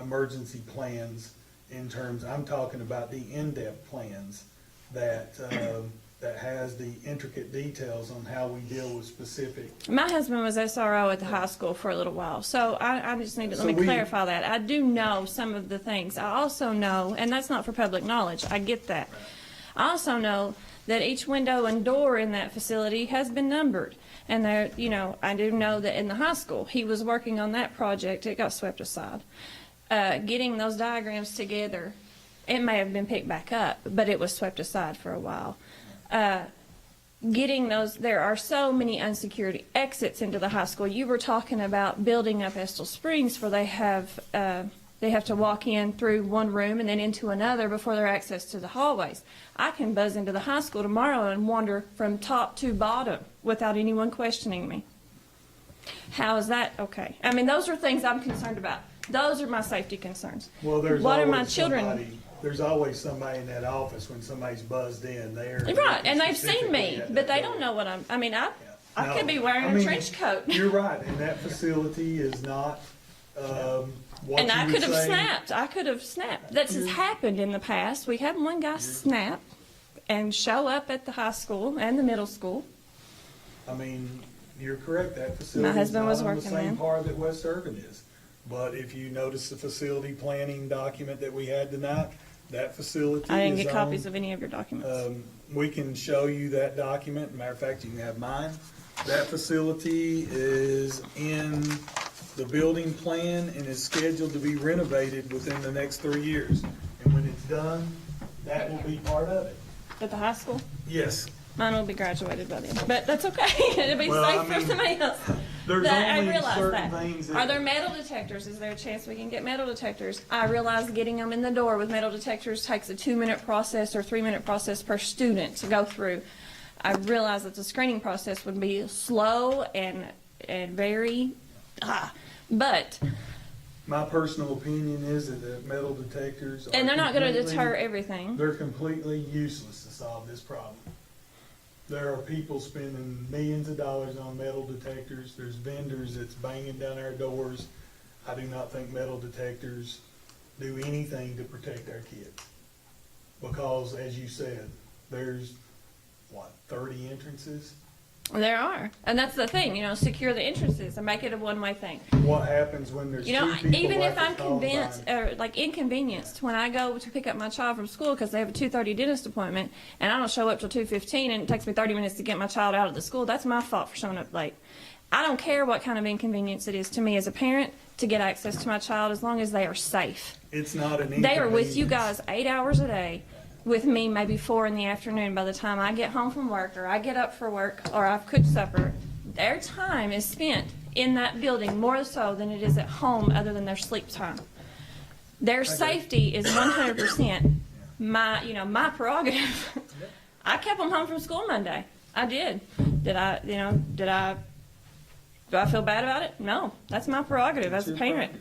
Speaker 1: emergency plans in terms, I'm talking about the in-depth plans that has the intricate details on how we deal with specific.
Speaker 10: My husband was SRO at the high school for a little while, so I just need to,
Speaker 1: So
Speaker 10: let me
Speaker 1: we-
Speaker 10: clarify that. I do know some of the things. I also know, and that's not for public knowledge, I get that. I also know that each window and door in that facility has been numbered. And there, I do know that in the high school, he was working on that project, it got swept aside. Getting those diagrams together, it may have been picked back up, but it was swept aside for a while. Getting those, there are so many unsecured exits into the high school. You were talking about building up Estill Springs where they have to walk in through one room and then into another before their access to the hallways. I can buzz into the high school tomorrow and wander from top to bottom without anyone questioning me. How is that okay? I mean, those are things I'm concerned about. Those are my safety concerns.
Speaker 1: Well, there's
Speaker 10: What are my
Speaker 1: always
Speaker 10: children?
Speaker 1: somebody, there's always somebody in that office when somebody's buzzed in there.
Speaker 10: Right, and they've seen
Speaker 1: specifically
Speaker 10: me,
Speaker 1: at
Speaker 10: but
Speaker 1: that
Speaker 10: they
Speaker 1: door.
Speaker 10: don't know what I
Speaker 1: No,
Speaker 10: could be wearing
Speaker 1: I mean,
Speaker 10: a trench coat.
Speaker 1: You're right, and that facility is not, what
Speaker 10: And I
Speaker 1: you
Speaker 10: could
Speaker 1: would
Speaker 10: have
Speaker 1: say.
Speaker 10: snapped. I could have snapped. That's has happened in the past. We had one guy snap and show up at the high school and the middle school.
Speaker 1: I mean, you're correct, that facility is
Speaker 10: husband
Speaker 1: not
Speaker 10: was
Speaker 1: on the
Speaker 10: working
Speaker 1: same
Speaker 10: there.
Speaker 1: par that West Urban is. But if you notice the facility planning document that we had tonight, that facility
Speaker 10: I didn't
Speaker 1: is
Speaker 10: get copies
Speaker 1: on-
Speaker 10: of any of your documents.
Speaker 1: We can show you that document. Matter of fact, you can have mine. That facility is in the building plan and is scheduled to be renovated within the next 3 years. And when it's done, that will be part of it.
Speaker 10: At the high school,
Speaker 1: Yes.
Speaker 10: mine will be graduated by then, but that's okay. It'll be
Speaker 1: Well, I
Speaker 10: safe for
Speaker 1: mean,
Speaker 10: somebody else.
Speaker 1: There's
Speaker 10: I
Speaker 1: only
Speaker 10: realize
Speaker 1: certain
Speaker 10: that.
Speaker 1: things that.
Speaker 10: Are there metal detectors? Is there a chance we can get metal detectors? I realize getting them in the door with metal detectors takes a 2-minute process or 3-minute process per student to go through. I realize that the screening process would be slow and very, but,
Speaker 1: My personal opinion is that the metal detectors are.
Speaker 10: and they're not gonna
Speaker 1: completely-
Speaker 10: deter everything.
Speaker 1: They're completely useless to solve this problem. There are people spending millions of dollars on metal detectors. There's vendors that's banging down our doors. I do not think metal detectors do anything to protect our kids. Because, as you said, there's, 30 entrances?
Speaker 10: There are, and that's the thing, secure the entrances and make it a one-way thing.
Speaker 1: What happens when there's two people
Speaker 10: Even if
Speaker 1: like
Speaker 10: I'm
Speaker 1: at Columbine?
Speaker 10: convinced, or inconvenienced, when I go to pick up my child from school because they have a 2:30 dentist appointment and I don't show up till 2:15 and it takes me 30 minutes to get my child out of the school, that's my fault for showing up late. I don't care what kind of inconvenience it is to me as a parent to get access to my child as long as they are safe.
Speaker 1: It's not an inconvenience.
Speaker 10: They are with you guys 8 hours a day, with me maybe 4 in the afternoon by the time I get home from work or I get up for work or I've cooked supper. Their time is spent in that building more so than it is at home other than their sleep time. Their safety is 100% my prerogative. I kept them home from school Monday. I did. Do I feel bad about it? No. That's my prerogative as a parent.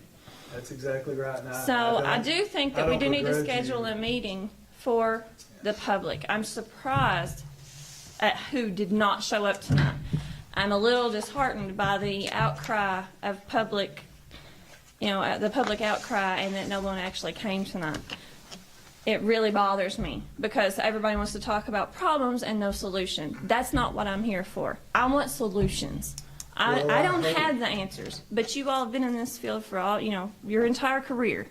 Speaker 2: That's exactly right. And
Speaker 10: So I
Speaker 2: don't-
Speaker 10: do think that
Speaker 2: I
Speaker 10: we
Speaker 2: don't
Speaker 10: do need to
Speaker 2: begrudge
Speaker 10: schedule
Speaker 2: you.
Speaker 10: a meeting for the public. I'm surprised at who did not show up tonight. I'm a little disheartened by the outcry of public, the public outcry, and that no one actually came tonight. It really bothers me because everybody wants to talk about problems and no solution. That's not what I'm here for. I want solutions.
Speaker 2: Well,
Speaker 10: I don't
Speaker 2: I hope-
Speaker 10: have the answers, but you all have been in this field for all, your entire career.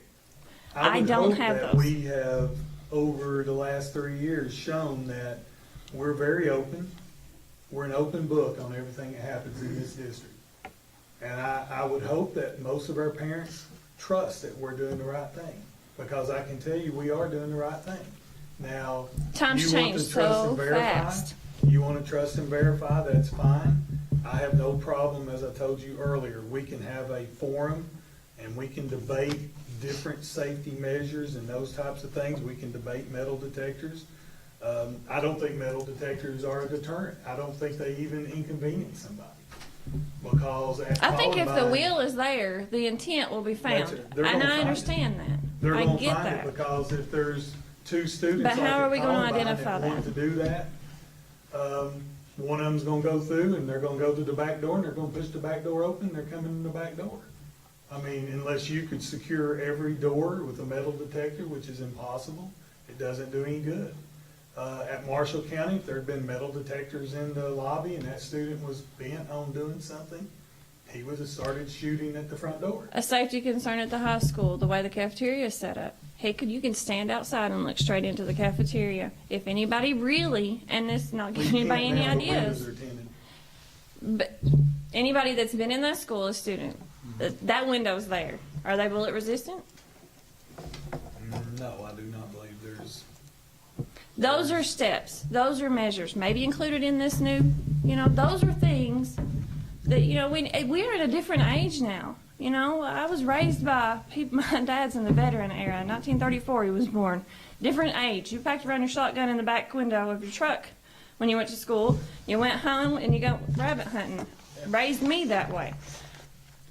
Speaker 10: I
Speaker 2: would
Speaker 10: don't
Speaker 2: hope
Speaker 10: have
Speaker 2: that
Speaker 10: those.
Speaker 2: We have, over the last 3 years, shown that we're very open. We're an open book on everything that happens in this district. And I would hope that most of our parents trust that we're doing the right thing, because I can tell you, we are doing the right thing. Now,
Speaker 10: Times
Speaker 2: you want
Speaker 10: change
Speaker 2: to trust
Speaker 10: so
Speaker 2: and verify.
Speaker 10: fast.
Speaker 2: You want to trust and verify, that's fine. I have no problem, as I told you earlier, we can have a forum and we can debate different safety measures and those types of things. We can debate metal detectors. I don't think metal detectors are a deterrent. I don't think they even inconvenience somebody. Because at
Speaker 10: I think if the
Speaker 2: Columbine,
Speaker 10: wheel is there, the intent will be found.
Speaker 2: That's it. They're
Speaker 10: And
Speaker 2: gonna
Speaker 10: I
Speaker 2: find it.
Speaker 10: understand that.
Speaker 2: they're
Speaker 10: I
Speaker 2: going to
Speaker 10: get
Speaker 2: find
Speaker 10: that.
Speaker 2: it, because if there's two students
Speaker 10: But
Speaker 2: like
Speaker 10: how
Speaker 2: at
Speaker 10: are we gonna
Speaker 2: Columbine
Speaker 10: identify
Speaker 2: want
Speaker 10: that?
Speaker 2: to do that, one of them's going to go through and they're going to go to the back door and they're going to push the back door open, they're coming in the back door. I mean, unless you could secure every door with a metal detector, which is impossible, it doesn't do any good. At Marshall County, if there had been metal detectors in the lobby and that student was bent on doing something, he would have started shooting at the front door.
Speaker 10: A safety concern at the high school, the way the cafeteria is set up. Heck, you can stand outside and look straight into the cafeteria. If anybody really, and this is not
Speaker 2: We
Speaker 10: giving anybody
Speaker 2: can't
Speaker 10: any
Speaker 2: now, the windows
Speaker 10: ideas,
Speaker 2: are tinted.
Speaker 10: but anybody that's been in that school, a student, that window's there. Are they bullet resistant?
Speaker 2: No, I do not believe there's.
Speaker 10: Those are steps. Those are measures. Maybe included in this new, those are things that, we're at a different age now. I was raised by people, my dad's in the veteran era. 1934 he was born. Different age. You packed around your shotgun in the back window of your truck when you went to school. You went home and you go rabbit hunting. Raised me that way.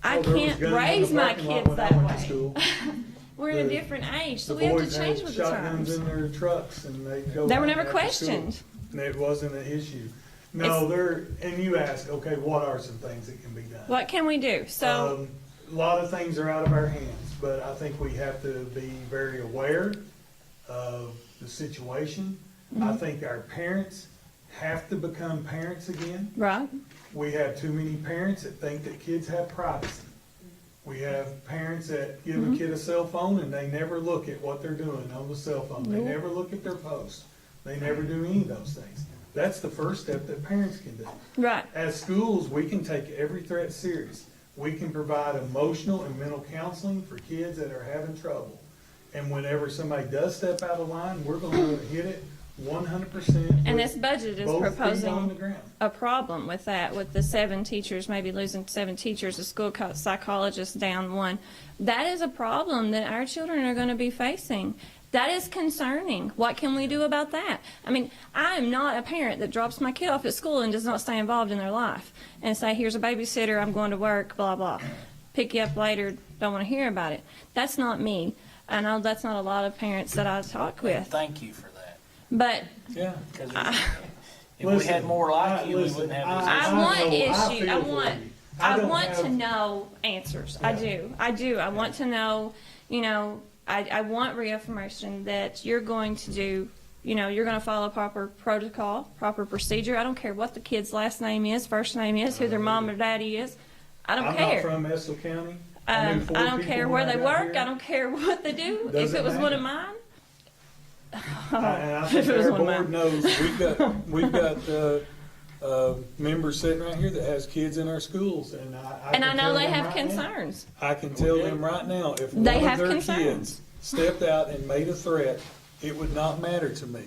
Speaker 10: I
Speaker 2: Oh, there was
Speaker 10: can't
Speaker 2: guns in the
Speaker 10: raise my
Speaker 2: parking lot
Speaker 10: kids
Speaker 2: when I
Speaker 10: that
Speaker 2: went to
Speaker 10: way.
Speaker 2: school.
Speaker 10: We're in a
Speaker 2: The-
Speaker 10: different age, so
Speaker 2: The
Speaker 10: we have to
Speaker 2: boys
Speaker 10: change
Speaker 2: had
Speaker 10: with the
Speaker 2: shotguns
Speaker 10: times.
Speaker 2: in their trucks and they'd go.
Speaker 10: They were
Speaker 2: out
Speaker 10: never
Speaker 2: after
Speaker 10: questioned.
Speaker 2: school. And it wasn't an issue. No, and you ask, okay, what are some things that can be done?
Speaker 10: What can we do? So,
Speaker 2: A lot of things are out of our hands, but I think we have to be very aware of the situation. I think our parents have to become parents again.
Speaker 10: right?
Speaker 2: We have too many parents that think that kids have privacy. We have parents that give a kid a cell phone and they never look at what they're doing on the cell phone. They never look at their posts. They never do any of those things. That's the first step that parents can do.
Speaker 10: Right.
Speaker 2: As schools, we can take every threat serious. We can provide emotional and mental counseling for kids that are having trouble. And whenever somebody does step out of line, we're going to hit it 100%.
Speaker 10: And this budget is
Speaker 2: both feet on the
Speaker 10: proposing
Speaker 2: ground.
Speaker 10: a problem with that, with the 7 teachers, maybe losing 7 teachers, a school psychologist down 1. That is a problem that our children are going to be facing. That is concerning. What can we do about that? I mean, I am not a parent that drops my kid off at school and does not stay involved in their life and say, here's a babysitter, I'm going to work, blah, blah. Pick you up later, don't want to hear about it. That's not me. I know that's not a lot of parents that I talk with.
Speaker 3: Thank you for that.
Speaker 10: But
Speaker 2: Yeah.
Speaker 3: Because if we had more like you, we wouldn't have this.
Speaker 10: I want
Speaker 2: know,
Speaker 10: issue.
Speaker 2: feel
Speaker 10: I
Speaker 2: for
Speaker 10: want.
Speaker 2: you.
Speaker 10: I
Speaker 2: don't
Speaker 10: want
Speaker 2: have-
Speaker 10: to know answers. I do. I do. I want to know. I want reaffirmation that you're going to do. You're going to follow proper protocol, proper procedure. I don't care what the kid's last name is, first name is, who their mom or daddy is. I don't
Speaker 2: I'm
Speaker 10: care.
Speaker 2: not from Estill County.
Speaker 10: I
Speaker 2: knew 4
Speaker 10: don't
Speaker 2: people
Speaker 10: care
Speaker 2: when
Speaker 10: where
Speaker 2: I
Speaker 10: they
Speaker 2: got
Speaker 10: work.
Speaker 2: here.
Speaker 10: I don't care what they do. If
Speaker 2: Doesn't
Speaker 10: it was one of
Speaker 2: matter.
Speaker 10: mine.
Speaker 2: And I think
Speaker 10: If it was
Speaker 2: our
Speaker 10: one of
Speaker 2: board
Speaker 10: mine.
Speaker 2: knows, we've got members sitting right here that has kids in our schools, and I
Speaker 10: And I
Speaker 2: can
Speaker 10: know
Speaker 2: tell
Speaker 10: they
Speaker 2: them
Speaker 10: have
Speaker 2: right now-
Speaker 10: concerns.
Speaker 2: I can tell them right now, if one
Speaker 10: They
Speaker 2: of
Speaker 10: have
Speaker 2: their
Speaker 10: concerns.
Speaker 2: kids stepped out and made a threat, it would not matter to me.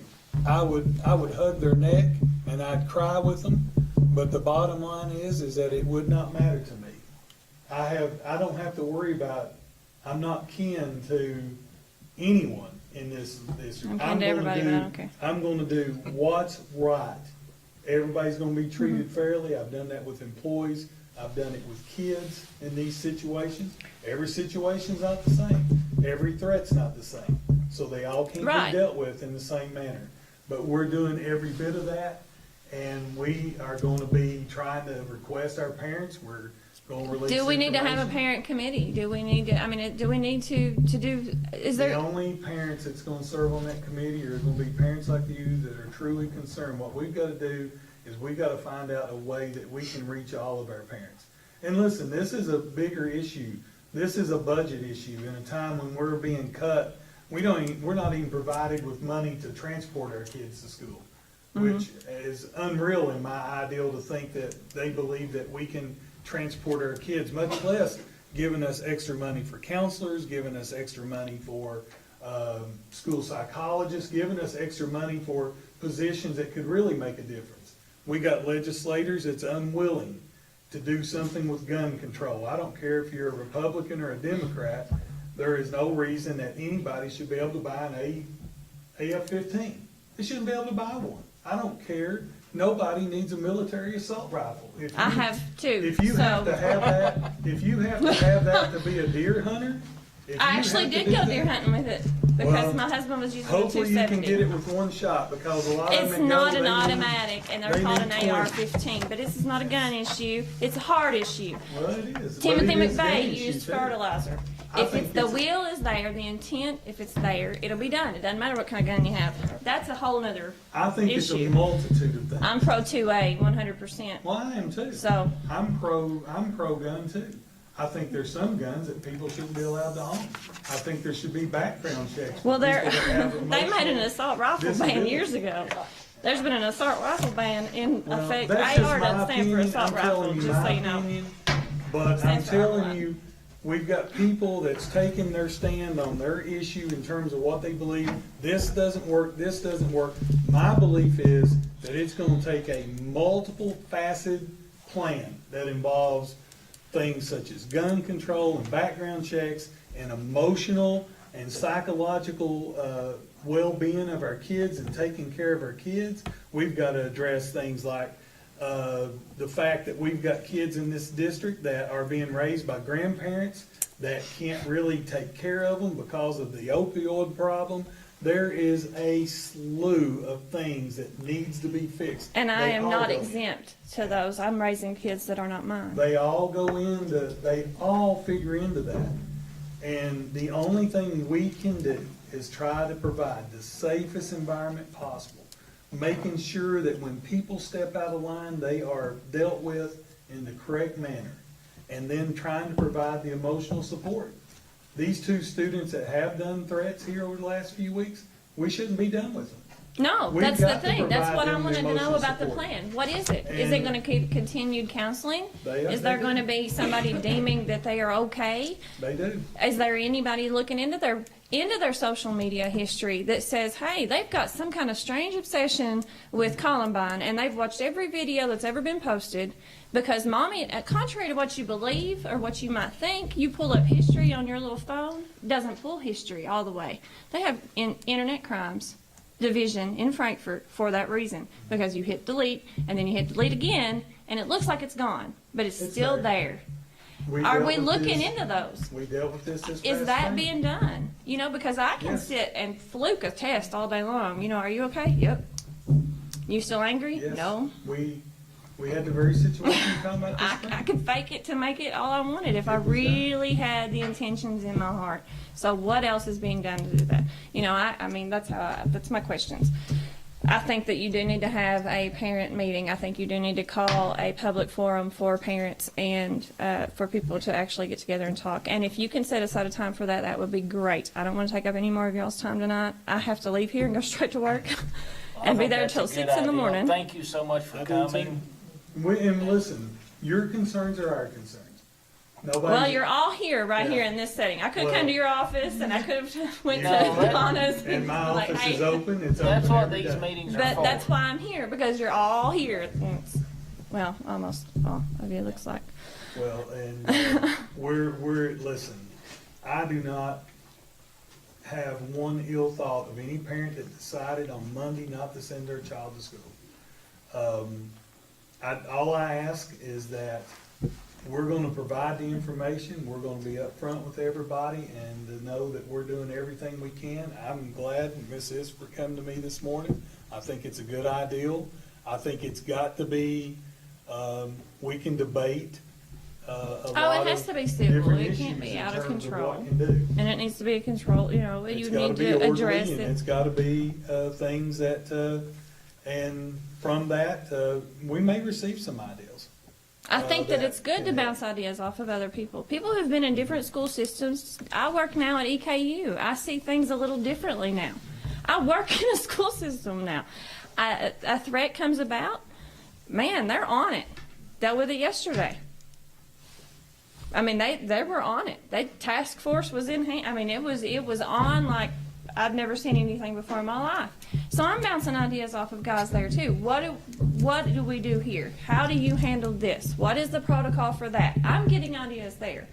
Speaker 2: I would hug their neck and I'd cry with them, but the bottom line is that it would not matter to me. I don't have to worry about, I'm not kin to anyone
Speaker 1: in this.
Speaker 5: I'm kind to everybody, but I don't care.
Speaker 1: I'm gonna do what's right. Everybody's gonna be treated
Speaker 5: Mm-hmm.
Speaker 1: fairly. I've done that with employees. I've done it with kids in these situations. Every situation's not the same. Every threat's not the same. So they all can't
Speaker 5: Right.
Speaker 1: be dealt with in the same manner. But we're doing every bit of that, and we are gonna be trying to request our parents. We're gonna release
Speaker 10: Do we need to have a
Speaker 1: information.
Speaker 10: parent committee? Do we need to, I mean, do we need to do, is
Speaker 1: The
Speaker 10: there,
Speaker 1: only parents that's gonna serve on that committee are gonna be parents like you that are truly concerned. What we've gotta do is we gotta find out a way that we can reach all of our parents. And listen, this is a bigger issue. This is a budget issue in a time when we're being cut. We're not even provided with money to transport our kids to school, which is unreal in my ideal to think that they believe that we can transport our kids, much less giving us extra money for counselors, giving us extra money for school psychologists, giving us extra money for positions that could really make a difference. We got legislators that's unwilling to do something with gun control. I don't care if you're a Republican or a Democrat, there is no reason that anybody should be able to buy an AR-15. They shouldn't be able to buy one. I don't care. Nobody needs a military assault rifle. If
Speaker 10: I
Speaker 1: you-
Speaker 10: have two,
Speaker 1: If you have
Speaker 10: so.
Speaker 1: to have that, if you have to have that to be a deer hunter. if
Speaker 10: I
Speaker 1: you
Speaker 10: actually
Speaker 1: have to
Speaker 10: did
Speaker 1: do
Speaker 10: go
Speaker 1: that-
Speaker 10: deer hunting with it because
Speaker 1: Well,
Speaker 10: my husband was using a
Speaker 1: Hopefully you can get it
Speaker 10: 270.
Speaker 1: with one shot, because a lot of them.
Speaker 10: It's
Speaker 1: that go,
Speaker 10: not an
Speaker 1: they need-
Speaker 10: automatic, and they're
Speaker 1: they
Speaker 10: called
Speaker 1: need
Speaker 10: an
Speaker 1: 20.
Speaker 10: AR-15, but this is not a gun issue, it's a heart issue.
Speaker 1: Well, it is. but
Speaker 10: Timothy
Speaker 1: it is gun
Speaker 10: McVeigh
Speaker 1: issue,
Speaker 10: used
Speaker 1: too.
Speaker 10: fertilizer.
Speaker 1: I
Speaker 10: If
Speaker 1: think
Speaker 10: it's, the
Speaker 1: it's-
Speaker 10: will is there, the intent, if it's there, it'll be done. It doesn't matter what kind of gun you have. That's a whole nother
Speaker 1: I think it's a
Speaker 10: issue.
Speaker 1: multitude of things.
Speaker 10: I'm pro 2A, 100%.
Speaker 1: Well, I am too.
Speaker 10: So-
Speaker 1: I'm pro gun too. I think there's some guns that people shouldn't be allowed to own. I think there should be background checks. for
Speaker 10: Well,
Speaker 1: people that have
Speaker 10: they made an
Speaker 1: emotional
Speaker 10: assault rifle ban
Speaker 1: disabilities.
Speaker 10: years ago. There's been an assault rifle ban in
Speaker 1: Well,
Speaker 10: effect.
Speaker 1: that's just
Speaker 10: AR
Speaker 1: my
Speaker 10: doesn't stand for
Speaker 1: opinion.
Speaker 10: assault
Speaker 1: I'm
Speaker 10: rifle,
Speaker 1: telling you
Speaker 10: just so
Speaker 1: my
Speaker 10: you know.
Speaker 1: opinion. But I'm
Speaker 10: Stands for
Speaker 1: telling
Speaker 10: outlaw.
Speaker 1: you, we've got people that's taking their stand on their issue in terms of what they believe. This doesn't work, this doesn't work. My belief is that it's gonna take a multiple faceted plan that involves things such as gun control and background checks and emotional and psychological well-being of our kids and taking care of our kids. We've got to address things like the fact that we've got kids in this district that are being raised by grandparents that can't really take care of them because of the opioid problem. There is a slew of things that needs to be fixed.
Speaker 10: And I
Speaker 1: They
Speaker 10: am
Speaker 1: all
Speaker 10: not
Speaker 1: go-
Speaker 10: exempt to those. I'm raising kids that are not mine.
Speaker 1: They all they all figure into that. And the only thing we can do is try to provide the safest environment possible, making sure that when people step out of line, they are dealt with in the correct manner, and then trying to provide the emotional support. These two students that have done threats here over the last few weeks, we shouldn't be done with them.
Speaker 10: No,
Speaker 1: We've
Speaker 10: that's the
Speaker 1: got to
Speaker 10: thing. That's
Speaker 1: provide
Speaker 10: what I
Speaker 1: them the
Speaker 10: wanted to know
Speaker 1: emotional
Speaker 10: about the
Speaker 1: support.
Speaker 10: plan. What is it? Is it
Speaker 1: And-
Speaker 10: going to keep continued counseling?
Speaker 1: They are-
Speaker 10: Is there
Speaker 1: they
Speaker 10: going to
Speaker 1: do.
Speaker 10: be somebody deeming that they are okay?
Speaker 1: They do.
Speaker 10: Is there anybody looking into their social media history that says, hey, they've got some kind of strange obsession with Columbine and they've watched every video that's ever been posted? Because mommy, contrary to what you believe or what you might think, you pull up history on your little phone, doesn't pull history all the way. They have internet crimes division in Frankfurt for that reason, because you hit delete and then you hit delete again and it looks like it's gone, but it's
Speaker 1: It's
Speaker 10: still
Speaker 1: there.
Speaker 10: there. Are
Speaker 1: dealt
Speaker 10: we
Speaker 1: with
Speaker 10: looking
Speaker 1: this-
Speaker 10: into those?
Speaker 1: We dealt with this past
Speaker 10: Is that
Speaker 1: spring.
Speaker 10: being done? You know, because I can
Speaker 1: Yes.
Speaker 10: sit and fluke a test all day long. You know, are you okay? Yep. You still angry?
Speaker 1: Yes.
Speaker 10: No.
Speaker 1: We had the very situation you're talking about this spring.
Speaker 10: I could fake it to make it all I wanted if I really had the intentions in my heart. So what else is being done to do that? You know, I mean, that's my questions. I think that you do need to have a parent meeting. I think you do need to call a public forum for parents and for people to actually get together and talk. And if you can set aside a time for that, that would be great. I don't want to take up any more of y'all's time tonight. I have to leave here and go straight to work and be there till 6 in the morning.
Speaker 3: Thank you so much for
Speaker 1: I do too.
Speaker 3: coming.
Speaker 1: And listen, your concerns are our concerns. Nobody.
Speaker 10: Well, you're all here, right
Speaker 1: Yeah.
Speaker 10: here in this setting. I could
Speaker 1: Well-
Speaker 10: come to your office and I could have went
Speaker 3: No,
Speaker 10: to
Speaker 3: that-
Speaker 10: Donna's
Speaker 1: And my
Speaker 10: like,
Speaker 1: office
Speaker 10: hey.
Speaker 1: is open. It's
Speaker 3: That's
Speaker 1: open
Speaker 3: what
Speaker 1: every
Speaker 3: these
Speaker 1: day.
Speaker 3: meetings are
Speaker 10: But
Speaker 3: for.
Speaker 10: that's why I'm here, because you're all here. Well, almost all of you, looks like.
Speaker 1: Well, and we're listen. I do not
Speaker 2: have one ill thought of any parent that decided on Monday not to send their child to school. All I ask is that we're gonna provide the information, we're gonna be upfront with everybody, and to know that we're doing everything we can. I'm glad Ms. Isper come to me this morning. I think it's a good ideal. I think it's got to be, we can debate, a lot
Speaker 10: it has
Speaker 2: of
Speaker 10: to be civil.
Speaker 2: different
Speaker 10: It can't
Speaker 2: issues
Speaker 10: be
Speaker 2: in
Speaker 10: out of
Speaker 2: terms
Speaker 10: control.
Speaker 2: what can do.
Speaker 10: And it needs to be a control,
Speaker 2: It's
Speaker 10: you
Speaker 2: gotta
Speaker 10: need
Speaker 2: be
Speaker 10: to
Speaker 2: orderly,
Speaker 10: address
Speaker 2: and
Speaker 10: it.
Speaker 2: it's gotta be, things that, and from that, we may receive some ideas.
Speaker 10: I think that
Speaker 2: that
Speaker 10: it's good to
Speaker 2: can
Speaker 10: bounce ideas off of other people. People who've been in different school systems. I work now at EKU. I see things a little differently now. I work in a school system now. A threat comes about, man, they're on it. Dealt with it yesterday. I mean, they were on it. Task force was in hand. I mean, it was on like I've never seen anything before in my life. So I'm bouncing ideas off of guys there too. What do we do here? How do you handle this? What is the protocol for that? I'm getting ideas there.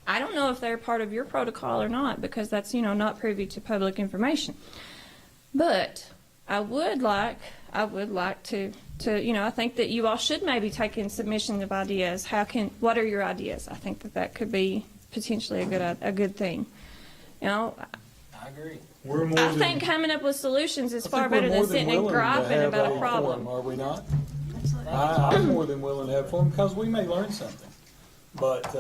Speaker 10: I don't know if they're part of your protocol or not because that's not privy to public information. But I would like to I think that you all should maybe take in submission of ideas. What are your ideas? I think that could be potentially a good thing.
Speaker 3: I agree.
Speaker 2: We're more
Speaker 10: I
Speaker 2: than-
Speaker 10: think coming up with solutions is
Speaker 2: I
Speaker 10: far
Speaker 2: think we're
Speaker 10: better
Speaker 2: more
Speaker 10: than sitting and
Speaker 2: willing to
Speaker 10: griping
Speaker 2: have
Speaker 10: about a
Speaker 2: forum,
Speaker 10: problem.
Speaker 2: Are we not? I'm more than willing to have fun because we may learn something. But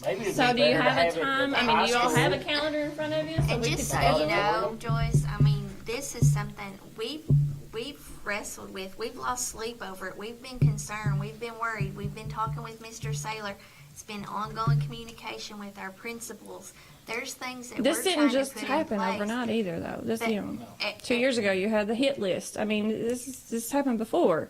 Speaker 3: Maybe it'd
Speaker 10: So
Speaker 3: be
Speaker 10: do you
Speaker 3: better to
Speaker 10: have a
Speaker 3: it at
Speaker 10: time?
Speaker 3: the
Speaker 10: I mean,
Speaker 3: high
Speaker 10: do you all
Speaker 3: school.
Speaker 10: have a calendar in front of you? So
Speaker 4: And
Speaker 10: we
Speaker 4: just so
Speaker 10: could
Speaker 4: you know, Joyce, I mean, this is something we've wrestled with. We've lost sleep over it. We've been concerned. We've been worried. We've been talking with Mr. Saylor. It's been ongoing communication with our principals. There's things that
Speaker 10: This
Speaker 4: we're
Speaker 10: didn't
Speaker 4: trying
Speaker 10: just
Speaker 4: to put
Speaker 10: happen
Speaker 4: in place.
Speaker 10: overnight either, though. This,
Speaker 4: But,
Speaker 10: 2 years ago you had the hit list. I mean, this happened before.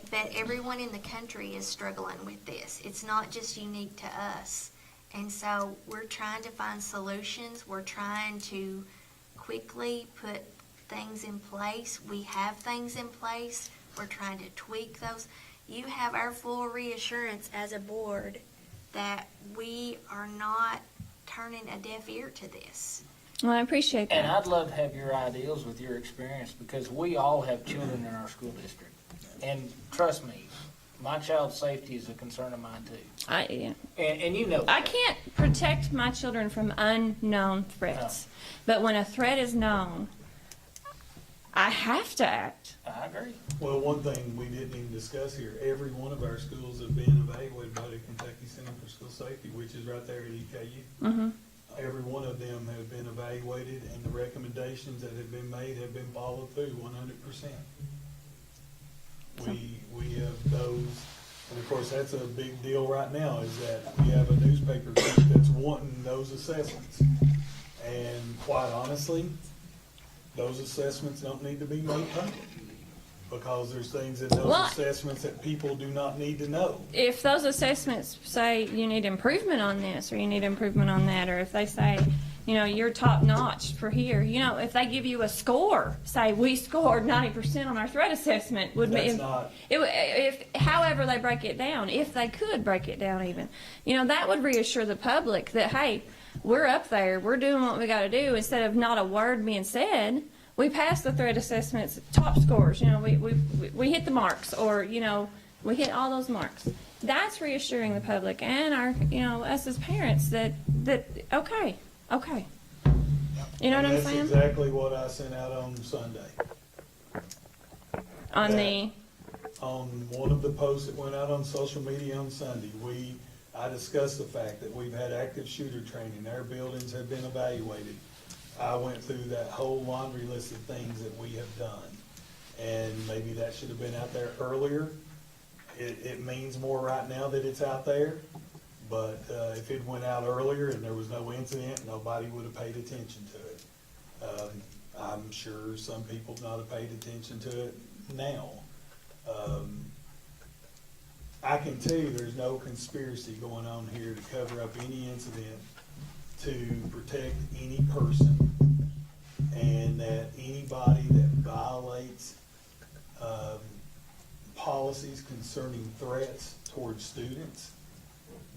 Speaker 4: But everyone in the country is struggling with this. It's not just unique to us. And so we're trying to find solutions. We're trying to quickly put things in place. We have things in place. We're trying to tweak those. You have our full reassurance as a board that we are not turning a deaf ear to this.
Speaker 10: Well, I appreciate
Speaker 3: And
Speaker 10: that.
Speaker 3: I'd love to have your ideals with your experience because we all have children in our school district. And trust me, my child's safety is a concern of mine too. And you know
Speaker 10: I
Speaker 3: that.
Speaker 10: can't protect my children from unknown threats. But when a threat is known, I have to act.
Speaker 3: I agree.
Speaker 2: well, one thing we didn't even discuss here, every one of our schools have been evaluated by the Kentucky Center for School Safety, which is right there at EKU.
Speaker 10: Mm-hmm.
Speaker 2: Every one of them have been evaluated, and the recommendations that have been made have been followed through 100%. We have those, and of course, that's a big deal right now, is that we have a newspaper group that's wanting those assessments. And quite honestly, those assessments don't need to be made public, because there's things in those
Speaker 10: Well,
Speaker 2: assessments that people do not need to know.
Speaker 10: If those assessments say you need improvement on this or you need improvement on that, or if they say, you're top notch for here, if they give you a score, say we scored 90% on our threat assessment, would
Speaker 2: That's
Speaker 10: be
Speaker 2: not,
Speaker 10: if however they break it down, if they could break it down even, that would reassure the public that, hey, we're up there, we're doing what we got to do, instead of not a word being said. We passed the threat assessments, top scores, we hit the marks, or, we hit all those marks. That's reassuring the public and our, us as parents that okay. You know what I'm
Speaker 2: that's
Speaker 10: saying?
Speaker 2: exactly what I sent out on Sunday. On one of the posts that went out on social media on Sunday, I discussed the fact that we've had active shooter training, our buildings have been evaluated. I went through that whole laundry list of things that we have done, and maybe that should have been out there earlier. It means more right now that it's out there, but if it went out earlier and there was no incident, nobody would have paid attention to it. I'm sure some people not have paid attention to it now. I can tell you there's no conspiracy going on here to cover up any incident to protect any person, and that anybody that violates policies concerning threats towards students,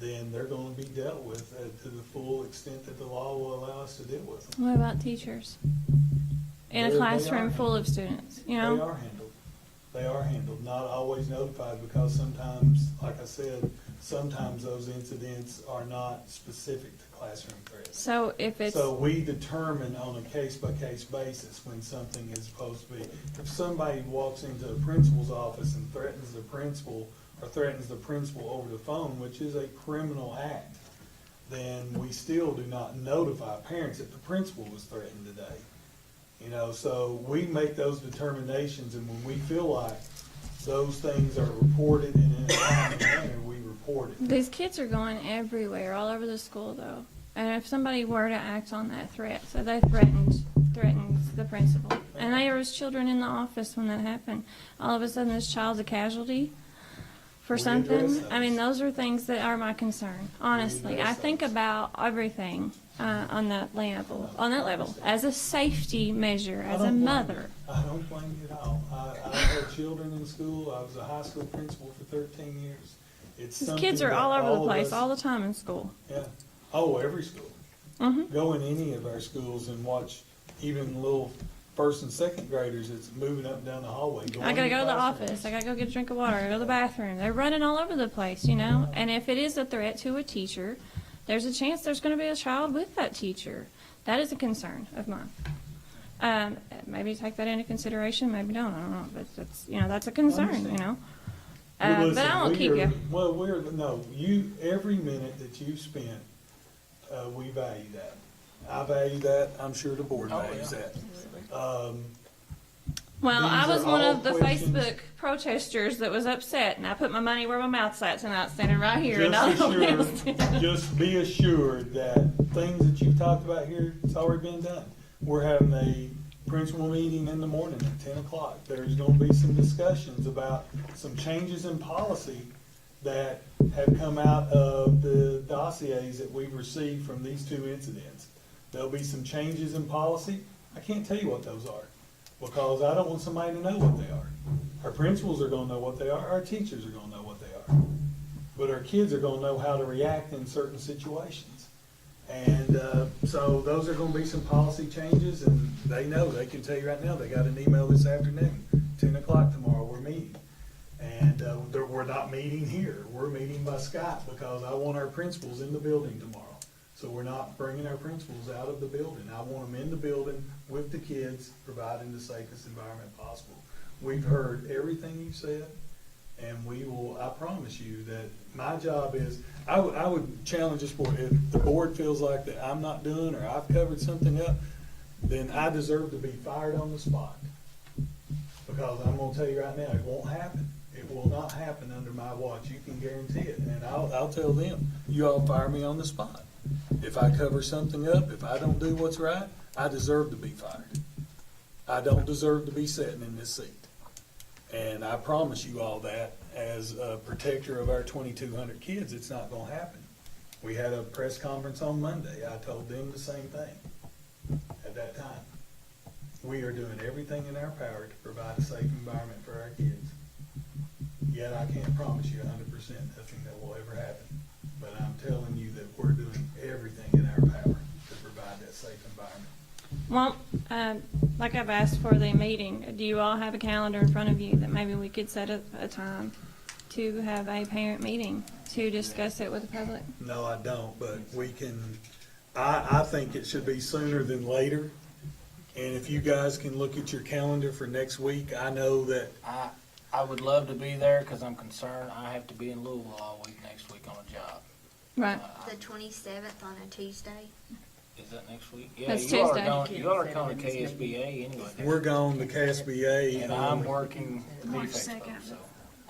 Speaker 2: then they're gonna be dealt with to the full extent that the law will allow us to deal with them.
Speaker 10: What about teachers? In a
Speaker 2: They
Speaker 10: classroom
Speaker 2: are
Speaker 10: full of students, you know?
Speaker 2: They are handled. They are handled, not always notified, because sometimes, like I said, sometimes those incidents are not specific to classroom threats.
Speaker 10: So if it's,
Speaker 2: So we determine on a case-by-case basis when something is supposed to be. If somebody walks into a principal's office and threatens the principal, or threatens the principal over the phone, which is a criminal act, then we still do not notify parents that the principal was threatened today. You know, so we make those determinations, and when we feel like those things are reported and in a timely manner, we report it.
Speaker 10: these kids are going everywhere, all over the school though. And if somebody were to act on that threat, so they threatens the principal, and there was children in the office when that happened, all of a sudden this child's a casualty for
Speaker 2: We
Speaker 10: something.
Speaker 2: address
Speaker 10: I mean,
Speaker 2: those.
Speaker 10: those are things that are my concern, honestly. I
Speaker 2: address
Speaker 10: think
Speaker 2: those.
Speaker 10: about everything on that level, as a safety measure, as a mother.
Speaker 2: I don't blame you at all. I had children in school. I was a high school principal for 13 years. It's
Speaker 10: These
Speaker 2: something
Speaker 10: kids are
Speaker 2: that
Speaker 10: all over the
Speaker 2: of
Speaker 10: place,
Speaker 2: us-
Speaker 10: all the time in school.
Speaker 2: Yeah. Oh, every school.
Speaker 10: Mhm.
Speaker 2: Go in any of our schools and watch even little first and second graders that's moving up and down the hallway.
Speaker 10: I gotta go to the
Speaker 2: classrooms.
Speaker 10: office. I gotta go get a drink of water. I gotta go to the bathroom. They're running all over the place, you know? And if it is a threat to a teacher, there's a chance there's gonna be a child with that teacher. That is a concern of mine. Maybe take that into consideration, maybe don't, I don't know, but that's a concern, you know?
Speaker 2: Well,
Speaker 10: But
Speaker 2: listen,
Speaker 10: I won't
Speaker 2: we
Speaker 10: keep
Speaker 2: are-
Speaker 10: you.
Speaker 2: Well, every minute that you've spent, we value that. I value that. I'm sure the board
Speaker 3: Oh,
Speaker 2: values
Speaker 3: yeah.
Speaker 2: that.
Speaker 10: Well, I
Speaker 2: These
Speaker 10: was
Speaker 2: are
Speaker 10: one
Speaker 2: all
Speaker 10: of the
Speaker 2: questions-
Speaker 10: Facebook protesters that was upset, and I put my money where my mouth's at tonight, standing right here. And
Speaker 2: Just
Speaker 10: I don't
Speaker 2: assured, just be assured that things that you've talked about here, it's already been done. We're having a principal meeting in the morning at 10 o'clock. There's gonna be some discussions about some changes in policy that have come out of the dossiers that we've received from these two incidents. There'll be some changes in policy. I can't tell you what those are, because I don't want somebody to know what they are. Our principals are gonna know what they are, our teachers are gonna know what they are. But our kids are gonna know how to react in certain situations. And, so those are gonna be some policy changes, and they know, they can tell you right now, they got an email this afternoon, 10 o'clock tomorrow, we're meeting. And, we're not meeting here, we're meeting by Skype, because I want our principals in the building tomorrow. So we're not bringing our principals out of the building. I want them in the building with the kids, providing the safest environment possible. We've heard everything you said, and we will, I promise you that my job is, I would challenge this board, if the board feels like that I'm not doing, or I've covered something up, then I deserve to be fired on the spot. Because I'm gonna tell you right now, it won't happen. It will not happen under my watch, you can guarantee it. And I'll tell them, you all fire me on the spot. If I cover something up, if I don't do what's right, I deserve to be fired. I don't deserve to be sitting in this seat. And I promise you all that, as a protector of our 2,200 kids, it's not gonna happen. We had a press conference on Monday. I told them the same thing at that time. We are doing everything in our power to provide a safe environment for our kids. Yet I can't promise you 100% nothing that will ever happen. But I'm telling you that we're doing everything in our power to provide that safe environment.
Speaker 10: Well, like I've asked for the meeting, do you all have a calendar in front of you that maybe we could set a time to have a parent meeting to discuss it with the public?
Speaker 2: No, I don't, but we can, I think it should be sooner than later. And if you guys can look at your calendar for next week, I know that,
Speaker 3: I would love to be there, because I'm concerned I have to be in Louisville all week next week on a job.
Speaker 10: Right.
Speaker 4: The 27th on a Tuesday.
Speaker 3: Is that next week? Yeah,
Speaker 10: That's
Speaker 3: you all are
Speaker 10: Tuesday.
Speaker 3: going, you all are going to KSBA anyway.
Speaker 2: we're going to KSBA.
Speaker 3: And I'm working
Speaker 5: March
Speaker 3: Beef Expo,
Speaker 5: 2nd.
Speaker 3: so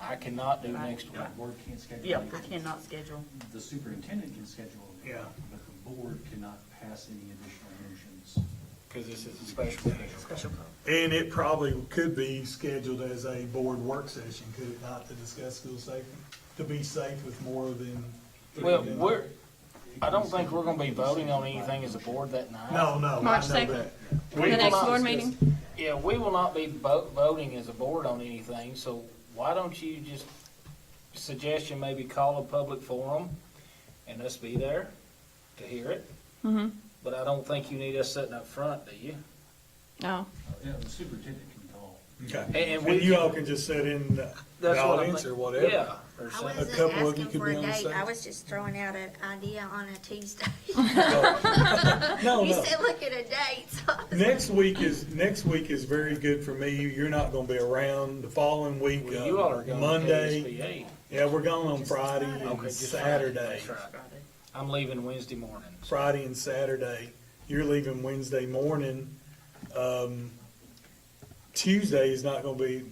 Speaker 3: I cannot do next week.
Speaker 9: Board can't schedule.
Speaker 7: Yeah,
Speaker 9: it.
Speaker 7: we cannot schedule.
Speaker 9: The superintendent can schedule,
Speaker 2: Yeah.
Speaker 9: but the board cannot pass any additional motions.
Speaker 3: Because this is a special meeting.
Speaker 7: Special call.
Speaker 2: And it probably could be scheduled as a board work session, could it not, to discuss school safety? To be safe with more than.
Speaker 3: Well, I don't think we're gonna be voting on anything as a board that night.
Speaker 2: No, I
Speaker 10: March
Speaker 2: know
Speaker 10: 2nd.
Speaker 2: that.
Speaker 10: The
Speaker 2: We
Speaker 10: next
Speaker 2: will
Speaker 10: board
Speaker 2: discuss
Speaker 10: meeting?
Speaker 2: it.
Speaker 3: Yeah, we will not be voting as a board on anything, so why don't you just suggest you maybe call a public forum and us be there to hear it.
Speaker 10: Mm-hmm.
Speaker 3: But I don't think you need us sitting up front, do you?
Speaker 10: No.
Speaker 9: Yeah, the superintendent can call.
Speaker 2: Okay.
Speaker 3: And
Speaker 2: And
Speaker 3: we
Speaker 2: you
Speaker 3: can-
Speaker 2: all can just sit in the
Speaker 3: That's what I'm
Speaker 2: audience
Speaker 3: thi-
Speaker 2: or whatever.
Speaker 3: Yeah. Or
Speaker 4: I
Speaker 3: something.
Speaker 4: wasn't
Speaker 2: couple of you
Speaker 4: asking
Speaker 2: could
Speaker 4: for
Speaker 2: be
Speaker 4: a
Speaker 2: on the
Speaker 4: date,
Speaker 2: stage.
Speaker 4: I was just throwing out an idea on a Tuesday.
Speaker 2: No,
Speaker 4: You
Speaker 2: no.
Speaker 4: said look at a date, so I was-
Speaker 2: Next week is very good for me. You're not gonna be around the following week,
Speaker 3: Well, you all are going
Speaker 2: Monday.
Speaker 3: to KSBA.
Speaker 2: Yeah, we're going on Friday
Speaker 3: Okay,
Speaker 2: and
Speaker 3: just Friday.
Speaker 2: Saturday.
Speaker 3: That's right. I'm leaving Wednesday morning. so-
Speaker 2: Friday and Saturday. You're leaving Wednesday morning. Tuesday is not gonna be,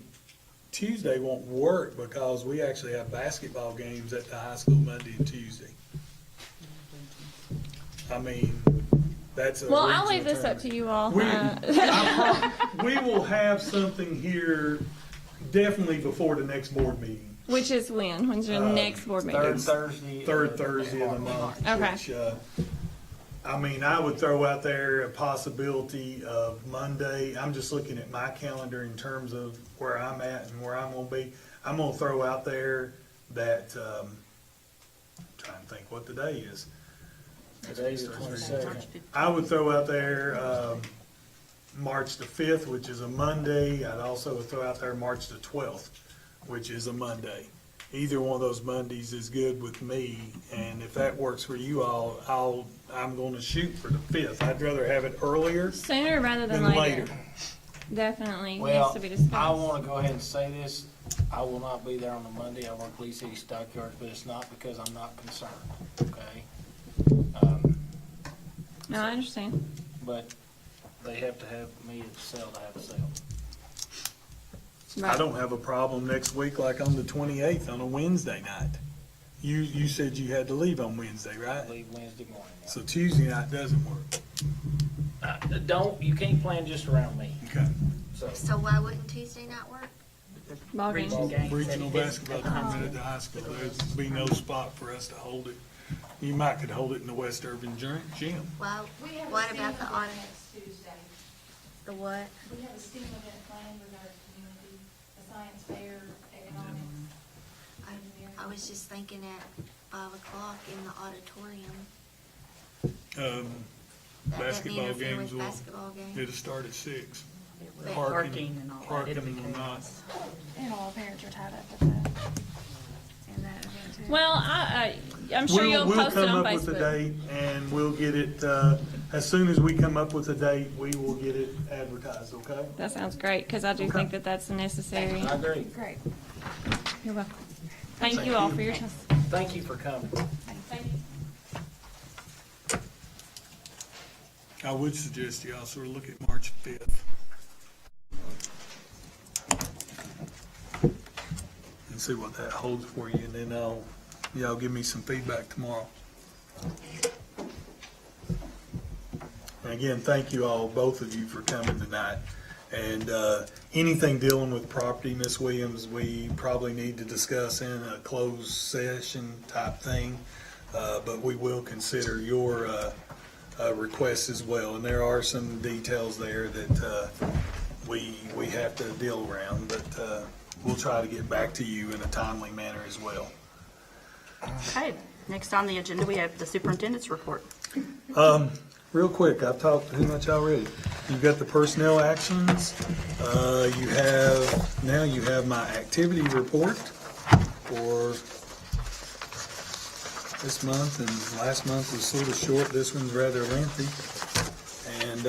Speaker 2: Tuesday won't work because we actually have basketball games at the high school Monday and Tuesday. I mean, that's a
Speaker 10: Well, I'll
Speaker 2: regional
Speaker 10: leave this up
Speaker 2: tournament.
Speaker 10: to you all.
Speaker 2: We will have something here definitely before the next board meeting,
Speaker 10: Which is when? When's your next board meeting?
Speaker 3: Third Thursday.
Speaker 2: third Thursday of the month.
Speaker 10: Okay.
Speaker 2: Which, I mean, I would throw out there a possibility of Monday. I'm just looking at my calendar in terms of where I'm at and where I'm gonna be. I'm gonna throw out there that, trying to think what the day is.
Speaker 3: Today's the 22nd.
Speaker 2: I would throw out there, March the 5th, which is a Monday. I'd also throw out there March the 12th, which is a Monday. Either one of those Mondays is good with me, and if that works for you all, I'm gonna shoot for the 5th. I'd rather have it earlier
Speaker 10: Sooner rather than
Speaker 2: than
Speaker 10: later.
Speaker 2: later.
Speaker 10: Definitely needs
Speaker 3: Well,
Speaker 10: to be discussed.
Speaker 3: I want to go ahead and say this. I will not be there on the Monday. I work Lee City Stockyards, but it's not because I'm not concerned, okay?
Speaker 10: No, I understand.
Speaker 3: But they have to have me at the cell to have a cell.
Speaker 2: I don't have a problem next week like on the 28th on a Wednesday night. You said you had to leave on Wednesday,
Speaker 3: I
Speaker 2: right?
Speaker 3: leave Wednesday morning.
Speaker 2: So Tuesday night doesn't work.
Speaker 3: You can't plan just around me,
Speaker 2: Okay.
Speaker 3: so.
Speaker 4: So why wouldn't Tuesday not work?
Speaker 10: Ball game.
Speaker 7: Regional games.
Speaker 2: Regional basketball tournament at the high school, there'd be no spot for us to hold it. You might could hold it in the West Urban Gym.
Speaker 4: Well,
Speaker 11: We have a
Speaker 4: what
Speaker 11: STEAM
Speaker 4: about the
Speaker 11: event
Speaker 4: audit?
Speaker 11: next Tuesday.
Speaker 4: The what?
Speaker 11: We have a STEAM event planned with our community, a science fair, economics, engineering.
Speaker 4: I was just thinking at 5 o'clock in the auditorium. That doesn't
Speaker 2: Basketball
Speaker 4: interfere
Speaker 2: games
Speaker 4: with
Speaker 2: will,
Speaker 4: basketball games.
Speaker 2: it'll start at 6.
Speaker 4: But-
Speaker 7: Parking and all that.
Speaker 2: Parking
Speaker 7: It'll be
Speaker 2: will not.
Speaker 7: chaos.
Speaker 5: And all parents are tied up with that. And that event too.
Speaker 10: Well, I'm sure you'll
Speaker 2: We'll
Speaker 10: post it
Speaker 2: come
Speaker 10: on
Speaker 2: up with a
Speaker 10: Facebook.
Speaker 2: date and we'll get it, as soon as we come up with a date, we will get it advertised, okay?
Speaker 10: That sounds great, because I do think that that's necessary.
Speaker 3: I agree.
Speaker 5: Great.
Speaker 10: You're welcome. Thank you all for your time.
Speaker 3: Thank you for coming.
Speaker 2: I would suggest you also look at March 5th. And see what that holds for you, and then y'all give me some feedback tomorrow. And again, thank you all, both of you, for coming tonight. And anything dealing with property, Ms. Williams, we probably need to discuss in a closed session type thing. But we will consider your requests as well. And there are some details there that we have to deal around, but we'll try to get back to you in a timely manner as well.
Speaker 7: Okay, next on the agenda, we have the superintendent's report.
Speaker 2: Real quick, I've talked too much already. You've got the personnel actions. You have my activity report for this month, and last month was sort of short. This one's rather lengthy. And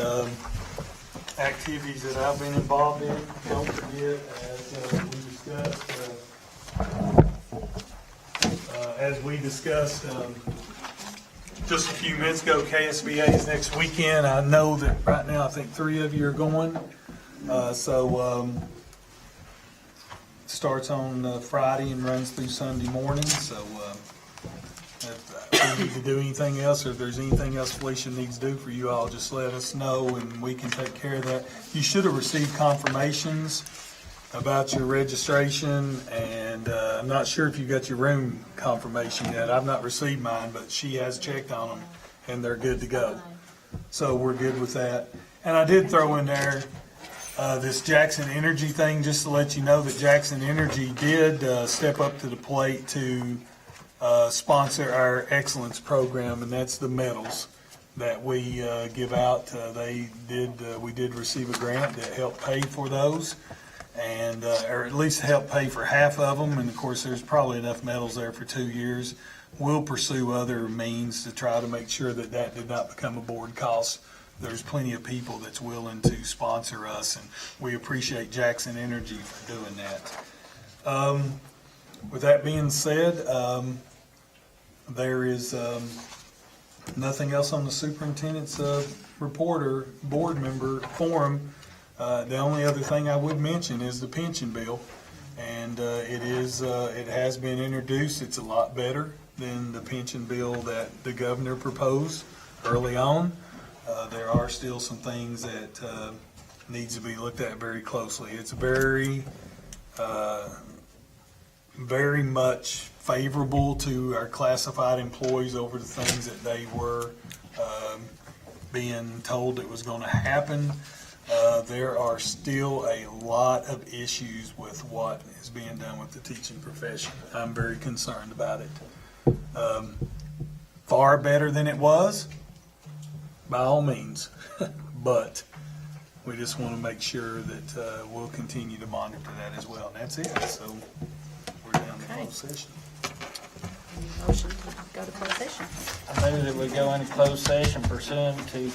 Speaker 2: activities that I've been involved in, don't forget, as we discussed just a few minutes ago, KSBA is next weekend. I know that right now, I think 3 of you are going. Starts on Friday and runs through Sunday morning. So if we need to do anything else, or if there's anything else Felicia needs to do for you all, just let us know and we can take care of that. You should have received confirmations about your registration, and I'm not sure if you got your room confirmation yet. I've not received mine, but she has checked on them, and they're good to go. So we're good with that. And I did throw in there this Jackson Energy thing, just to let you know that Jackson Energy did step up to the plate to sponsor our excellence program, and that's the medals that we give out. We did receive a grant that helped pay for those, and or at least help pay for half of them. And of course, there's probably enough medals there for 2 years. We'll pursue other means to try to make sure that that did not become a board cost. There's plenty of people that's willing to sponsor us, and we appreciate Jackson Energy for doing that. With that being said, there is nothing else on the superintendent's report or board member forum. The only other thing I would mention is the pension bill, and it has been introduced. It's a lot better than the pension bill that the governor proposed early on. There are still some things that needs to be looked at very closely. It's very much favorable to our classified employees over the things that they were being told it was going to happen. There are still a lot of issues with what is being done with the teaching profession. I'm very concerned about it. Far better than it was, by all means, but we just want to make sure that we'll continue to monitor that as well. And that's it. So we're down to closed session.
Speaker 7: Motion to go to closed session.
Speaker 3: I move that we go into closed session pursuant to